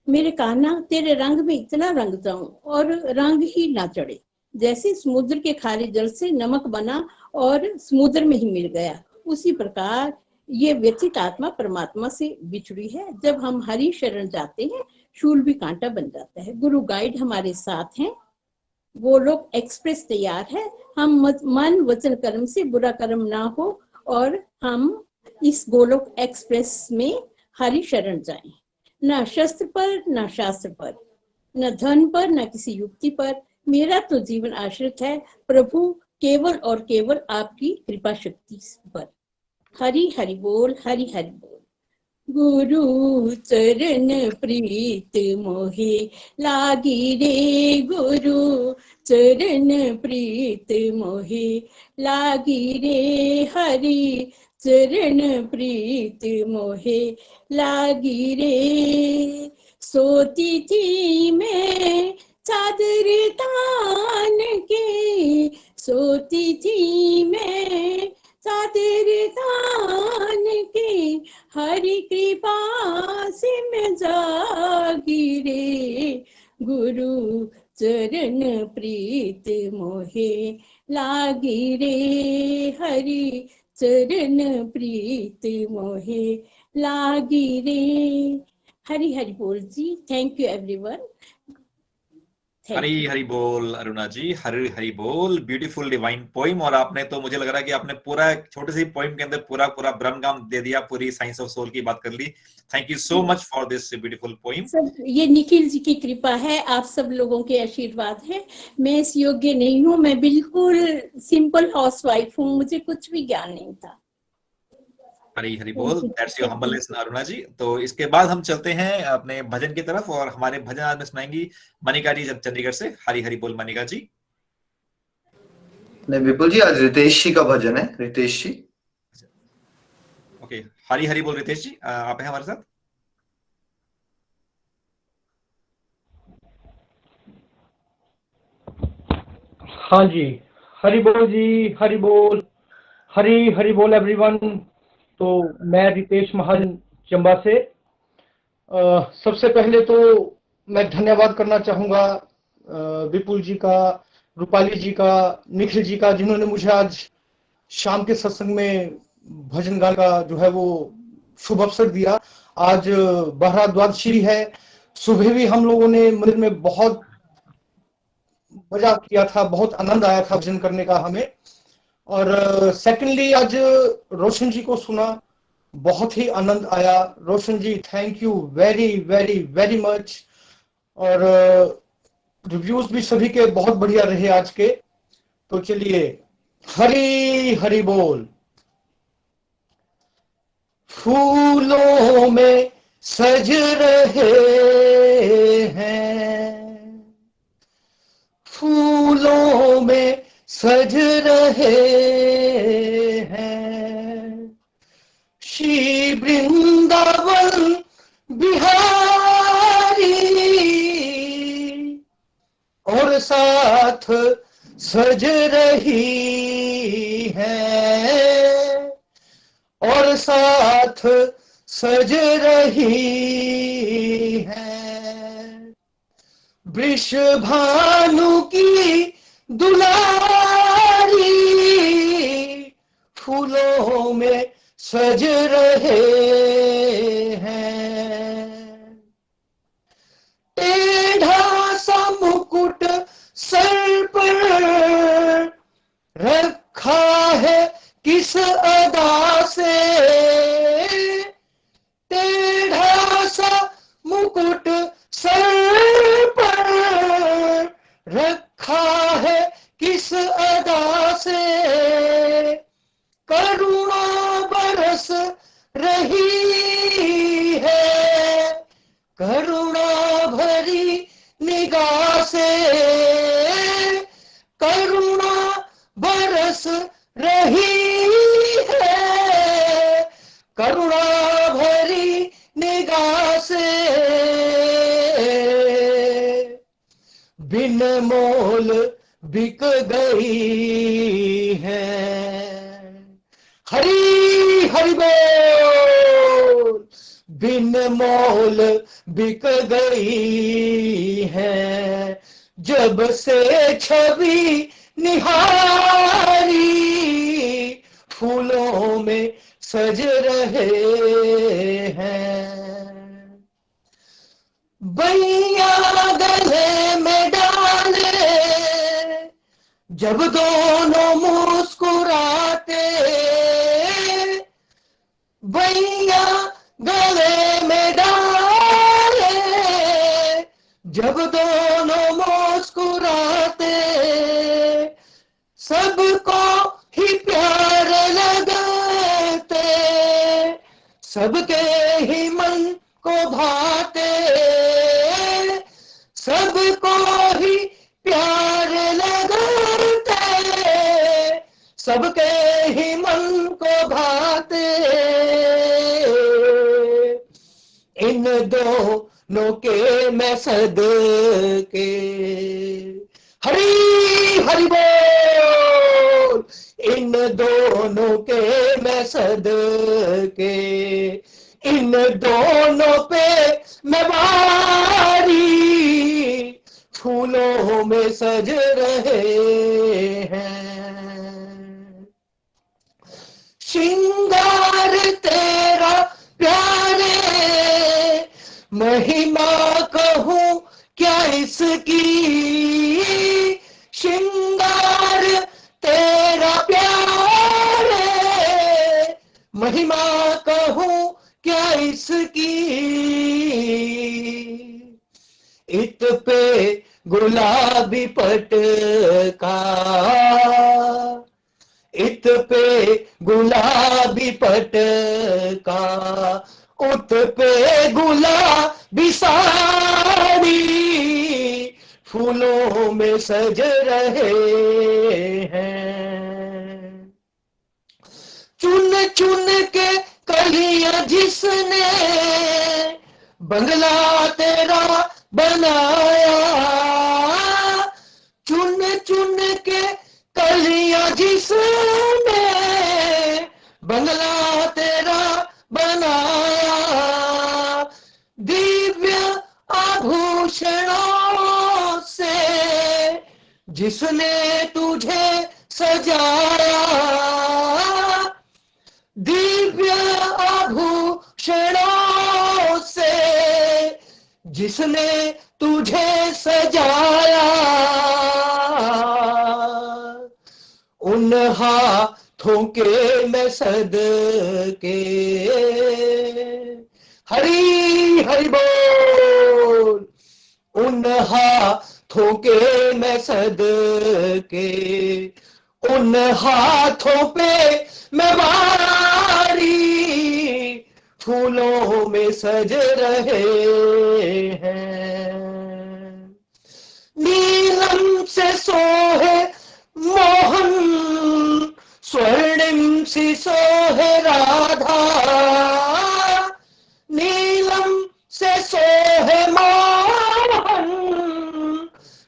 Speaker 10: मेरे कान्हा तेरे रंग में इतना रंग जाऊं और रंग ही ना चढ़े, जैसे समुद्र के खारे जल से नमक बना और समुद्र में ही मिल गया, उसी प्रकार ये व्यथित आत्मा परमात्मा से बिछड़ी है। जब हम हरि शरण जाते हैं शूल भी कांटा बन जाता है। गुरु गाइड हमारे साथ हैं, गोलोक एक्सप्रेस तैयार है। हम मन वचन कर्म से बुरा कर्म ना हो और हम इस गोलोक एक्सप्रेस में हरि शरण जाएं। न शस्त्र पर न शास्त्र पर, न धन पर न किसी युक्ति पर, मेरा तो जीवन आश्रित है प्रभु केवल और केवल आपकी कृपा शक्ति पर। हरि हरि बोल, हरि हरि बोल। गुरु चरण प्रीत मोहे लागी रे, गुरु चरण प्रीत मोहे लागी रे, हरि चरण प्रीत मोहे लागी रे। सोती थी मैं चादर तान के, सोती थी मैं चादर तान के, हरि कृपा से मैं जागी रे, गुरु चरण प्रीत मोहे लागी रे, हरि चरण प्रीत मोहे लागी रे। हरि हरि बोल जी। Thank you everyone.
Speaker 1: Hari Hari बोल अरुणा जी, हरी हरी बोल। Beautiful divine poem. और आपने तो मुझे लग रहा है कि आपने पूरा एक छोटे से पोइम के अंदर पूरा पूरा ब्रह्मगाम दे दिया, पूरी साइंस ऑफ सोल की बात कर ली। Thank you so much for this beautiful poem.
Speaker 10: सब ये निखिल जी की कृपा है, आप सब लोगों के आशीर्वाद है। मैं इस योग्य नहीं हूँ, मैं बिल्कुल सिंपल हाउसवाइफ हूँ, मुझे कुछ भी ज्ञान नहीं था।
Speaker 1: हरी हरी बोल। दैट्स योर हम्बलनेस अरुणा जी। तो इसके बाद हम चलते हैं अपने भजन की तरफ और हमारे भजन आज में सुनाएंगी मनिका जी चंडीगढ़ से। हरी हरी बोल मनिका जी।
Speaker 2: नहीं विपुल जी, आज रितेश जी का भजन है। रितेश जी।
Speaker 1: ओके, हरी हरी बोल रितेश जी, आप हैं हमारे साथ?
Speaker 11: हाँ जी, हरि बोल जी, हरि बोल, हरी हरि बोल एवरीवन। तो मैं रितेश महाजन चंबा से। सबसे पहले तो मैं धन्यवाद करना चाहूँगा विपुल जी का, रूपाली जी का, निखिल जी का, जिन्होंने मुझे आज शाम के सत्संग में भजन गाने का जो है वो शुभ अवसर दिया। आज बहरा द्वादशी है, सुबह भी हम लोगों ने मंदिर में बहुत मजा किया था, बहुत आनंद आया था भजन करने का हमें। और सेकेंडली आज रोशन जी को सुना, बहुत ही आनंद आया। Roshan ji thank you very very very much. और रिव्यूज भी सभी के बहुत बढ़िया रहे आज के। तो चलिए हरी हरी बोल। फूलों में सज रहे हैं, फूलों में सज रहे हैं, श्री वृंदावन बिहारी, और साथ सज रही है, और साथ सज रही है, वृषभानु की दुलारी, फूलों में सज रहे हैं। टेढ़ा सा मुकुट सर पर रखा है किस अदा से, टेढ़ा सा मुकुट सर पर रखा है किस अदा से, करुणा बरस रही है, करुणा भरी निगाह से, करुणा बरस रही है, करुणा भरी निगाह से, बिन मोल बिक गई है। हरि हरि बोल। बिन मोल बिक गई है, जब से छवि निहारी, फूलों में सज रहे हैं। बैया गले में डाले जब दोनों मुस्कुराते, बैया गले में डाले जब दोनों मुस्कुराते, सबको ही प्यार लगते, सबके ही मन को भाते, सबको ही प्यार लगते, सबके ही मन को भाते, इन दोनों के मैं सदके। हरि हरि बोल। इन दोनों के मैं सदके, इन दोनों पे मैं वारी, फूलों में सज रहे हैं। श्रृंगार तेरा प्यारे, महिमा कहूं क्या इसकी, श्रृंगार तेरा प्यारे, महिमा कहूं क्या इसकी, इत पे गुलाबी पट का, इत पे गुलाबी पट का, उत पे गुलाबी साड़ी, फूलों में सज रहे हैं। चुन चुन के कलियां जिसने बंगला तेरा बनाया, चुन चुन के कलियां जिसने बंगला तेरा बनाया, दिव्य आभूषणों से जिसने तुझे सजाया, दिव्य आभूषणों से जिसने तुझे सजाया, उन हाथों के मैं सदके। हरि हरि बोल। उन हाथों के मैं सदके, उन हाथों पे मैं वारी, फूलों में सज रहे हैं। नीलम से सोहे मोहन, स्वर्णिम सी सोहे राधा। नीलम से सोहे मोहन,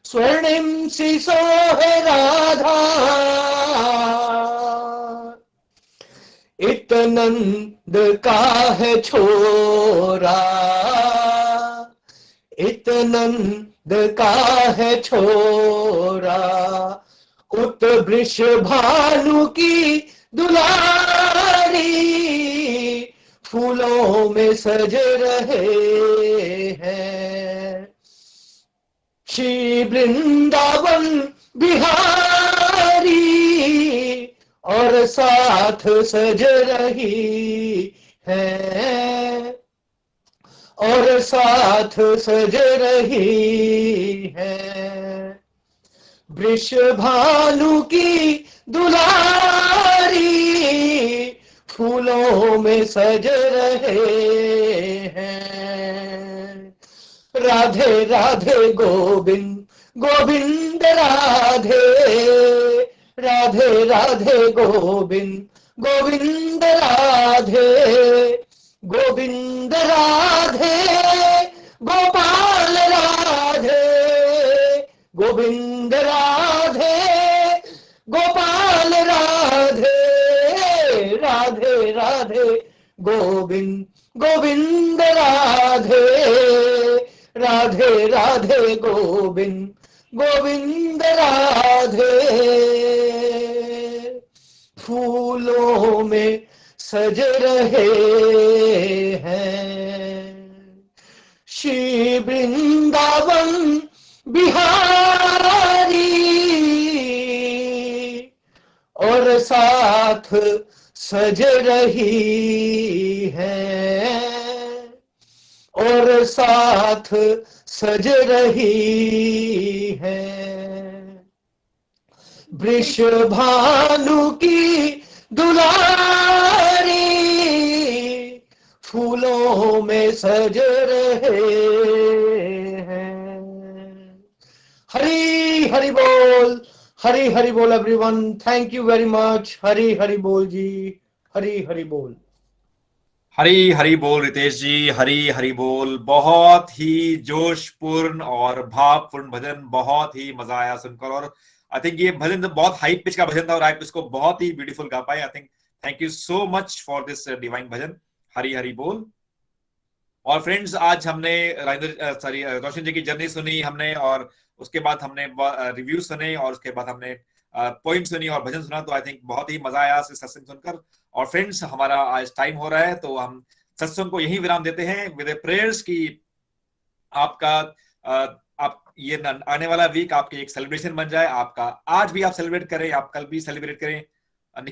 Speaker 11: स्वर्णिम सी सोहे राधा। इतनंद का है छोरा, इतनंद का है छोरा, उत वृष भानु की दुलारी, फूलों में सज रहे हैं। श्री वृंदावन बिहारी और साथ सज रही है, और साथ सज रही है। वृष भानु की दुलारी, फूलों में सज रहे हैं। राधे राधे गोविंद गोविंद राधे, राधे राधे गोविंद गोविंद राधे, गोविंद राधे गोपाल राधे, गोविंद राधे गोपाल राधे, राधे राधे गोविंद गोविंद राधे, राधे राधे गोविंद गोविंद राधे। फूलों में सज रहे हैं श्री वृंदावन बिहारी, और साथ सज रही है, और साथ सज रही है। वृष भानु की दुलारी, फूलों में सज रहे हैं। हरी हरि बोल, हरी हरि बोल everyone. Thank you very much. Hari Hari बोल जी, हरी हरि बोल।
Speaker 1: हरी हरी बोल रितेश जी, हरी हरी बोल। बहुत ही जोशपूर्ण और भावपूर्ण भजन, बहुत ही मजा आया सुनकर। और आई थिंक ये भजन तो बहुत हाई पिच का भजन था और आप इसको बहुत ही ब्यूटीफुल गा पाए। I think thank you so much for this divine bhajan. Hari Hari बोल। और फ्रेंड्स, आज हमने रोशन जी की जर्नी सुनी हमने, और उसके बाद हमने रिव्यू सुने, और उसके बाद हमने पोइम सुनी और भजन सुना। तो आई थिंक बहुत ही मजा आया सत्संग सुनकर। और फ्रेंड्स, हमारा आज टाइम हो रहा है, तो हम सत्संग को यहीं विराम देते हैं विद प्रेयर्स की आपका आप ये आने वाला वीक आपके एक सेलिब्रेशन बन जाए। आपका आज भी आप सेलिब्रेट करें, आप कल भी सेलिब्रेट करें। आप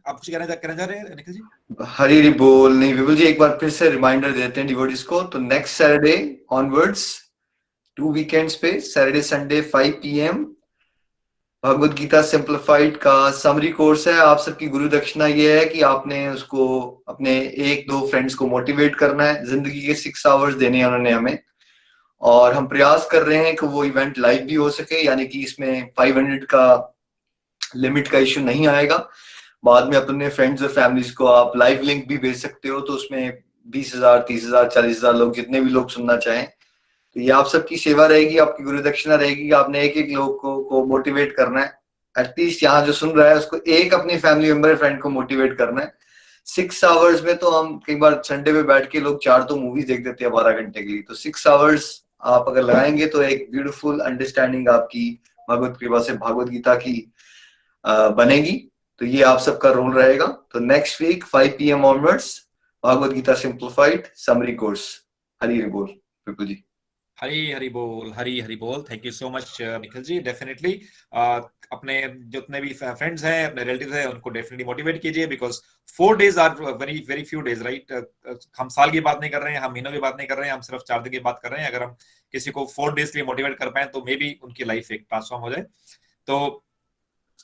Speaker 1: कुछ कहना चाह रहे हैं निखिल जी?
Speaker 2: हरी हरी बोल। नहीं विपुल जी, एक बार फिर से रिमाइंडर देते हैं डिवोटीज को। तो नेक्स्ट सैटरडे ऑनवर्ड्स 2 वीकेंड्स पे, Saturday Sunday 5 PM Bhagavad Gita simplified का समरी कोर्स है। आप सबकी गुरु दक्षिणा ये है कि आपने उसको अपने 1-2 फ्रेंड्स को मोटिवेट करना है। जिंदगी के 6 आवर्स देने हैं उन्होंने हमें, और हम प्रयास कर रहे हैं कि वो इवेंट लाइव भी हो सके, यानी कि इसमें 500 का लिमिट का इश्यू नहीं आएगा। बाद में अपने फ्रेंड्स और फैमिलीज को आप लाइव लिंक भी भेज सकते हो, तो उसमें 20,000, 30,000, 40,000 लोग, जितने भी लोग सुनना चाहें, तो ये आप सबकी सेवा रहेगी, आपकी गुरु दक्षिणा रहेगी कि आपने एक लोग को मोटिवेट करना है। एटलीस्ट यहाँ जो सुन रहा है उसको एक अपने फैमिली मेंबर फ्रेंड को मोटिवेट करना है। 6 आवर्स में तो हम कई बार संडे पे बैठ के लोग 4 तो मूवीज देख देते हैं 12 घंटे के लिए। तो 6 आवर्स आप अगर लगाएंगे तो एक ब्यूटीफुल अंडरस्टैंडिंग आपकी भगवत कृपा से भागवत गीता की बनेगी। तो ये आप सबका रोल रहेगा। तो next week 5 PM onwards Bhagavad Gita simplified summary course. Hari Hari बोल विपुल जी।
Speaker 1: हरी हरी बोल, हरी हरी बोल। Thank you so much Nikhil ji. Definitely अपने जितने भी फ्रेंड्स हैं, अपने रिलेटिव्स हैं, उनको डेफिनेटली मोटिवेट कीजिए, because 4 days are very very few days, right. हम साल की बात नहीं कर रहे हैं, हम महीनों की बात नहीं कर रहे हैं, हम सिर्फ 4 दिन की बात कर रहे हैं। अगर हम किसी को 4 days के लिए मोटिवेट कर पाए तो मे बी उनकी लाइफ एक ट्रांसफॉर्म हो जाए। तो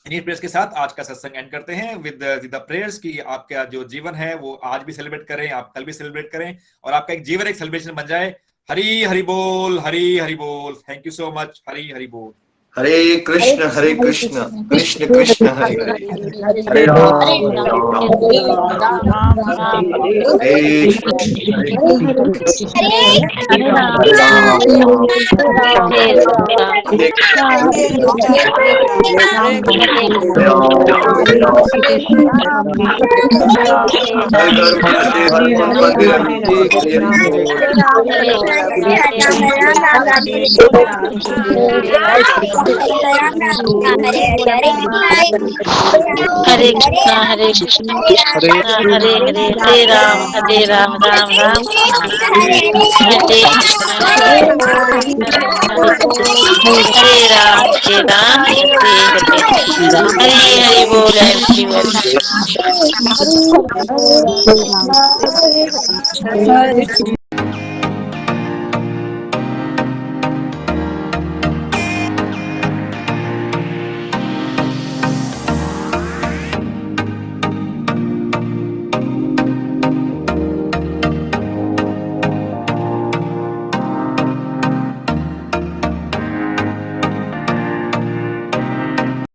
Speaker 1: इन्हीं प्रेयर्स के साथ आज का सत्संग एंड करते हैं विद द प्रेयर्स की आपका जो जीवन है वो आज भी सेलिब्रेट करें, आप कल भी सेलिब्रेट करें और आपका एक जीवन एक सेलिब्रेशन बन जाए। हरी हरि बोल, हरी हरि बोल। Thank you so much. Hari Hari बोल।
Speaker 2: हरे कृष्ण कृष्ण कृष्ण हरे हरे, हरे राम
Speaker 12: हरे कृष्णा हरे कृष्णा कृष्णा हरे हरे, हरे राम राम राम हरे कृष्णा हरे राम हरे हरे। हरि हरि बोल एवरीवन।